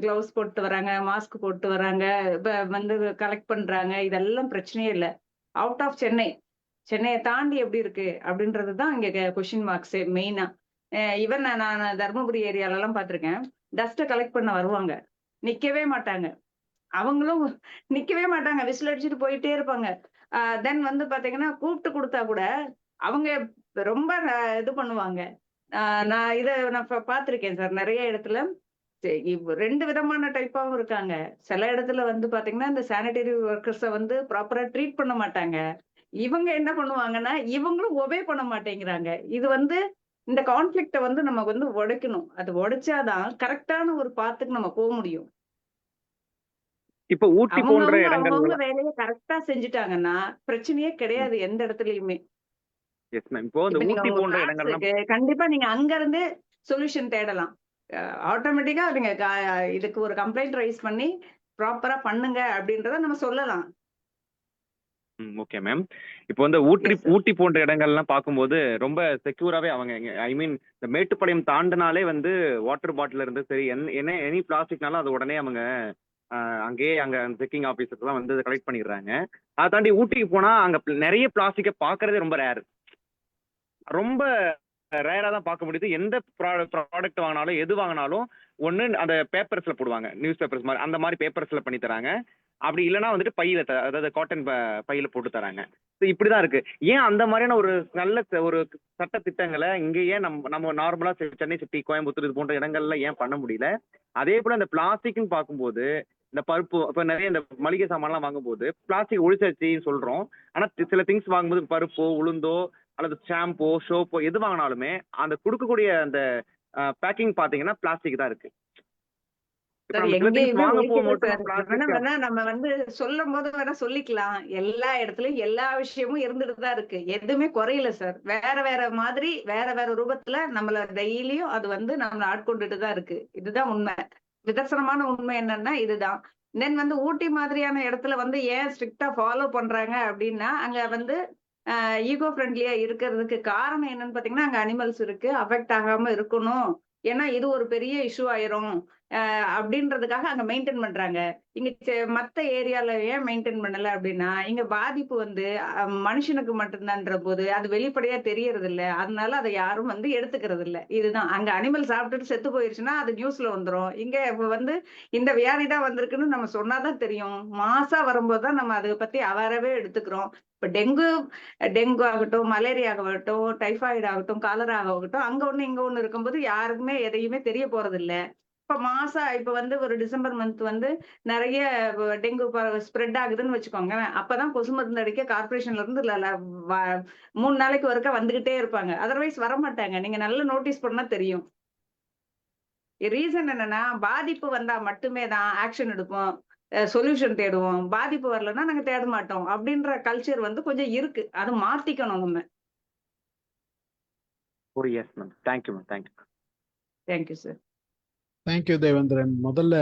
கிளவுஸ் போட்டு வராங்க, மாஸ்க் போட்டு வராங்க, இப்ப வந்து கலெக்ட் பண்றாங்க. இதெல்லாம் பிரச்சனையே இல்லை. அவுட் ஆஃப் சென்னையை தாண்டி எப்படி இருக்கு அப்படின்றது தான் இங்க கொஸ்டின் மார்க்ஸ் மெயினா. ஈவன் நான் தர்மபுரி ஏரியால எல்லாம் பார்த்திருக்கேன். டஸ்ட்டை கலெக்ட் பண்ண வருவாங்க, நிக்கவே மாட்டாங்க. அவங்களும் நிக்கவே மாட்டாங்க, விசில் அடிச்சுட்டு போயிட்டே இருப்பாங்க. தென் வந்து பாத்தீங்கன்னா கூப்பிட்டு கொடுத்தா கூட அவங்க ரொம்ப இது பண்ணுவாங்க. நான் பார்த்திருக்கேன் சார் நிறைய இடத்துல. ரெண்டு விதமான டைப்பாவும் இருக்காங்க. சில இடத்துல வந்து பாத்தீங்கன்னா இந்த சானிடரி ஒர்க்கர்ஸ வந்து ப்ராப்பரா ட்ரீட் பண்ண மாட்டாங்க. இவங்க என்ன பண்ணுவாங்கன்னா இவங்களும் ஒபே பண்ண மாட்டேங்கிறாங்க. இது வந்து இந்த கான்ஃபிளிக்ட வந்து நம்ம வந்து உடைக்கணும். அது உடைச்சாதான் கரெக்டான ஒரு பாத்துக்கு நம்ம போக முடியும். இப்ப ஊட்டி போன்ற இடங்கள்ல அவங்கவுங்க வேலையை கரெக்டா செஞ்சுட்டாங்கன்னா பிரச்சனையே கிடையாது எந்த இடத்துலயுமே. Yes ma'am. இப்போ இந்த இப்ப நீங்க ஊட்டி உங்க போன்ற flats இடங்கள்லாம் க்கு கண்டிப்பா நீங்க அங்க இருந்து சொல்யூஷன் தேடலாம். ஆட்டோமேட்டிக்கா நீங்க இதுக்கு ஒரு கம்ப்ளைண்ட் ரைஸ் பண்ணி ப்ராப்பரா பண்ணுங்க அப்படின்றத நம்ம சொல்லலாம். Okay ma'am. இப்போ வந்து Yes, sir. ஊட்டி போன்ற இடங்கள்லாம் பார்க்கும்போது ரொம்ப செக்யூராவே அவங்க ஐ மீன் இந்த மேட்டுப்பாளையம் தாண்டினாலே வந்து வாட்டர் பாட்டில் இருந்து சரி என்ன எனி பிளாஸ்டிக்னாலும் அது உடனே அவங்க அங்கேயே அங்க செக்கிங் ஆபீசர்லாம் வந்து கலெக்ட் பண்ணிடுறாங்க. அதை தாண்டி ஊட்டிக்கு போனா அங்க நிறைய பிளாஸ்டிக்கை பார்க்கறதே ரொம்ப ரேர். ரொம்ப ரேரா தான் பார்க்க முடியுது. எந்த ப்ராடக்ட் வாங்கினாலும் எது வாங்கினாலும் ஒன்று அந்த பேப்பர்ஸ்ல போடுவாங்க, நியூஸ் பேப்பர்ஸ் மாதிரி அந்த மாதிரி பேப்பர்ஸ்ல பண்ணி தராங்க. அப்படி இல்லைன்னா வந்துட்டு பையில அதாவது காட்டன் பையில போட்டு தராங்க. ஸோ இப்படிதான் இருக்கு. ஏன் அந்த மாதிரியான ஒரு நல்ல ஒரு சட்ட திட்டங்களை இங்க ஏன் நம்ம நார்மலா சென்னை சிட்டி கோயம்புத்தூர் இது போன்ற இடங்கள்ல ஏன் பண்ண முடியல? அதே போல இந்த பிளாஸ்டிக்னு பார்க்கும்போது இந்த பருப்பு இப்போ நிறைய இந்த மளிகை சாமான்லாம் வாங்கும்போது பிளாஸ்டிக் ஒழிச்சாச்சின்னு சொல்றோம். ஆனா சில திங்ஸ் வாங்கும்போது பருப்போ உளுந்தோ அல்லது ஷாம்போ சோப்போ எது வாங்கினாலுமே அந்த கொடுக்கக்கூடிய அந்த பேக்கிங் பாத்தீங்கன்னா பிளாஸ்டிக் தான் இருக்கு. சார் எங்கேயுமே வேணா நம்ம வந்து சொல்லும் போது வேணா சொல்லிக்கலாம். எல்லா இடத்துலயும் எல்லா விஷயமும் இருந்துட்டு தான் இருக்கு. எதுவுமே குறையல சார். வேற வேற மாதிரி வேற வேற ரூபத்துல நம்மள டெய்லியும் அது வந்து நம்மள ஆட்கொண்டுட்டு தான் இருக்கு. இதுதான் உண்மை. நிதர்சனமான உண்மை என்னன்னா இதுதான். தென் வந்து ஊட்டி மாதிரியான இடத்துல வந்து ஏன் ஸ்ட்ரிக்டா ஃபாலோ பண்றாங்க அப்படின்னா அங்க வந்து ஈகோ ஃப்ரெண்ட்லியா இருக்கிறதுக்கு காரணம் என்னன்னு பாத்தீங்கன்னா அங்க அனிமல்ஸ் இருக்கு, அஃபெக்ட் ஆகாம இருக்கணும். ஏன்னா இது ஒரு பெரிய இஷ்யூ ஆயிரும் அப்படின்றதுக்காக அங்க மெயின்டைன் பண்றாங்க. இங்க மத்த ஏரியால ஏன் மெயின்டைன் பண்ணல அப்படின்னா இங்க பாதிப்பு வந்து மனுஷனுக்கு மட்டும்தான்ற போது அது வெளிப்படையா தெரியறது இல்ல. அதனால அதை யாரும் வந்து எடுத்துக்கிறது இல்ல. இதுதான் அங்க அனிமல் சாப்பிட்டுட்டு செத்து போயிருச்சுன்னா அது நியூஸ்ல வந்துரும். இங்க வந்து இந்த வியாதி தான் வந்திருக்குன்னு நம்ம சொன்னாதான் தெரியும். மாசா வரும்போதுதான் நம்ம அதை பத்தி அவேராவே எடுத்துக்கிறோம். இப்ப டெங்கு ஆகட்டும், மலேரியா ஆகட்டும், டைஃபாய்டு ஆகட்டும், காலரா ஆகட்டும், அங்க ஒண்ணு இங்க ஒண்ணு இருக்கும்போது யாருக்குமே எதையுமே தெரிய போறது இல்ல. இப்ப வந்து ஒரு டிசம்பர் மந்த் வந்து நிறைய டெங்கு ஸ்ப்ரெட் ஆகுதுன்னு வச்சுக்கோங்க. அப்பதான் கொசு மருந்து அடிக்க கார்பரேஷன்ல இருந்து 3 நாளைக்கு ஒருக்கா வந்துகிட்டே இருப்பாங்க. அதர்வைஸ் வர மாட்டாங்க. நீங்க நல்லா நோட்டீஸ் பண்ணா தெரியும். ரீசன் என்னன்னா பாதிப்பு வந்தா மட்டுமே தான் ஆக்ஷன் எடுப்போம், சொல்யூஷன் தேடுவோம். பாதிப்பு வரலன்னா நாங்க தேட மாட்டோம் அப்படின்ற கல்ச்சர் வந்து கொஞ்சம் இருக்கு. அது மாத்திக்கணும் நம்ம. Oh yes ma'am. Thank you ma'am. Thank you sir. Thank you Devendran. முதல்ல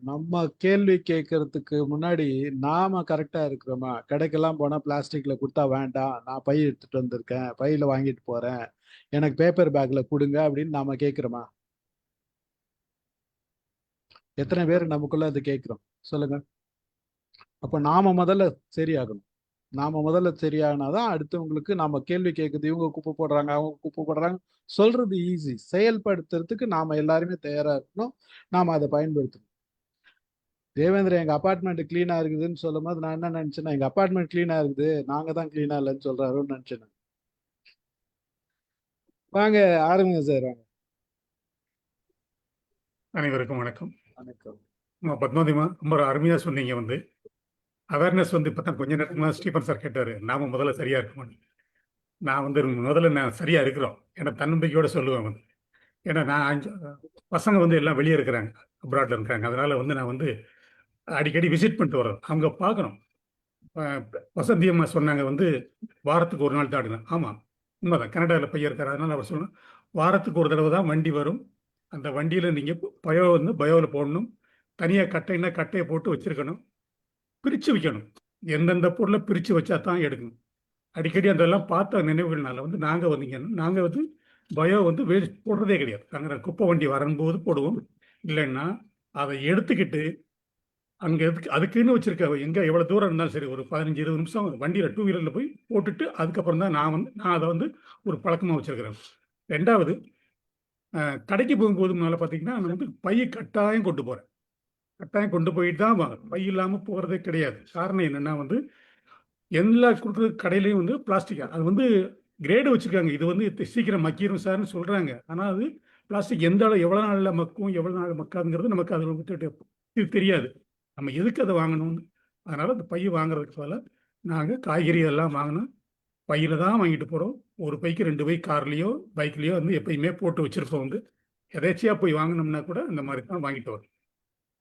நம்ம கேள்வி கேட்கறதுக்கு முன்னாடி நாம கரெக்டா இருக்கிறோமா? கடைக்கெல்லாம் போனா பிளாஸ்டிக்ல கொடுத்தா வேண்டாம், நான் பை எடுத்துட்டு வந்திருக்கேன், பையில வாங்கிட்டு போறேன், எனக்கு பேப்பர் பேக்ல கொடுங்க அப்படின்னு நாம கேட்கிறோமா? எத்தனை பேர் நமக்குள்ள அது கேட்கிறோம் சொல்லுங்க. அப்ப நாம முதல்ல சரியாகணும். நாம முதல்ல சரியானாதான் அடுத்தவங்களுக்கு நாம கேள்வி கேட்குது, இவங்க குப்பை போடுறாங்க அவங்க குப்பை போடுறாங்க சொல்றது ஈஸி. செயல்படுத்துறதுக்கு நாம எல்லாருமே தயாரா இருக்கணும். நாம அதை பயன்படுத்தணும். தேவேந்திரன் எங்க அபார்ட்மெண்ட் கிளீனா இருக்குதுன்னு சொல்லும் போது நான் என்ன நினைச்சேன்னா எங்க அபார்ட்மெண்ட் கிளீனா இருக்குது, நாங்க தான் கிளீனா இல்லைன்னு சொல்றாருன்னு நினைச்சேன். வாங்க ஆரம்பிங்க சார். வாங்க. அனைவருக்கும் வணக்கம். வணக்கம். பத்மாவதிமா ரொம்ப அருமையாக சொன்னீங்க. அவேர்னஸ் இப்போ தான் கொஞ்ச நேரத்துக்கு ஸ்டீஃபன் சார் கேட்டார், நாம முதல்ல சரியா இருக்கணும். நான் முதல்ல நான் சரியா இருக்கிறோம் ஏன்னா தன்னம்பிக்கையோட சொல்லுவேன். ஏன்னா நான் பசங்க எல்லாம் வெளியே இருக்கிறாங்க, அப்ராட்ல இருக்காங்க. அதனால நான் அடிக்கடி விசிட் பண்ணிட்டு வரோம், அவங்க பார்க்கணும். வசந்தி அம்மா சொன்னாங்க வாரத்துக்கு ஒரு நாள் தாடுங்க. ஆமாம், உண்மைதான். கனடாவில் பையன் இருக்காரு, அதனால அவர் சொல்லணும் வாரத்துக்கு ஒரு தடவை தான் வண்டி வரும். அந்த வண்டியில் நீங்கள் பயோவில் போடணும். தனியாக கட்டைன்னா கட்டையை போட்டு வச்சிருக்கணும், பிரித்து வைக்கணும். எந்தெந்த பொருளை பிரித்து வச்சா தான் எடுக்கணும். அடிக்கடி அதெல்லாம் பார்த்த நினைவுகள்னால நாங்கள் பயோ வேஸ்ட் போடுறதே கிடையாது. நாங்கள் குப்பை வண்டி வரும்போது போடுவோம், இல்லைன்னா அதை எடுத்துக்கிட்டு அங்கே அதுக்குன்னு வச்சிருக்க எங்கே எவ்வளோ தூரம் இருந்தாலும் சரி, ஒரு 15-20 நிமிஷம் வண்டியில் 2 வீலரில் போய் போட்டுட்டு அதுக்கப்புறம் தான் நான் அதை ஒரு பழக்கமாக வச்சிருக்கிறேன். ரெண்டாவது, கடைக்கு போகும்போது முன்னால் பார்த்தீங்கன்னா நான் பையை கட்டாயம் கொண்டு போகிறேன். கட்டாயம் கொண்டு போயிட்டு தான் வாங்க, பை இல்லாமல் போகிறதே கிடையாது. காரணம் என்னென்னா எல்லா கொடுக்குற கடையிலையும் பிளாஸ்டிக், அது கிரேடு வச்சுருக்காங்க. இது சீக்கிரம் மக்கிரும் சார்னு சொல்கிறாங்க. ஆனால் அது பிளாஸ்டிக் எவ்வளோ நாளில் மக்கும் எவ்வளோ நாள் மக்காதுங்கிறது நமக்கு அது தெரியாது. நம்ம எதுக்கு அதை வாங்கணும்னு. அதனால் அந்த பை வாங்குறதுக்கு பதிலாக நாங்கள் காய்கறி எல்லாம் வாங்கினோம் பையில் தான் வாங்கிட்டு போகிறோம். ஒரு பைக்கு 2 பை கார்லேயோ பைக்லேயோ எப்பயுமே போட்டு வச்சுருப்போம். எதேச்சியாக போய் வாங்கினோம்னா கூட அந்த மாதிரி தான் வாங்கிட்டு வரோம்.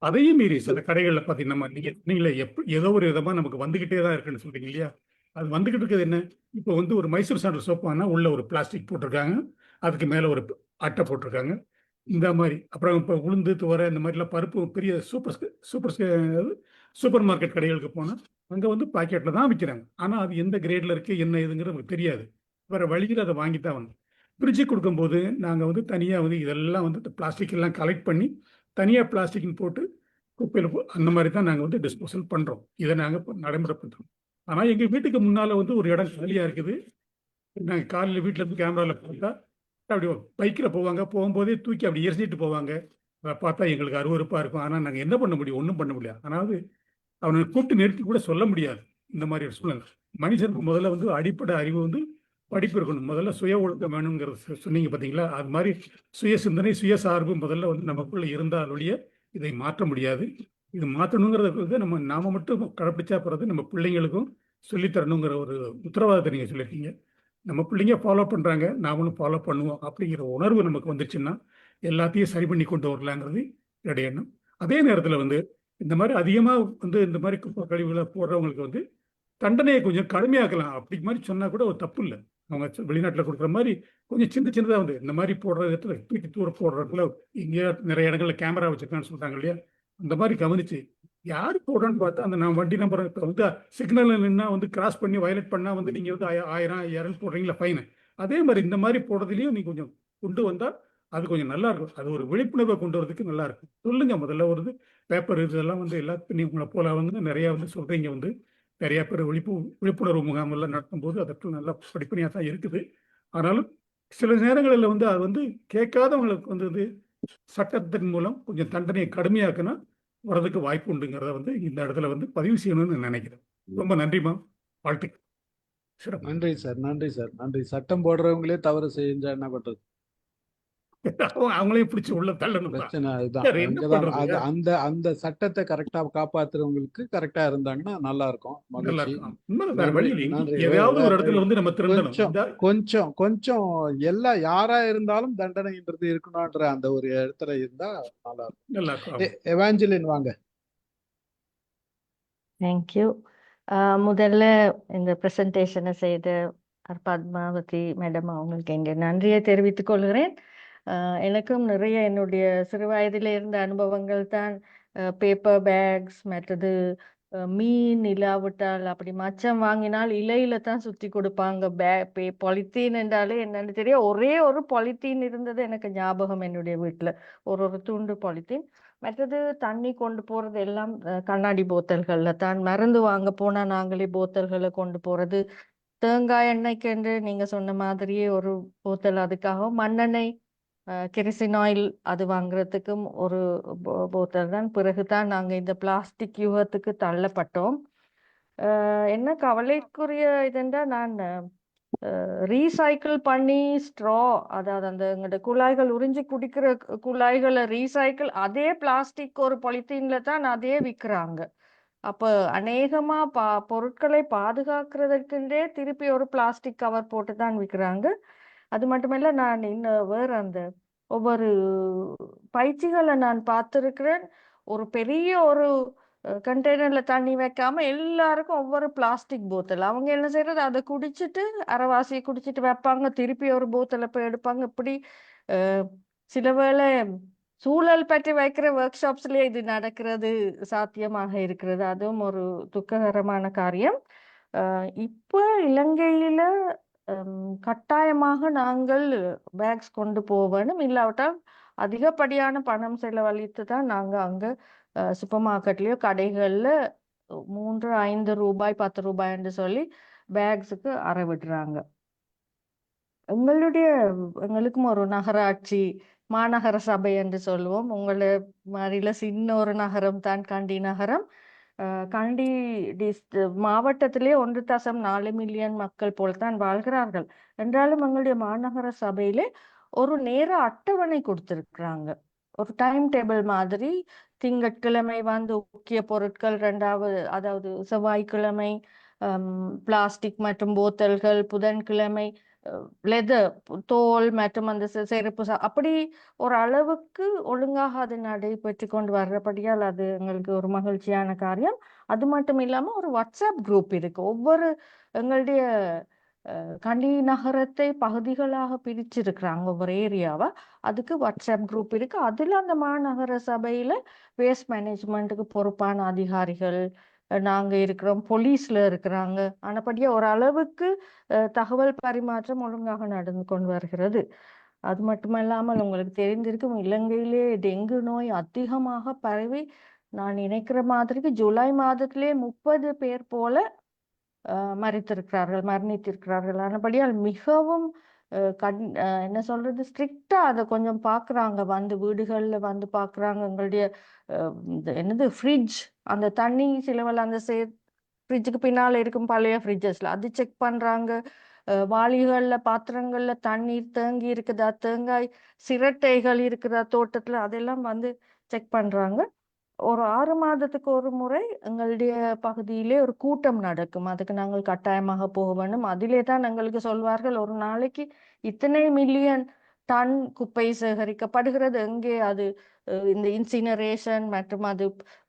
அதையும் மீறி சில கடைகளில் பார்த்தீங்கன்னா நீங்களே ஏதோ ஒரு விதமாக நமக்கு வந்துக்கிட்டே தான் இருக்குன்னு சொல்கிறீங்க இல்லையா? அது வந்துக்கிட்டு இருக்கிறது என்ன? இப்போ ஒரு மைசூர் சாண்டல் சோப்பு வாங்கினா உள்ள ஒரு பிளாஸ்டிக் போட்டிருக்காங்க, அதுக்கு மேலே ஒரு அட்டை போட்டிருக்காங்க. இந்த மாதிரி அப்புறம் இப்போ உளுந்து துவரை இந்த மாதிரிலாம் பருப்பு பெரிய சூப்பர் மார்க்கெட் கடைகளுக்கு போனால் அங்கே பாக்கெட்டில் தான் விற்கிறாங்க. ஆனால் அது எந்த கிரேடில் இருக்குது என்ன இதுங்கிறது நமக்கு தெரியாது. வேறு வழியில் அதை வாங்கி தான் ஃப்ரிட்ஜுக்கு கொடுக்கும்போது நாங்கள் தனியாக இதெல்லாம் பிளாஸ்டிக் எல்லாம் கலெக்ட் பண்ணி தனியாக பிளாஸ்டிக்னு போட்டு குப்பையில் அந்த மாதிரி தான் நாங்கள் டிஸ்போசல் பண்ணுறோம். இதை நாங்கள் நடைமுறைப்படுத்துகிறோம். ஆனால் எங்கள் வீட்டுக்கு முன்னால் ஒரு இடம் காலியாக இருக்குது. நாங்கள் காலையில் வீட்டிலேருந்து கேமராவில் பார்த்தா அப்படி பைக்கில் போகும்போதே தூக்கி அப்படி எரிஞ்சிட்டு போவாங்க. அதை பார்த்தா எங்களுக்கு அருவருப்பாக இருக்கும். ஆனால் நாங்கள் என்ன பண்ண முடியும்? ஒன்றும் பண்ண முடியாது. அதாவது அவனை கூப்பிட்டு நிறுத்தி கூட சொல்ல முடியாது. இந்த மாதிரி ஒரு சூழ்நிலை. மனுஷனுக்கு முதல்ல அடிப்படை அறிவு படிப்பு இருக்கணும். முதல்ல சுய ஒழுக்கம் வேணுங்கிறது சொன்னீங்க பார்த்தீங்களா? அது மாதிரி சுய சிந்தனை சுய சார்பு முதல்ல நமக்குள்ள இருந்தாலுடைய இதை மாற்ற முடியாது. இது மாற்றணுங்கிறத நாம மட்டும் கடைப்பிடிச்சா போகிறது, நம்ம பிள்ளைங்களுக்கும் சொல்லித்தரணுங்கிற ஒரு உத்தரவாதத்தை நீங்கள் சொல்லியிருக்கீங்க. நம்ம பிள்ளைங்க ஃபாலோ பண்ணுறாங்க, நாமளும் ஃபாலோ பண்ணுவோம் அப்படிங்கிற உணர்வு நமக்கு வந்துச்சுன்னா எல்லாத்தையும் சரி பண்ணி கொண்டு வரலாங்கிறது என்னுடைய எண்ணம். அதே நேரத்தில் இந்த மாதிரி அதிகமாக இந்த மாதிரி குப்பை கழிவுகளை போடுறவங்களுக்கு தண்டனையை கொஞ்சம் கடுமையாக்கலாம். அப்படி மாதிரி சொன்னால் கூட ஒரு தப்பு இல்லை. அவங்க வெளிநாட்டில் கொடுக்குற மாதிரி கொஞ்சம் சின்னதாக இந்த மாதிரி போடுற இடத்துல தூக்கி தூர போடுறதுல எங்கேயா நிறைய இடங்களில் கேமரா வச்சுருக்கான்னு சொல்கிறாங்க இல்லையா? அந்த மாதிரி கவனித்து யார் போடுறான்னு பார்த்தா அந்த நான் வண்டி நம்பர் இப்போ சிக்னலில் நின்னா கிராஸ் பண்ணி வயலேட் பண்ணால் நீங்கள் 1000 போடுறீங்களா ஃபைனு. அதே மாதிரி இந்த மாதிரி போடுறதுலையும் நீங்கள் கொஞ்சம் கொண்டு வந்தால் அது கொஞ்சம் நல்லா இருக்கும். அது ஒரு விழிப்புணர்வை கொண்டு வரதுக்கு நல்லா இருக்கும். சொல்லுங்க, முதல்ல பேப்பர் இதெல்லாம் எல்லாத்தையும் உங்களை போல நிறையா சொல்கிறீங்க. நிறைய பேர் விழிப்புணர்வு முகாமெல்லாம் நடத்தும்போது அதற்கு நல்லா படிப்பணியாக தான் இருக்குது. ஆனாலும் சில நேரங்களில் அது கேட்காதவங்களுக்கு சட்டத்தின் மூலம் கொஞ்சம் தண்டனையை கடுமையாக்குனா வர்றதுக்கு வாய்ப்பு உண்டுங்கிறத இந்த இடத்துல பதிவு செய்யணும்னு நினைக்கிறேன். ரொம்ப நன்றிமா, வாழ்த்துக்கள். நன்றி சார், நன்றி சார், நன்றி. சட்டம் போடுறவங்களே தவறு செஞ்சா என்ன பண்றது? அவங்களையும் பிடிச்சி உள்ள தள்ளணும். பிரச்சனை அதுதான். அந்த சட்டத்தை கரெக்டா காப்பாத்துறவங்களுக்கு கரெக்டா இருந்தாங்கன்னா நல்லா இருக்கும். கொஞ்சம் கொஞ்சம் எல்லாம் யாரா இருந்தாலும் தண்டனைன்றது இருக்கணும்ன்ற அந்த ஒரு இடத்துல இருந்தா நல்லா இருக்கும். எவாஞ்சலின் வாங்க. தேங்க்யூ. முதல்ல இந்த ப்ரெசன்டேஷனை செய்த பத்மாவதி மேடம் அவங்களுக்கு எங்க நன்றியை தெரிவித்துக் கொள்கிறேன். எனக்கும் நிறைய என்னுடைய சிறு வயதில் இருந்த அனுபவங்கள் தான். பேப்பர் பேக்ஸ், மற்றது மீன் இல்லாவிட்டால் அப்படி மச்சம் வாங்கினால் இலையில தான் சுற்றி கொடுப்பாங்க. பாலித்தீன் என்றாலே என்னன்னு தெரியும். ஒரே ஒரு பாலித்தீன் இருந்தது எனக்கு ஞாபகம். என்னுடைய வீட்டில் ஒரு துண்டு பாலித்தீன். மற்றது தண்ணி கொண்டு போகிறது எல்லாம் கண்ணாடி போத்தல்களில் தான். மருந்து வாங்க போனால் நாங்களே போத்தல்களை கொண்டு போகிறது. தேங்காய் எண்ணெய்க்கு என்று நீங்கள் சொன்ன மாதிரியே ஒரு போத்தல், அதுக்காக மண்ணெண்ணெய் கெரசின் ஆயில் அது வாங்குறதுக்கும் ஒரு போத்தல் தான். பிறகுதான் நாங்கள் இந்த பிளாஸ்டிக் யுகத்துக்கு தள்ளப்பட்டோம். என்ன கவலைக்குரிய இதுண்டா, நான் ரீசைக்கிள் பண்ணி ஸ்ட்ரா, அதாவது அந்த எங்களோட குழாய்கள் உறிஞ்சி குடிக்கிற குழாய்களை ரீசைக்கிள் அதே பிளாஸ்டிக் ஒரு பொலித்தீன்ல தான் அதே விற்கிறாங்க. அப்போ அநேகமா பொருட்களை பாதுகாக்கிறதுக்குன்றே திருப்பி ஒரு பிளாஸ்டிக் கவர் போட்டு தான் விற்கிறாங்க. அது மட்டுமில்ல, நான் இன்னும் வேற அந்த ஒவ்வொரு பயிற்சிகளை நான் பார்த்துருக்கிறேன். ஒரு பெரிய ஒரு கண்டெய்னர்ல தண்ணி வைக்காம எல்லாருக்கும் ஒவ்வொரு பிளாஸ்டிக் போத்தல். அவங்க என்ன செய்யறது, அதை குடிச்சிட்டு அரைவாசியை குடிச்சிட்டு வைப்பாங்க, திருப்பி ஒரு போத்தலை போய் எடுப்பாங்க. இப்படி சில வேளை சூழல் பற்றி வைக்கிற ஒர்க் ஷாப்ஸ்லயே இது நடக்கிறது சாத்தியமாக இருக்கிறது. அதுவும் ஒரு துக்ககரமான காரியம். இப்போ இலங்கையில கட்டாயமாக நாங்கள் பேக்ஸ் கொண்டு போகணும். இல்லாவிட்டால் அதிகப்படியான பணம் செலவழித்து தான் நாங்கள் அங்கே சூப்பர் மார்க்கெட்லேயோ கடைகளில் 3, 5 ரூபாய் 10 ரூபாய்ன்னு சொல்லி பேக்ஸுக்கு விடுறாங்க. எங்களுக்கும் ஒரு நகராட்சி மாநகர சபை என்று சொல்லுவோம். உங்களை மாதிரில சின்ன ஒரு நகரம் தான் கண்டி நகரம். கண்டி மாவட்டத்திலே 1.4 மில்லியன் மக்கள் போல்தான் வாழ்கிறார்கள். என்றாலும் எங்களுடைய மாநகர சபையிலே ஒரு நேர அட்டவணை கொடுத்திருக்கிறாங்க, ஒரு டைம் டேபிள் மாதிரி. திங்கட்கிழமை வந்து முக்கிய பொருட்கள், அதாவது செவ்வாய்க்கிழமை பிளாஸ்டிக் மற்றும் போத்தல்கள், புதன்கிழமை லெதர் தோல் மற்றும் அந்த செருப்பு, அப்படி ஒரு அளவுக்கு ஒழுங்காக அது நடைபெற்று கொண்டு வர்றபடியால் அது எங்களுக்கு ஒரு மகிழ்ச்சியான காரியம். அது மட்டும் இல்லாமல் ஒரு வாட்ஸ்அப் குரூப் இருக்கு. ஒவ்வொரு எங்களுடைய கண்டி நகரத்தை பகுதிகளாக பிரிச்சிருக்கிறாங்க, ஒவ்வொரு ஏரியாவா. அதுக்கு வாட்ஸ்அப் குரூப் இருக்கு. அதுல அந்த மாநகர சபையில வேஸ்ட் மேனேஜ்மெண்ட்டுக்கு பொறுப்பான அதிகாரிகள் நாங்க இருக்கிறோம், போலீஸ்ல இருக்கிறாங்க. ஆனபடியா ஒரு அளவுக்கு தகவல் பரிமாற்றம் ஒழுங்காக நடந்து கொண்டு வருகிறது. அது மட்டுமல்லாமல் உங்களுக்கு தெரிந்திருக்கும், இலங்கையிலே டெங்கு நோய் அதிகமாக பரவி, நான் நினைக்கிற மாதிரிக்கு ஜூலை மாதத்திலே 30 பேர் போல மரணித்திருக்கிறார்கள். ஆனபடியால் மிகவும் என்ன சொல்றது, ஸ்ட்ரிக்டா அதை கொஞ்சம் பாக்குறாங்க, வந்து வீடுகள்ல வந்து பாக்குறாங்க. எங்களுடைய என்னது ஃப்ரிட்ஜ், அந்த தண்ணி சிலவெல்லாம் அந்த ஃப்ரிட்ஜுக்கு பின்னால இருக்கும் பழைய ஃப்ரிட்ஜஸ்ல அது செக் பண்றாங்க. வாளிகள்ல பாத்திரங்கள்ல தண்ணீர் தேங்கி இருக்குதா, தேங்காய் சிரட்டைகள் இருக்குதா தோட்டத்துல, அதெல்லாம் வந்து செக் பண்றாங்க. ஒரு 6 மாதத்துக்கு ஒரு முறை எங்களுடைய பகுதியிலே ஒரு கூட்டம் நடக்கும். அதுக்கு நாங்கள் கட்டாயமாக போக வேண்டும். அதிலே தான் எங்களுக்கு சொல்வார்கள், ஒரு நாளைக்கு இத்தனை மில்லியன் டன் குப்பை சேகரிக்கப்படுகிறது, எங்கே அது இந்த இன்சினரேஷன் மற்றும் அது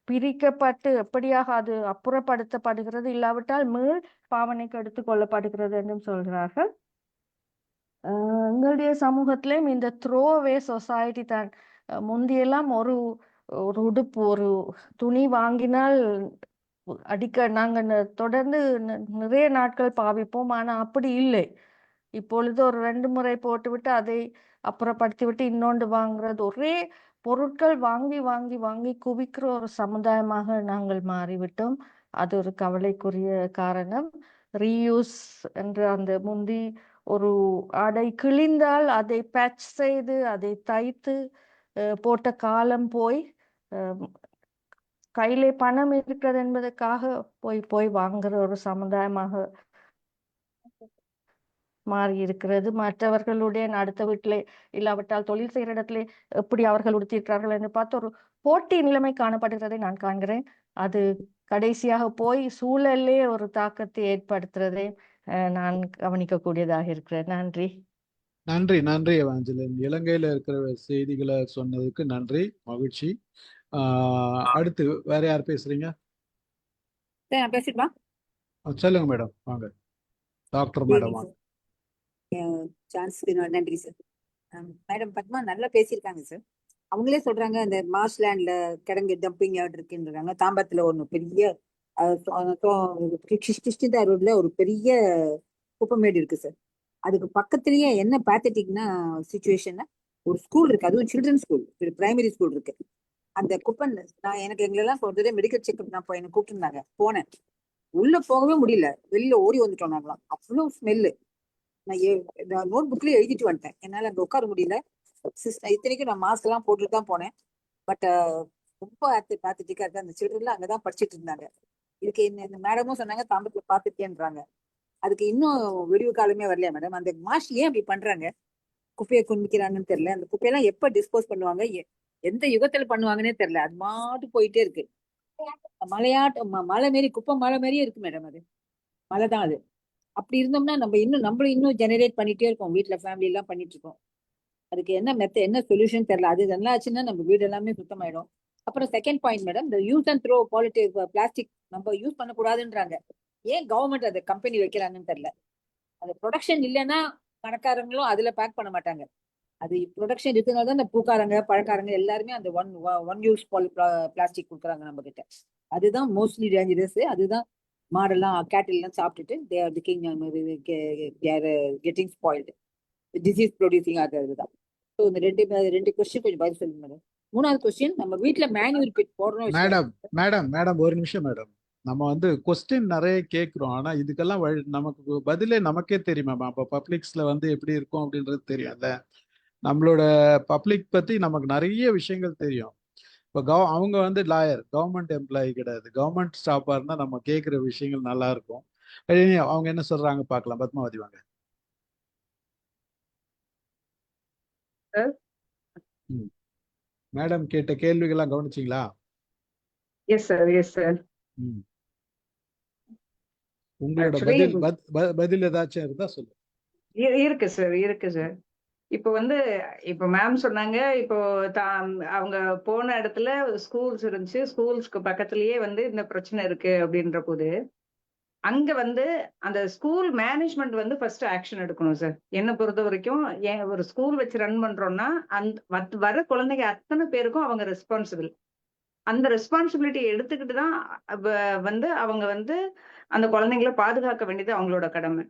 பிரிக்கப்பட்டு எப்படியாக அது அப்புறப்படுத்தப்படுகிறது, இல்லாவிட்டால் மீள் பாவனைக்கு எடுத்துக் கொள்ளப்படுகிறது என்றும் சொல்கிறார்கள். எங்களுடைய சமூகத்திலேயும் இந்த த்ரோவே சொசைட்டி தான். முந்தியெல்லாம் ஒரு உடுப்பு, ஒரு துணி வாங்கினால் நாங்கள் தொடர்ந்து நிறைய நாட்கள் பாவிப்போம். ஆனால் அப்படி இல்லை. இப்பொழுது ஒரு 2 முறை போட்டுவிட்டு அதை அப்புறப்படுத்தி விட்டு இன்னொன்று வாங்குறது, ஒரே பொருட்கள் வாங்கி வாங்கி வாங்கி குவிக்கிற ஒரு சமுதாயமாக நாங்கள் மாறிவிட்டோம். அது ஒரு கவலைக்குரிய காரணம். ரீயூஸ் என்ற அந்த முந்தி ஒரு ஆடை கிழிந்தால் அதை பேட்ச் செய்து அதை தைத்து போட்ட காலம் போய், கையிலே பணம் இருக்கிறது என்பதற்காக போய் போய் வாங்குற ஒரு சமுதாயமாக மாறி இருக்கிறது. மற்றவர்களுடைய அடுத்த வீட்டிலே இல்லாவிட்டால் தொழில் செய்கிற இடத்திலே எப்படி அவர்கள் உடுத்தியிருக்கிறார்கள் என்று பார்த்து ஒரு போட்டி நிலைமை காணப்படுகிறதை நான் காண்கிறேன். அது கடைசியாக போய் சூழலே ஒரு தாக்கத்தை ஏற்படுத்துறதை நான் கவனிக்கக்கூடியதாக இருக்கிறேன். நன்றி. நன்றி நன்றி எவாஞ்சலின். இலங்கையில இருக்கிற செய்திகளை சொன்னதுக்கு நன்றி, மகிழ்ச்சி. அடுத்து வேற யார் பேசுறீங்க? பேசிடுவா. சொல்லுங்க மேடம், வாங்க. டாக்டர் மேடம் வாங்க. சான்ஸ்க்கு நன்றி சார். மேடம் பத்மா நல்லா பேசியிருக்காங்க சார். அவங்களே சொல்றாங்க அந்த மார்ஷ்லேண்ட்ல கிடங்கு டம்பிங் யார்ட் இருக்குன்றாங்க. தாம்பரத்துல ஒன்று பெரிய கிருஷ்ணா ரோட்ல ஒரு பெரிய குப்பமேடு இருக்கு சார். அதுக்கு பக்கத்துலயே என்ன பேத்தட்டிக்னா சுச்சுவேஷன்னா ஒரு ஸ்கூல் இருக்கு, அதுவும் சில்ட்ரன் ஸ்கூல், பிரைமரி ஸ்கூல் இருக்கு. அந்த குப்பன் நான் எனக்கு எங்களெல்லாம் ஒரு மெடிக்கல் செக்அப் நான் என்னை கூப்பிட்டுருந்தாங்க, போனேன். உள்ள போகவே முடியல, வெளியில ஓடி வந்துட்டோம் நாங்களாம். அவ்வளோ ஸ்மெல்லு. நான் நோட் புக்லயே எழுதிட்டு வந்துட்டேன், என்னால அங்க உட்கார முடியல. இத்தனைக்கும் நான் மாஸ்க் எல்லாம் போட்டுட்டு தான் போனேன். பட் ரொம்ப பேத்தட்டிக்கா இருக்கு. அந்த சில்ட்ரன்லாம் அங்கதான் படிச்சுட்டு இருந்தாங்க. இதுக்கு இந்த மேடமும் சொன்னாங்க தாம்பரத்துல பாத்துட்டேன்றாங்க. அதுக்கு இன்னும் விடிவு காலமே வரலையா மேடம்? அந்த மாஸ்டர் ஏன் அப்படி பண்றாங்க? குப்பையை குமிக்கிறாங்கன்னு தெரியல. அந்த குப்பையெல்லாம் எப்ப டிஸ்போஸ் பண்ணுவாங்க, எந்த யுகத்துல பண்ணுவாங்கன்னே தெரியல. அது மாட்டு போயிட்டே இருக்கு. மலை மாரி குப்பை மலை மாதிரியே இருக்கு மேடம். அது மலை தான் அது. அப்படி இருந்தோம்னா நம்மளும் இன்னும் ஜெனரேட் பண்ணிட்டே இருக்கோம். வீட்டுல ஃபேமிலி எல்லாம் பண்ணிட்டு இருக்கோம். அதுக்கு என்ன சொல்யூஷன் தெரியல. அது நல்லா ஆச்சுன்னா நம்ம வீடு எல்லாமே சுத்தமாயிடும். அப்புறம் செகண்ட் பாயிண்ட் மேடம், இந்த யூஸ் அண்ட் த்ரோ பிளாஸ்டிக் நம்ம யூஸ் பண்ணக்கூடாதுன்றாங்க. ஏன் கவர்மெண்ட் அதை கம்பெனி வைக்கிறாங்கன்னு தெரியல. அது ப்ரொடக்ஷன் இல்லைன்னா கணக்காரங்களும் அதுல பேக் பண்ண மாட்டாங்க. அது ப்ரொடக்ஷன் இருக்கிறதுனால தான் இந்த பூக்காரங்க பழக்காரங்க எல்லாருமே அந்த ஒன் யூஸ் பிளாஸ்டிக் கொடுக்குறாங்க நம்ம கிட்ட. அதுதான் மோஸ்ட்லி டேஞ்சரஸ். அதுதான் மாடெல்லாம் கேட்டில் எல்லாம் சாப்பிட்டுட்டு they are getting spoiled, disease producing ஆகிறது தான். ஸோ இந்த ரெண்டு கொஸ்டின் கொஞ்சம் பதில் சொல்லுங்க மேடம். மூணாவது கொஸ்டின், நம்ம வீட்டுல மேனுவல் பிட் போடணும். மேடம் ஒரு நிமிஷம் மேடம். நம்ம வந்து கொஸ்டின் நிறைய கேட்குறோம், ஆனா இதுக்கெல்லாம் நமக்கு பதிலே நமக்கே தெரியுமா? அப்போ பப்ளிக்ஸ்ல வந்து எப்படி இருக்கும் அப்படின்றது தெரியாத. நம்மளோட பப்ளிக் பத்தி நமக்கு நிறைய விஷயங்கள் தெரியும். இப்போ அவங்க வந்து லாயர், கவர்மெண்ட் எம்ப்ளாயி கிடையாது. கவர்மெண்ட் ஸ்டாஃபா இருந்தா நம்ம கேட்குற விஷயங்கள் நல்லா இருக்கும். அவங்க என்ன சொல்றாங்க பார்க்கலாம். பத்மாவதி வாங்க. மேடம் கேட்ட கேள்விகள்லாம் கவனிச்சிங்களா? Yes sir, yes sir. உங்களோட பதில் ஏதாச்சும் இருந்தா சொல்லுங்க. இருக்கு சார், இருக்கு சார். இப்போ வந்து இப்போ மேம் சொன்னாங்க, இப்போ அவங்க போன இடத்துல ஸ்கூல்ஸ் இருந்துச்சு, ஸ்கூல்ஸ்க்கு பக்கத்துலயே வந்து இந்த பிரச்சனை இருக்கு அப்படின்ற போது அங்க வந்து அந்த ஸ்கூல் மேனேஜ்மெண்ட் வந்து ஃபர்ஸ்ட் ஆக்ஷன் எடுக்கணும் சார். என்ன பொறுத்த வரைக்கும் ஒரு ஸ்கூல் வச்சு ரன் பண்றோம்னா அந்த வர குழந்தைங்க அத்தனை பேருக்கும் அவங்க ரெஸ்பான்சிபிள். அந்த ரெஸ்பான்சிபிலிட்டி எடுத்துக்கிட்டு தான் வந்து அவங்க வந்து அந்த குழந்தைங்களை பாதுகாக்க வேண்டியது அவங்களோட கடமை.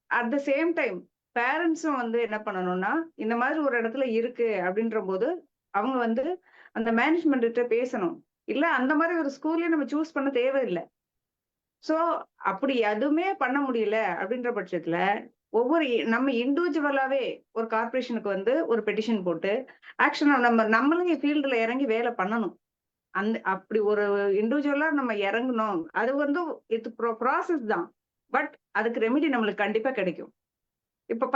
அட் த சேம் டைம் பேரண்ட்ஸும் வந்து என்ன பண்ணணும்னா, இந்த மாதிரி ஒரு இடத்துல இருக்கு அப்படின்ற போது அவங்க வந்து அந்த மேனேஜ்மெண்ட் கிட்ட பேசணும். இல்ல அந்த மாதிரி ஒரு ஸ்கூல்ல நம்ம சூஸ் பண்ண தேவையில்லை. சோ அப்படி எதுவுமே பண்ண முடியல அப்படின்ற பட்சத்துல நம்ம இண்டிவிஜுவலாவே ஒரு கார்பரேஷனுக்கு வந்து ஒரு பெட்டிஷன் போட்டு ஆக்ஷன் நம்மளே ஃபீல்டுல இறங்கி வேலை பண்ணணும். அப்படி ஒரு இண்டிவிஜுவலா நம்ம இறங்கணும். அது வந்து இது ப்ராசஸ் தான். பட் அதுக்கு ரெமிடி நம்மளுக்கு கண்டிப்பா கிடைக்கும். இப்ப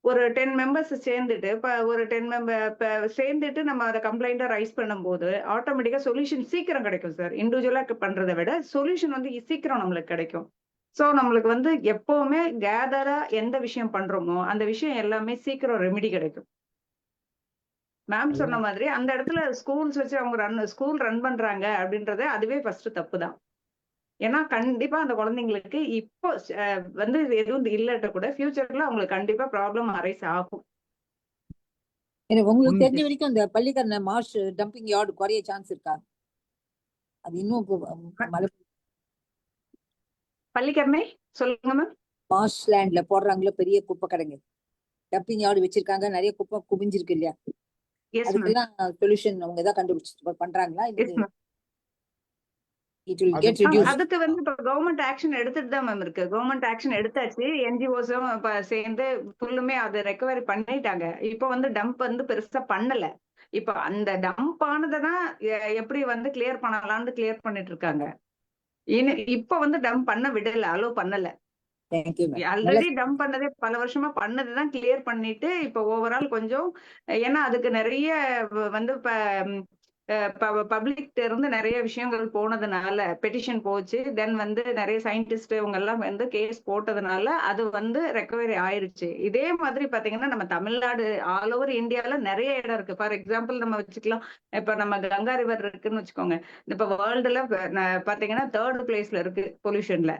ஒரு 10 மெம்பர்ஸ் சேர்ந்துட்டு ஒரு 10 மெம்பர் சேர்ந்துட்டு நம்ம அதை கம்ப்ளைண்டா ரைஸ் பண்ணும்போது ஆட்டோமேட்டிக்கா சொல்யூஷன் சீக்கிரம் கிடைக்கும் சார். இண்டிவிஜுவலா பண்றதை விட சொல்யூஷன் வந்து சீக்கிரம் நம்மளுக்கு கிடைக்கும். சோ நம்மளுக்கு வந்து எப்பவுமே கேதரா எந்த விஷயம் பண்றோமோ அந்த விஷயம் எல்லாமே சீக்கிரம் ரெமிடி கிடைக்கும். மேம் சொன்ன மாதிரி அந்த இடத்துல ஸ்கூல்ஸ் வச்சு அவங்க ஸ்கூல் ரன் பண்றாங்க அப்படின்றத அதுவே ஃபர்ஸ்ட் தப்பு தான். ஏன்னா கண்டிப்பா அந்த குழந்தைங்களுக்கு இப்போ வந்து எதுவும் இல்லாட்ட கூட ஃபியூச்சர்ல அவங்களுக்கு கண்டிப்பா ப்ராப்ளம் அரைஸ் ஆகும். உங்களுக்கு தெரிஞ்ச வரைக்கும் அந்த பள்ளிக்கரணை மார்ஷ் டம்பிங் யார்டு குறைய சான்ஸ் இருக்கா? அது இன்னும் பள்ளிக்கரணை சொல்லுங்க மேம். மார்ஷ் லேண்ட்ல போடுறாங்களோ பெரிய குப்பை கடைங்க, டம்பிங் யார்டு வச்சிருக்காங்க, நிறைய குப்பை குவிஞ்சிருக்கு இல்லையா? அதுக்கெல்லாம் சொல்யூஷன் அவங்க தான் கண்டுபிடிச்சு பண்றாங்களா? அதுக்கு வந்து இப்ப கவர்மெண்ட் ஆக்ஷன் எடுத்துட்டு தான் மேம் இருக்கு. கவர்மெண்ட் ஆக்ஷன் எடுத்தாச்சு. என்ஜிஓஸும் சேர்ந்து ஃபுல்லுமே அதை ரெக்கவரி பண்ணிட்டாங்க. இப்ப வந்து டம்ப் வந்து பெருசா பண்ணல. இப்ப அந்த டம்ப் ஆனதான் எப்படி வந்து கிளியர் பண்ணலாம்னு கிளியர் பண்ணிட்டு இருக்காங்க. இப்ப வந்து டம்ப் பண்ண விடல, அலோ பண்ணல. ஆல்ரெடி டம்ப் பண்ணதே பல வருஷமா பண்ணதுதான் கிளியர் பண்ணிட்டு இப்ப ஓவரால் கொஞ்சம், ஏன்னா அதுக்கு நிறைய வந்து பப்ளிக் இருந்து நிறைய விஷயங்கள் போனதுனால பெட்டிஷன் போச்சு. தென் வந்து நிறைய சயின்டிஸ்ட் இவங்க எல்லாம் வந்து கேஸ் போட்டதுனால அது வந்து ரெக்கவரி ஆயிருச்சு. இதே மாதிரி பாத்தீங்கன்னா நம்ம தமிழ்நாடு ஆல் ஓவர் இந்தியால நிறைய இடம் இருக்கு. ஃபார் எக்ஸாம்பிள் நம்ம வச்சுக்கலாம், இப்ப நம்ம கங்கா ரிவர் இருக்குன்னு வச்சுக்கோங்க. இப்ப வேர்ல்டுல பாத்தீங்கன்னா 3rd பிளேஸ்ல இருக்கு பொல்யூஷன்ல.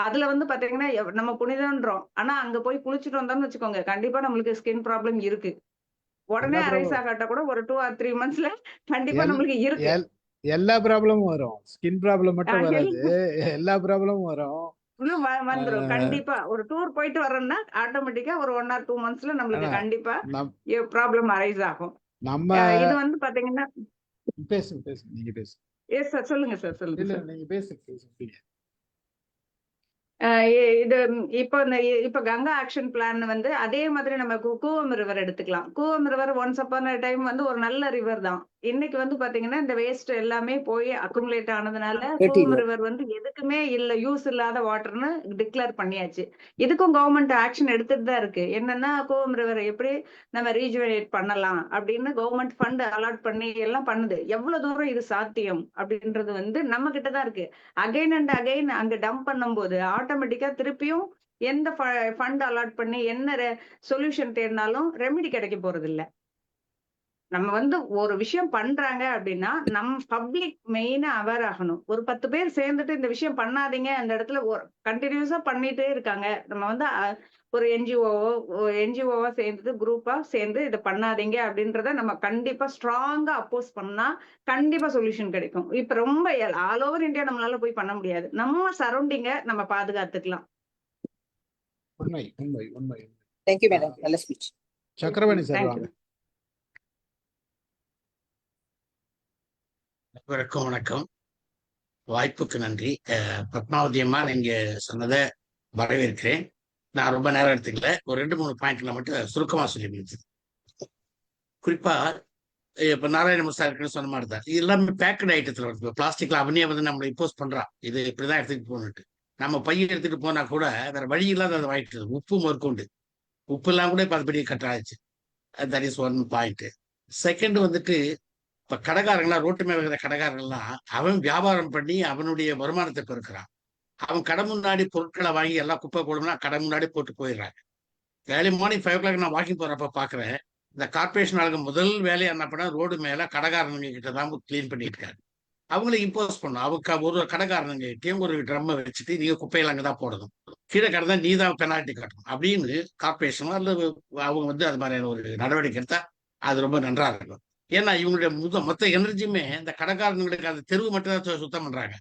அதுல வந்து பாத்தீங்கன்னா நம்ம புனிதன்றோம், ஆனா அங்க போய் குளிச்சுட்டு வந்தோம்னு வச்சுக்கோங்க, கண்டிப்பா நம்மளுக்கு ஸ்கின் ப்ராப்ளம் இருக்கு. உடனே அரைஸ் ஆகாட்ட கூட ஒரு 2 or 3 monthsல கண்டிப்பா நம்மளுக்கு இருக்கு. எல்லா ப்ராப்ளமும் வரும். ஸ்கின் ப்ராப்ளம் மட்டும் வராது, எல்லா ப்ராப்ளமும் வரும். வந்துரும் கண்டிப்பா. ஒரு டூர் போயிட்டு வரோம்னா ஆட்டோமேட்டிக்கா ஒரு 1 or 2 monthsல நம்மளுக்கு கண்டிப்பா ப்ராப்ளம் அரைஸ் ஆகும். இது வந்து பாத்தீங்கன்னா பேசுங்க நீங்க பேசுங்க. எஸ் சார், சொல்லுங்க சார், சொல்லுங்க. நீங்க பேசுங்க. இது இப்ப கங்கா ஆக்ஷன் பிளான் வந்து அதே மாதிரி நம்ம கூவம் ரிவர் எடுத்துக்கலாம். Cooum river once upon time வந்து ஒரு நல்ல ரிவர் தான். இன்னைக்கு வந்து பாத்தீங்கன்னா இந்த வேஸ்ட் எல்லாமே போய் அக்குமுலேட் ஆனதுனால கூவம் ரிவர் வந்து எதுக்குமே இல்ல, யூஸ் இல்லாத வாட்டர்னு டிக்ளேர் பண்ணியாச்சு. இதுக்கும் கவர்மெண்ட் ஆக்ஷன் எடுத்துட்டு தான் இருக்கு. என்னன்னா கூவம் ரிவர் எப்படி நம்ம ரீஜுவனேட் பண்ணலாம் அப்படின்னு கவர்மெண்ட் ஃபண்ட் அலாட் பண்ணி எல்லாம் பண்ணுது. எவ்வளவு தூரம் இது சாத்தியம் அப்படின்றது வந்து நம்ம கிட்ட தான் இருக்கு. அகைன் அண்ட் அகைன் அங்க டம்ப் பண்ணும்போது ஆட்டோமேட்டிக்கா திருப்பியும் எந்த ஃபண்ட் அலாட் பண்ணி என்ன சொல்யூஷன் தேடினாலும் ரெமிடி கிடைக்க போறது இல்ல. நம்ம வந்து ஒரு விஷயம் பண்றாங்க அப்படின்னா பப்ளிக் மெயினா அவேர் ஆகணும். ஒரு 10 பேர் சேர்ந்துட்டு இந்த விஷயம் பண்ணாதீங்க, அந்த இடத்துல கண்டினியூஸா பண்ணிட்டே இருக்காங்க. நம்ம வந்து ஒரு என்ஜிஓவா சேர்ந்து குரூப்பா சேர்ந்து இதை பண்ணாதீங்க அப்படின்றத நம்ம கண்டிப்பா ஸ்ட்ராங்கா அப்போஸ் பண்ணா கண்டிப்பா சொல்யூஷன் கிடைக்கும். இப்ப ரொம்ப ஆல் ஓவர் இந்தியா நம்மளால போய் பண்ண முடியாது. நம்ம சரௌண்டிங்க நம்ம பாதுகாத்துக்கலாம். உண்மை உண்மை உண்மை. தேங்க்யூ மேடம், நல்ல ஸ்பீச். Chakravani sir thank you. வாங்க. அனைவருக்கும் வணக்கம். வாய்ப்புக்கு நன்றி. பத்மாவதி அம்மா, நீங்க சொன்னதை வரவேற்கிறேன். நான் ரொம்ப நேரம் எடுத்துக்கல, ஒரு 2-3 பாயிண்ட்ல மட்டும் சுருக்கமா சொல்லி முடிச்சது. குறிப்பா இப்ப நாராயணமூர்த்தி சொன்ன மாதிரி தான் இது எல்லாமே பேக்கட் ஐட்டத்துல வருது. பிளாஸ்டிக்ல அவனே வந்து நம்மளை இம்போஸ் பண்றான், இது இப்படிதான் எடுத்துட்டு போகணுட்டு. நம்ம பையன் எடுத்துட்டு போனா கூட வேற வழி இல்லாத அதை வாங்கிட்டு உப்பு மேற்கொண்டு உப்பு எல்லாம் கூட இப்ப அது பெரிய கட்டாச்சு. That is one point. Second வந்துட்டு இப்ப கடைக்காரங்களா, ரோட்டு மேல இருக்கிற கடைக்காரங்கள்லாம் அவன் வியாபாரம் பண்ணி அவனுடைய வருமானத்தை பெருக்கிறான். அவன் கடை முன்னாடி பொருட்களை வாங்கி எல்லாம் குப்பை போடணும்னா கடை முன்னாடி போட்டு போயிடுறாங்க. ஏர்லி மார்னிங் 5 o'clock நான் வாக்கிங் போறப்ப பாக்குறேன், இந்த கார்பரேஷன் ஆளுங்க முதல் வேலையை என்ன பண்ணா ரோடு மேல கடைக்காரனுங்க கிட்ட தான் கிளீன் பண்ணிட்டு இருக்காங்க. அவங்களை இம்போஸ் பண்ணும். அவங்க ஒரு கடைக்காரனுங்க கிட்டேயும் ஒரு ட்ரம்மை வச்சுட்டு நீங்க குப்பையில அங்கதான் போடணும், கீழே கடந்தா நீ தான் பெனால்ட்டி கட்டணும் அப்படின்னு கார்பரேஷனோ அல்லது அவங்க வந்து அது மாதிரியான ஒரு நடவடிக்கை எடுத்தா அது ரொம்ப நன்றா இருக்கும். ஏன்னா இவங்களுடைய மொத்த எனர்ஜியுமே இந்த கடைக்காரங்களுக்கு அந்த தெருவு மட்டும் தான் சுத்தம் பண்றாங்க.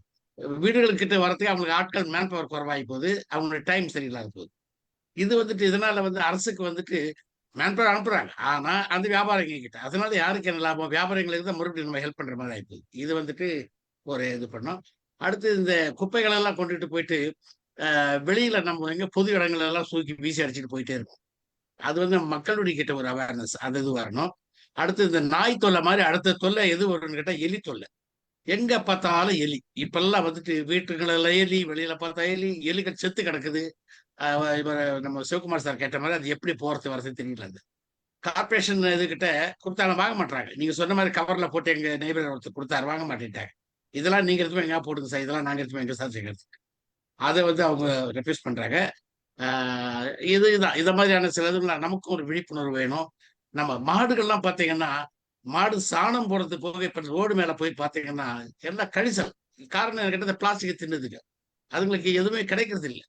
வீடுகளுக்கிட்ட வரதுக்கு அவங்களுக்கு ஆட்கள் மேன் பவர் குறைவாகி போகுது, அவங்களுடைய டைம் சரியில்லாத போகுது. இது வந்துட்டு இதனால வந்து அரசுக்கு வந்துட்டு மேன் பவர் அனுப்புறாங்க, ஆனா அந்த வியாபாரிங்க கிட்ட அதனால யாருக்கு என்ன லாபம்? வியாபாரிகளுக்கு தான் மறுபடியும் நம்ம ஹெல்ப் பண்ற மாதிரி ஆயிடுது. இது வந்துட்டு ஒரு இது பண்ணோம். அடுத்து இந்த குப்பைகள் எல்லாம் கொண்டுட்டு போயிட்டு வெளியில நம்ம எங்க பொது இடங்கள் எல்லாம் தூக்கி வீசி அடிச்சுட்டு போயிட்டே இருக்கும். அது வந்து மக்களுடைய கிட்ட ஒரு அவேர்னஸ் அது இது வரணும். அடுத்து இந்த நாய் தொல்லை மாதிரி அடுத்த தொல்லை எது வரும்னு கேட்டா எலி தொல்லை. எங்க பார்த்தாலும் எலி. இப்பெல்லாம் வந்துட்டு வீட்டுகளில் எலி, வெளியில பார்த்தா எலி, எலிகள் செத்து கிடக்குது. நம்ம சிவகுமார் சார் கேட்ட மாதிரி அது எப்படி போறது வரது தெரியல. அது கார்பரேஷன் இதுகிட்ட கொடுத்தாலும் வாங்க மாட்டாங்க. நீங்க சொன்ன மாதிரி கவர்ல போட்டு எங்க நெய்பர் ஒருத்தர் கொடுத்தாரு, வாங்க மாட்டேன்ட்டாங்க. இதெல்லாம் நீங்க எடுத்துமே எங்க போடுங்க சார், இதெல்லாம் நாங்க எடுத்துமே எங்க சார் செய்யறது, அதை வந்து அவங்க ரெஃப்யூஸ் பண்றாங்க. இதுதான் இத மாதிரியான சில இதுலாம் நமக்கும் ஒரு விழிப்புணர்வு வேணும். நம்ம மாடுகள்லாம் பார்த்தீங்கன்னா, மாடு சாணம் போடுறது போக இப்ப ரோடு மேல போய் பார்த்தீங்கன்னா எல்லாம் கழிசல். காரணம் என்கிட்ட பிளாஸ்டிக் தின்னுதுங்க, அதுங்களுக்கு எதுவுமே கிடைக்கிறது இல்லை.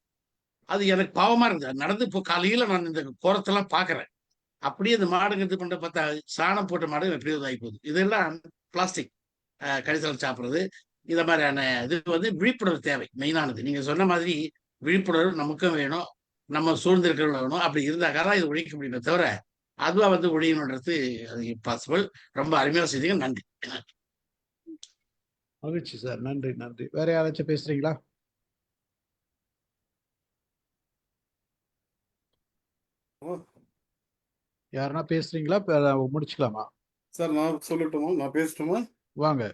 அது எனக்கு பாவமா இருக்குது. நடந்து இப்போ காலையில நான் இந்த கோரத்தெல்லாம் பாக்குறேன், அப்படியே இந்த மாடுங்க இது பண்ற பார்த்தா சாணம் போட்ட மாடு எப்படியோ இதாகி போகுது. இதெல்லாம் பிளாஸ்டிக் கழிசல் சாப்பிட்றது. இத மாதிரியான இது வந்து விழிப்புணர்வு தேவை, மெயினானது. நீங்க சொன்ன மாதிரி விழிப்புணர்வு நமக்கும் வேணும், நம்ம சூழ்ந்திருக்கிறவங்க வேணும். அப்படி இருந்தாக்காரா இது ஒழிக்க முடியுமே தவிர அதுவா வந்து ஒழியணுன்றது அது பாசிபிள். ரொம்ப அருமையாக செய்தீங்க, நன்றி. மகிழ்ச்சி சார், நன்றி நன்றி. வேற யாராச்சும் பேசுறீங்களா? யாருன்னா பேசுறீங்களா? முடிச்சுக்கலாமா சார்? நான் சொல்லட்டுமா? நான் பேசட்டுமா? வாங்க.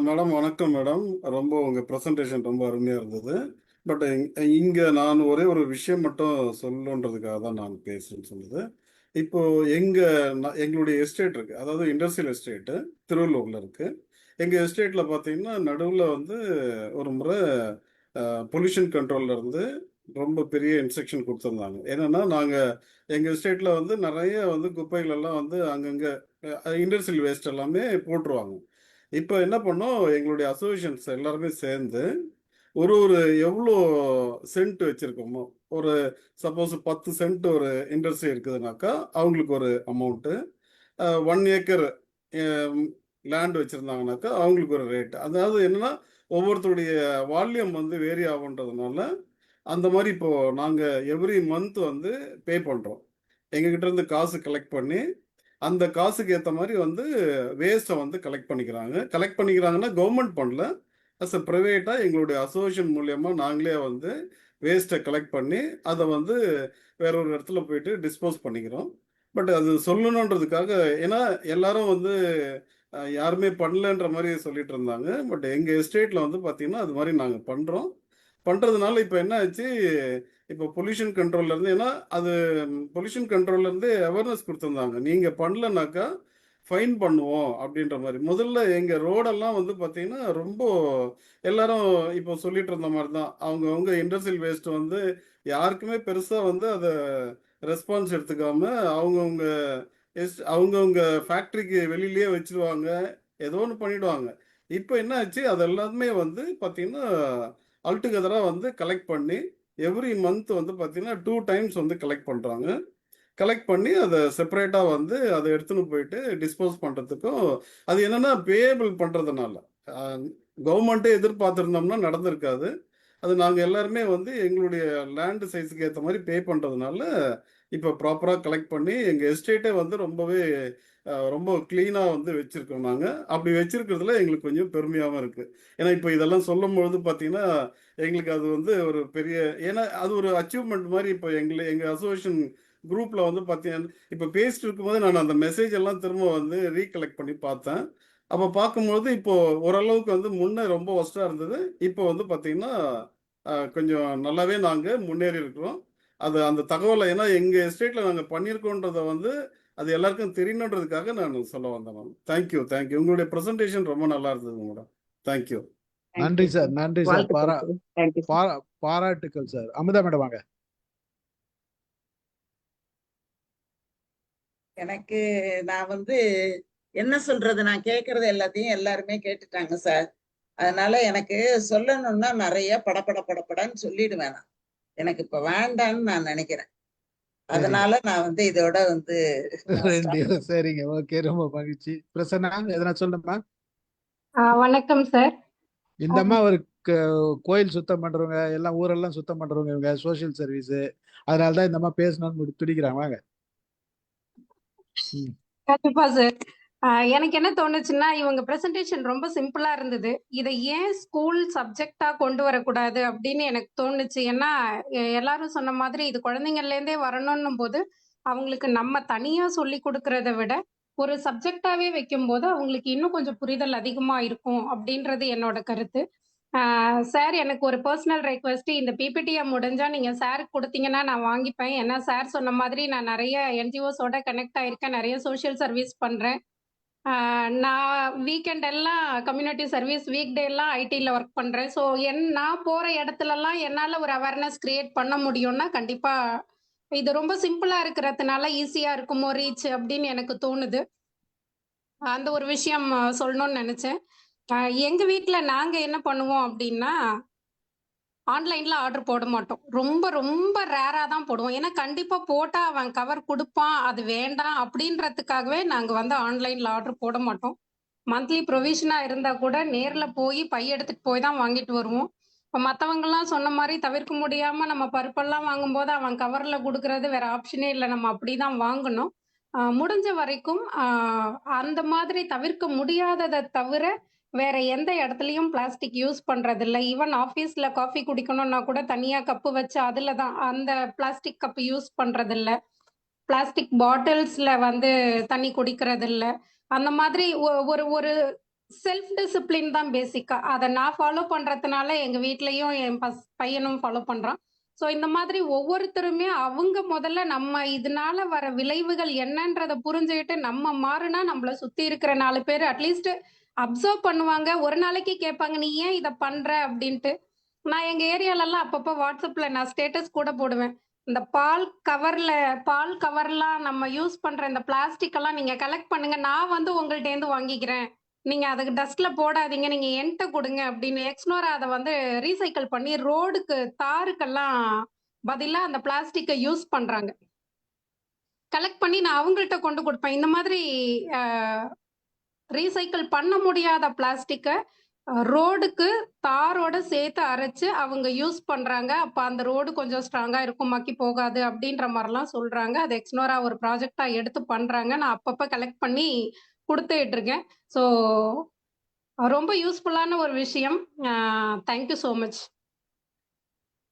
மேடம் வணக்கம் மேடம். ரொம்ப உங்கள் ப்ரெசன்டேஷன் ரொம்ப அருமையாக இருந்தது. பட் இங்கே நான் ஒரே ஒரு விஷயம் மட்டும் சொல்லணுன்றதுக்காக தான் நான் பேசுறேன்னு சொன்னது. இப்போ எங்களுடைய எஸ்டேட் இருக்கு, அதாவது இண்டஸ்ட்ரியல் எஸ்டேட்டு திருவள்ளூர்ல இருக்கு. எங்கள் எஸ்டேட்டில் பார்த்தீங்கன்னா நடுவில் வந்து ஒரு முறை பொல்யூஷன் கண்ட்ரோல்ல இருந்து ரொம்ப பெரிய இன்ஸ்ட்ரக்ஷன் கொடுத்துருந்தாங்க. என்னன்னா நாங்கள் எங்கள் எஸ்டேட்டில் வந்து நிறைய வந்து குப்பைகள் எல்லாம் வந்து அங்கங்கே இண்டஸ்ட்ரியல் வேஸ்ட் எல்லாமே போட்டுருவாங்க. இப்போ என்ன பண்ணோம், எங்களுடைய அசோசியேஷன்ஸ் எல்லாருமே சேர்ந்து ஒரு எவ்வளோ சென்ட் வச்சுருக்கோமோ, ஒரு சப்போஸ் 10 சென்ட் ஒரு இண்டஸ்ட்ரி இருக்குதுனாக்கா அவங்களுக்கு ஒரு அமௌண்ட்டு, 1 ஏக்கர் லேண்ட் வச்சுருந்தாங்கனாக்கா அவங்களுக்கு ஒரு ரேட். அதாவது என்னென்னா ஒவ்வொருத்தருடைய வால்யூம் வந்து வேரி ஆகுன்றதுனால அந்த மாதிரி இப்போது நாங்கள் எவ்ரி மந்த் வந்து பே பண்ணுறோம். எங்ககிட்ட இருந்து காசு கலெக்ட் பண்ணி அந்த காசுக்கு ஏற்ற மாதிரி வந்து வேஸ்ட்டை வந்து கலெக்ட் பண்ணிக்கிறாங்கன்னா கவர்மெண்ட் பண்ணல, அஸ் அ ப்ரைவேட்டாக எங்களுடைய அசோசியேஷன் மூலயமா நாங்களே வந்து வேஸ்ட்டை கலெக்ட் பண்ணி அதை வந்து வேற ஒரு இடத்துல போயிட்டு டிஸ்போஸ் பண்ணிக்கிறோம். பட் அது சொல்லணுன்றதுக்காக, ஏன்னா எல்லாரும் வந்து யாருமே பண்ணலன்ற மாதிரி சொல்லிட்டு இருந்தாங்க. பட் எங்கள் எஸ்டேட்டில் வந்து பார்த்தீங்கன்னா அது மாதிரி நாங்கள் பண்ணுறோம். பண்ணுறதுனால இப்போ என்ன ஆச்சு, இப்போ பொல்யூஷன் கண்ட்ரோல்லேருந்து, ஏன்னா அது பொல்யூஷன் கண்ட்ரோல்லேருந்து அவேர்னஸ் கொடுத்துருந்தாங்க, நீங்கள் பண்ணலனாக்கா ஃபைன் பண்ணுவோம் அப்படின்ற மாதிரி. முதல்ல எங்கள் ரோடெல்லாம் வந்து பார்த்தீங்கன்னா ரொம்ப எல்லாரும் இப்போ சொல்லிட்டு இருந்த மாதிரி தான். அவங்கவுங்க இண்டஸ்ட்ரியல் வேஸ்ட் வந்து யாருக்குமே பெருசாக வந்து அதை ரெஸ்பான்ஸ் எடுத்துக்காம அவங்கவுங்க அவங்கவுங்க ஃபேக்ட்ரிக்கு வெளியிலேயே வச்சிருவாங்க, ஏதோ ஒன்று பண்ணிடுவாங்க. இப்போ என்ன ஆச்சு, அது எல்லாமே வந்து பார்த்தீங்கன்னா அல்டுகெதராக வந்து கலெக்ட் பண்ணி எவ்ரி மந்த் வந்து பார்த்தீங்கன்னா 2 டைம்ஸ் வந்து கலெக்ட் பண்ணுறாங்க. கலெக்ட் பண்ணி அதை செப்பரேட்டாக வந்து அதை எடுத்துன்னு போயிட்டு டிஸ்போஸ் பண்ணுறதுக்கும், அது என்னென்னா பேயபிள் பண்ணுறதுனால கவர்மெண்ட்டே எதிர்பார்த்துருந்தோம்னா நடந்திருக்காது. அது நாங்கள் எல்லாருமே வந்து எங்களுடைய லேண்டு சைஸுக்கு ஏற்ற மாதிரி பே பண்ணுறதுனால இப்போ ப்ராப்பராக கலெக்ட் பண்ணி எங்கள் எஸ்டேட்டே வந்து ரொம்பவே ரொம்ப க்ளீனாக வந்து வச்சுருக்கோம் நாங்கள். அப்படி வச்சுருக்கிறதுல எங்களுக்கு கொஞ்சம் பெருமையாகவும் இருக்குது. ஏன்னா இப்போ இதெல்லாம் சொல்லும்பொழுது பார்த்தீங்கன்னா எங்களுக்கு அது வந்து ஒரு பெரிய, ஏன்னா அது ஒரு அச்சீவ்மெண்ட் மாதிரி. இப்போ எங்கள் அசோசியேஷன் குரூப்பில் வந்து பார்த்தீங்கன்னா இப்போ பேசிட்டு இருக்கும்போது நான் அந்த மெசேஜ் எல்லாம் திரும்ப வந்து ரீகலெக்ட் பண்ணி பார்த்தேன். அப்போ பார்க்கும்போது இப்போ ஓரளவுக்கு வந்து முன்னே ரொம்ப ஒஸ்ட்டாக இருந்தது. இப்போ வந்து பார்த்தீங்கன்னா கொஞ்சம் நல்லாவே நாங்கள் முன்னேறி இருக்கிறோம். அது அந்த தகவலை, ஏன்னா எங்கள் எஸ்டேட்டில் நாங்கள் பண்ணியிருக்கோன்றதை வந்து அது எல்லாருக்கும் தெரியணுன்றதுக்காக நான் சொல்ல வந்தேன் மேம். Thank you thank you. உங்களுடைய ப்ரெசன்டேஷன் ரொம்ப நல்லா இருந்தது மேடம். தேங்க்யூ. நன்றி சார், நன்றி சார். தேங்க்யூ. பாராட்டுக்கள் சார். அமுதா மேடம் வாங்க. எனக்கு நான் வந்து என்ன சொல்றது, நான் கேட்கறது எல்லாத்தையும் எல்லாருமே கேட்டுட்டாங்க சார். அதனால எனக்கு சொல்லணும்னா நிறைய படப்படன்னு சொல்லிடுவேன் நான். எனக்கு இப்ப வேண்டான்னு நான் நினைக்கிறேன். அதனால நான் வந்து இதோட வந்து சரிங்க, ஓகே, ரொம்ப மகிழ்ச்சி. பிரசன்னா எதனா சொல்லணுமா? வணக்கம் சார். இந்த அம்மா ஒரு கோயில் சுத்தம் பண்றவங்க, எல்லாம் ஊரெல்லாம் சுத்தம் பண்றவங்க, இவங்க சோசியல் சர்வீஸ். அதனாலதான் இந்த அம்மா பேசணும்னு துடிக்கிறாங்க. வாங்க. கண்டிப்பா சார். எனக்கு என்ன தோணுச்சுன்னா, இவங்க பிரசன்டேஷன் ரொம்ப சிம்பிளா இருந்தது. இதை ஏன் ஸ்கூல் சப்ஜெக்டா கொண்டு வரக்கூடாது அப்படின்னு எனக்கு தோணுச்சு. ஏன்னா எல்லாரும் சொன்ன மாதிரி இது குழந்தைங்கள்ல இருந்தே வரணும்னும் போது அவங்களுக்கு நம்ம தனியா சொல்லி கொடுக்கறத விட ஒரு சப்ஜெக்டாவே வைக்கும் போது அவங்களுக்கு இன்னும் கொஞ்சம் புரிதல் அதிகமா இருக்கும் அப்படின்றது என்னோட கருத்து. சார், எனக்கு ஒரு பர்சனல் ரெக்வெஸ்ட், இந்த பிபிடியை முடிஞ்சா நீங்க சாருக்கு கொடுத்தீங்கன்னா நான் வாங்கிப்பேன். ஏன்னா சார் சொன்ன மாதிரி நான் நிறைய என்ஜிஓஸோட கனெக்ட் ஆயிருக்கேன், நிறைய சோஷியல் சர்வீஸ் பண்றேன். நான் வீக்கெண்ட் எல்லாம் கம்யூனிட்டி சர்வீஸ், வீக் டே எல்லாம் ஐடியில் ஒர்க் பண்றேன். ஸோ நான் போற இடத்துலலாம் என்னால் ஒரு அவேர்னஸ் கிரியேட் பண்ண முடியும்னா கண்டிப்பா இது ரொம்ப சிம்பிளா இருக்கிறதுனால ஈஸியா இருக்குமோ ரீச் அப்படின்னு எனக்கு தோணுது. அந்த ஒரு விஷயம் சொல்லணும்னு நினைச்சேன். எங்க வீட்ல நாங்க என்ன பண்ணுவோம் அப்படின்னா, ஆன்லைன்ல ஆர்டர் போட மாட்டோம். ரொம்ப ரொம்ப ரேரா தான் போடுவோம். ஏன்னா கண்டிப்பா போட்டா அவன் கவர் கொடுப்பான், அது வேண்டாம் அப்படின்றதுக்காகவே நாங்க வந்து ஆன்லைன்ல ஆர்டர் போட மாட்டோம். மந்த்லி ப்ரொவிஷனா இருந்தா கூட நேர்ல போய் பை எடுத்துட்டு போய் தான் வாங்கிட்டு வருவோம். இப்போ மற்றவங்கலாம் சொன்ன மாதிரி தவிர்க்க முடியாம நம்ம பருப்பெல்லாம் வாங்கும்போது அவன் கவர்ல கொடுக்கறது வேற ஆப்ஷனே இல்லை, நம்ம அப்படிதான் வாங்கணும். முடிஞ்ச வரைக்கும் அந்த மாதிரி தவிர்க்க முடியாததை தவிர வேற எந்த இடத்துலயும் பிளாஸ்டிக் யூஸ் பண்றது இல்லை. ஈவன் ஆபீஸ்ல காஃபி குடிக்கணும்னா கூட தனியா கப்பு வச்சு அதுல தான், அந்த பிளாஸ்டிக் கப் யூஸ் பண்றது இல்லை. பிளாஸ்டிக் பாட்டில்ஸ்ல வந்து தண்ணி குடிக்கிறது இல்லை. அந்த மாதிரி ஒரு ஒரு செல்ஃப் டிசிப்ளின் தான் பேசிக்கா. அதை நான் ஃபாலோ பண்றதுனால எங்க வீட்லயும் என் பையனும் ஃபாலோ பண்றான். ஸோ இந்த மாதிரி ஒவ்வொருத்தருமே அவங்க முதல்ல நம்ம இதனால வர விளைவுகள் என்னன்றதை புரிஞ்சுக்கிட்டு நம்ம மாறினா நம்மள சுத்தி இருக்கிற 4 பேர் அட்லீஸ்ட் அப்சர்வ் பண்ணுவாங்க. ஒரு நாளைக்கு கேட்பாங்க, நீ ஏன் இதை பண்ற அப்படின்ட்டு. நான் எங்க ஏரியாலெல்லாம் அப்பப்போ வாட்ஸ்அப்ல நான் ஸ்டேட்டஸ் கூட போடுவேன். இந்த பால் கவர்லாம் நம்ம யூஸ் பண்ற இந்த பிளாஸ்டிக் எல்லாம் நீங்க கலெக்ட் பண்ணுங்க, நான் வந்து உங்கள்ட்ட இருந்து வாங்கிக்கிறேன், நீங்க அதுக்கு டஸ்ட்ல போடாதீங்க, நீங்க என்கிட்ட கொடுங்க அப்படின்னு. எக்ஸ்னோரா அதை வந்து ரீசைக்கிள் பண்ணி ரோடுக்கு தாருக்கெல்லாம் பதிலா அந்த பிளாஸ்டிக்கை யூஸ் பண்றாங்க. கலெக்ட் பண்ணி நான் அவங்கள்ட்ட கொண்டு கொடுப்பேன். இந்த மாதிரி ரீசைக்கிள் பண்ண முடியாத பிளாஸ்டிக்கை ரோடுக்கு தாரோட சேர்த்து அரைச்சு அவங்க யூஸ் பண்றாங்க. அப்ப அந்த ரோடு கொஞ்சம் ஸ்ட்ராங்கா இருக்கும், மக்கி போகாது அப்படின்ற மாதிரிலாம் சொல்றாங்க. அது எக்ஸ்னோரா ஒரு ப்ராஜெக்டா எடுத்து பண்றாங்க. நான் அப்பப்ப கலெக்ட் பண்ணி கொடுத்துட்டு இருக்கேன். ஸோ ரொம்ப யூஸ்ஃபுல்லான ஒரு விஷயம். Thank you so much.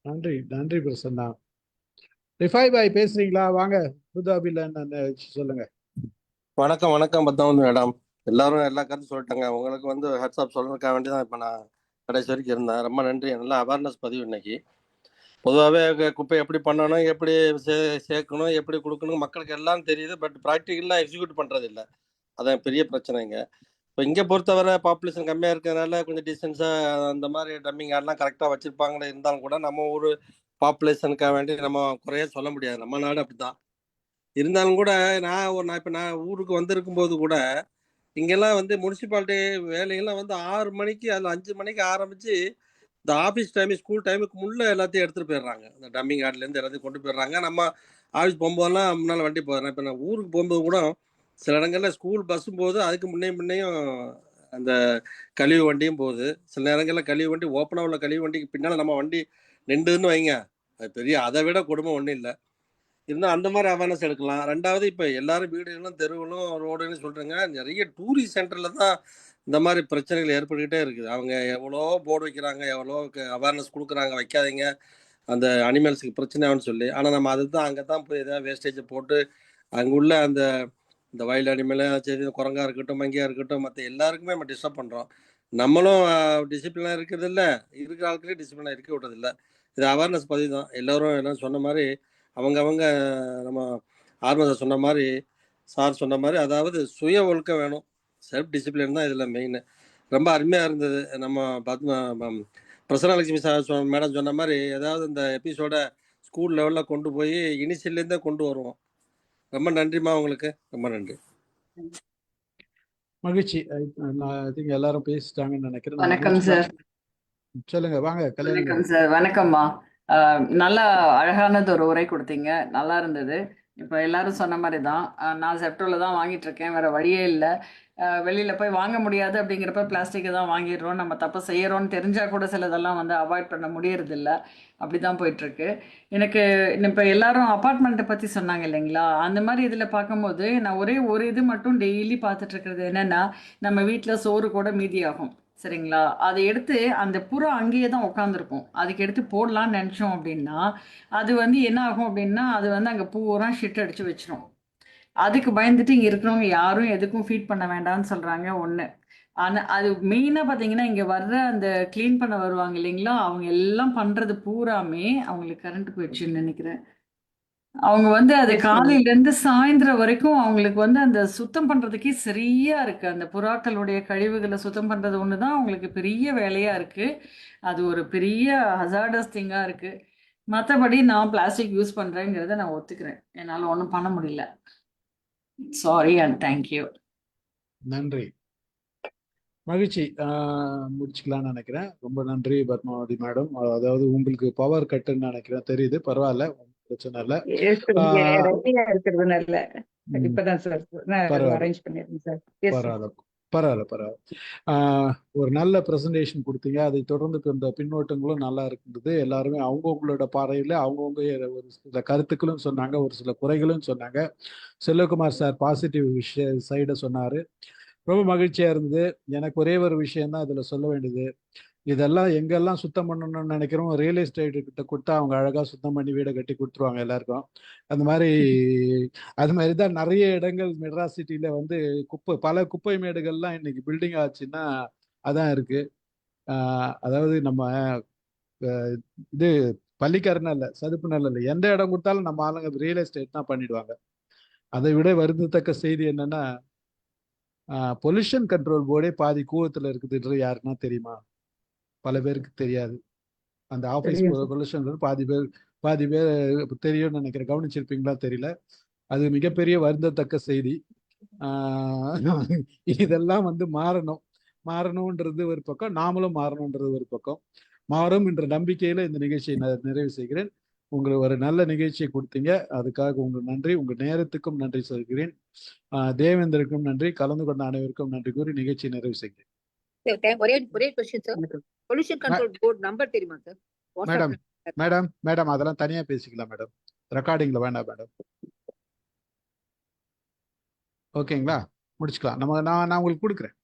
நன்றி நன்றி பிரசன்னா. ரிஃபாய் பாய் பேசுறீங்களா? வாங்க அபுதாபில சொல்லுங்க. வணக்கம் வணக்கம் பத்மாவதி மேடம். எல்லாரும் எல்லா கருத்து சொல்லிட்டாங்க. உங்களுக்கு வந்து ஹெட்ஸ்அப் சொல்றதுக்காக வேண்டி தான் இப்போ நான் கடைசி வரைக்கும் இருந்தேன். ரொம்ப நன்றி. நல்லா அவேர்னஸ் பதிவு இன்னைக்கு. பொதுவாகவே குப்பை எப்படி பண்ணணும், எப்படி சேர்க்கணும், எப்படி கொடுக்கணும் மக்களுக்கு எல்லாம் தெரியுது. பட் ப்ராக்டிக்கலாக எக்ஸிக்யூட் பண்ணுறது இல்லை. அதான் பெரிய பிரச்சனைங்க. இப்போ இங்கே பொறுத்தவரை பாப்புலேஷன் கம்மியாக இருக்கிறதுனால கொஞ்சம் டிஸ்டன்ஸாக அந்த மாதிரி டம்மிங் ஆடெலாம் கரெக்டாக வச்சுருப்பாங்கன்னு இருந்தாலும் கூட நம்ம ஊர் பாப்புலேஷனுக்காக வேண்டி நம்ம குறைய சொல்ல முடியாது. நம்ம நாடு அப்படி தான் இருந்தாலும் கூட நான் ஊருக்கு வந்திருக்கும் போது கூட இங்கெல்லாம் வந்து முனிசிபாலிட்டி வேலைகள்லாம் வந்து 6 மணிக்கு அதில் 5 மணிக்கு ஆரம்பித்து இந்த ஆஃபீஸ் டைம் ஸ்கூல் டைமுக்கு முன்னே எல்லாத்தையும் எடுத்துகிட்டு போயிடுறாங்க. இந்த டம்மிங் ஆட்லேருந்து எல்லாத்தையும் கொண்டு போயிடுறாங்க. நம்ம ஆஃபீஸ் போகும்போதெல்லாம் முன்னால் வண்டி போயிடுறேன். இப்போ நான் ஊருக்கு போகும்போது கூட சில இடங்களில் ஸ்கூல் பஸ்ஸும் போகுது, அதுக்கு முன்னையும் அந்த கழிவு வண்டியும் போகுது. சில நேரங்களில் கழிவு வண்டி ஓப்பனாக உள்ள கழிவு வண்டிக்கு பின்னால் நம்ம வண்டி நின்றுன்னு வைங்க, அது பெரிய அதை விட கொடுமை ஒன்றும் இல்லை. இருந்தால் அந்த மாதிரி அவேர்னஸ் எடுக்கலாம். ரெண்டாவது இப்போ எல்லாரும் வீடுகளும் தெருவுகளும் ரோடுன்னு சொல்கிறேங்க, நிறைய டூரிஸ்ட் சென்டரில் தான் இந்த மாதிரி பிரச்சனைகள் ஏற்பட்டுக்கிட்டே இருக்குது. அவங்க எவ்வளோ போர்டு வைக்கிறாங்க, எவ்வளோ அவேர்னஸ் கொடுக்குறாங்க, வைக்காதீங்க அந்த அனிமல்ஸுக்கு பிரச்சனைன்னு சொல்லி. ஆனால் நம்ம அதுதான் அங்கே தான் போய் எதாவது வேஸ்டேஜை போட்டு அங்கே உள்ள இந்த வைல்டு அனிமலாக சரி, குரங்கா இருக்கட்டும், மங்கியாக இருக்கட்டும், மற்ற எல்லாருக்குமே நம்ம டிஸ்டர்ப் பண்ணுறோம். நம்மளும் டிசிப்ளினாக இருக்கிறது இல்லை, இருக்கிற ஆட்களே டிசிப்ளினாக இருக்க விட்டதில்லை. இது அவேர்னஸ் பதிவு தான். எல்லோரும் சொன்ன மாதிரி அவங்க நம்ம ஆர்மர் சொன்ன மாதிரி, சார் சொன்ன மாதிரி, அதாவது சுய ஒழுக்கம் வேணும். செல்ஃப் டிசிப்ளின் தான் இதில் மெயின். ரொம்ப அருமையாக இருந்தது. நம்ம பிரசன்னலட்சுமி சார் மேடம் சொன்ன மாதிரி ஏதாவது இந்த எபிசோட ஸ்கூல் லெவலில் கொண்டு போய் இனிஷியல்லேருந்தே கொண்டு வருவோம். ரொம்ப நன்றிம்மா உங்களுக்கு. ரொம்ப நன்றி. மகிழ்ச்சி. எல்லாரும் பேசிட்டாங்கன்னு நினைக்கிறேன். வணக்கம் சார். சொல்லுங்க, வாங்க கல்யாணம். வணக்கம் சார். வணக்கம்மா. நல்லா அழகானது ஒரு உரை கொடுத்தீங்க, நல்லா இருந்தது. இப்போ எல்லாரும் சொன்ன மாதிரி தான், நான் செப்டோவில் தான் வாங்கிட்டு இருக்கேன், வேற வழியே இல்லை. வெளியில் போய் வாங்க முடியாது அப்படிங்கிறப்ப பிளாஸ்டிக்கை தான் வாங்கிடுறோம். நம்ம தப்பு செய்கிறோன்னு தெரிஞ்சால் கூட சிலதெல்லாம் வந்து அவாய்ட் பண்ண முடியறதில்ல. அப்படி தான் போயிட்டுருக்கு. எனக்கு இப்போ எல்லாரும் அப்பார்ட்மெண்ட்டை பற்றி சொன்னாங்க இல்லைங்களா, அந்த மாதிரி இதில் பார்க்கும்போது நான் ஒரே ஒரு இது மட்டும் டெய்லி பார்த்துட்ருக்கிறது என்னென்னா, நம்ம வீட்டில் சோறு கூட மீதியாகும் சரிங்களா, அதை எடுத்து அந்த புறா அங்கேயே தான் உட்காந்துருக்கும், அதுக்கு எடுத்து போடலான்னு நினச்சோம் அப்படின்னா அது வந்து என்ன ஆகும் அப்படின்னா, அது வந்து அங்கே பூரா ஷிட் அடித்து வச்சிரும். அதுக்கு பயந்துட்டு இங்கே இருக்கிறவங்க யாரும் எதுக்கும் ஃபீட் பண்ண வேண்டாம்னு சொல்கிறாங்க ஒன்று. ஆனால் அது மெயினாக பார்த்தீங்கன்னா, இங்கே வர்ற அந்த க்ளீன் பண்ண வருவாங்க இல்லைங்களா, அவங்க எல்லாம் பண்ணுறது பூராமே அவங்களுக்கு கரண்ட் போயிடுச்சுன்னு நினைக்கிறேன். அவங்க வந்து அது காலையிலேருந்து சாயந்தரம் வரைக்கும் அவங்களுக்கு வந்து அந்த சுத்தம் பண்ணுறதுக்கே சரியா இருக்குது. அந்த புறாக்களுடைய கழிவுகளை சுத்தம் பண்ணுறது ஒன்று தான் அவங்களுக்கு பெரிய வேலையாக இருக்குது. அது ஒரு பெரிய ஹசார்டஸ் திங்காக இருக்குது. மற்றபடி நான் பிளாஸ்டிக் யூஸ் பண்ணுறேங்கிறத நான் ஒத்துக்கிறேன். என்னால் ஒன்றும் பண்ண முடியல. Sorry and thank you. நன்றி. மகிழ்ச்சி. முடிச்சுக்கலாம்னு நினைக்கிறேன். ரொம்ப நன்றி பத்மாவதி மேடம். அதாவது உங்களுக்கு பவர் கட்டுன்னு நினைக்கிறேன், தெரியுது. பரவாயில்ல, பிரச்சனை இல்லை. இருக்கிறதுனால இப்பதான் சார் அரேஞ்ச் பண்ணிருக்கேன் சார். பரவாயில்ல. ஒரு நல்ல பிரசன்டேஷன் கொடுத்தீங்க. அதை தொடர்ந்து இந்த பின்னோட்டங்களும் நல்லா இருந்தது. எல்லாருமே அவங்கவுங்களோட பார்வையில் அவங்கவுங்க ஒரு சில கருத்துக்களும் சொன்னாங்க, ஒரு சில குறைகளும் சொன்னாங்க. செல்வகுமார் சார் பாசிட்டிவ் சைடை சொன்னார். ரொம்ப மகிழ்ச்சியாக இருந்தது. எனக்கு ஒரே ஒரு விஷயம்தான் இதில் சொல்ல வேண்டியது. இதெல்லாம் எங்கெல்லாம் சுத்தம் பண்ணணும்னு நினைக்கிறோம், ரியல் எஸ்டேட் கிட்ட கொடுத்தா அவங்க அழகாக சுத்தம் பண்ணி வீடை கட்டி கொடுத்துருவாங்க எல்லாருக்கும். அது மாதிரி தான் நிறைய இடங்கள் மெட்ராஸ் சிட்டியில் வந்து பல குப்பை மேடுகள்லாம் இன்னைக்கு பில்டிங் ஆச்சுன்னா அதான் இருக்கு. அதாவது நம்ம இது பள்ளிக்கரணை இல்லை, சதுப்பு நிலம் இல்லை, எந்த இடம் கொடுத்தாலும் நம்ம ஆளுங்க ரியல் எஸ்டேட் தான் பண்ணிடுவாங்க. அதை விட வருந்தத்தக்க செய்தி என்னன்னா, பொல்யூஷன் கண்ட்ரோல் போர்டே பாதி கூவத்தில் இருக்குதுன்றது யாருன்னா தெரியுமா? பல பேருக்கு தெரியாது. அந்த ஆஃபீஸ் பொல்யூஷன் பாதி பேர் தெரியும்னு நினைக்கிறேன். கவனிச்சிருப்பீங்களா தெரியல. அது மிகப்பெரிய வருந்தத்தக்க செய்தி. இதெல்லாம் வந்து மாறணும்ன்றது ஒரு பக்கம், நாமளும் மாறணுன்றது ஒரு பக்கம். மாறும் என்ற நம்பிக்கையில இந்த நிகழ்ச்சியை நிறைவு செய்கிறேன். உங்களுக்கு ஒரு நல்ல நிகழ்ச்சியை கொடுத்தீங்க, அதுக்காக உங்களுக்கு நன்றி. உங்கள் நேரத்துக்கும் நன்றி சொல்கிறேன். தேவேந்திரருக்கும் நன்றி. கலந்து கொண்ட அனைவருக்கும் நன்றி கூறி நிகழ்ச்சியை நிறைவு செய்கிறேன். ஒரே question sir, pollution control board number தெரியுமா சார்? மேடம் அதெல்லாம் தனியா பேசிக்கலாம் மேடம், ரெக்கார்டிங்ல வேண்டாம் மேடம். ஓகேங்களா, முடிச்சுக்கலாம். நான் உங்களுக்கு கொடுக்குறேன்.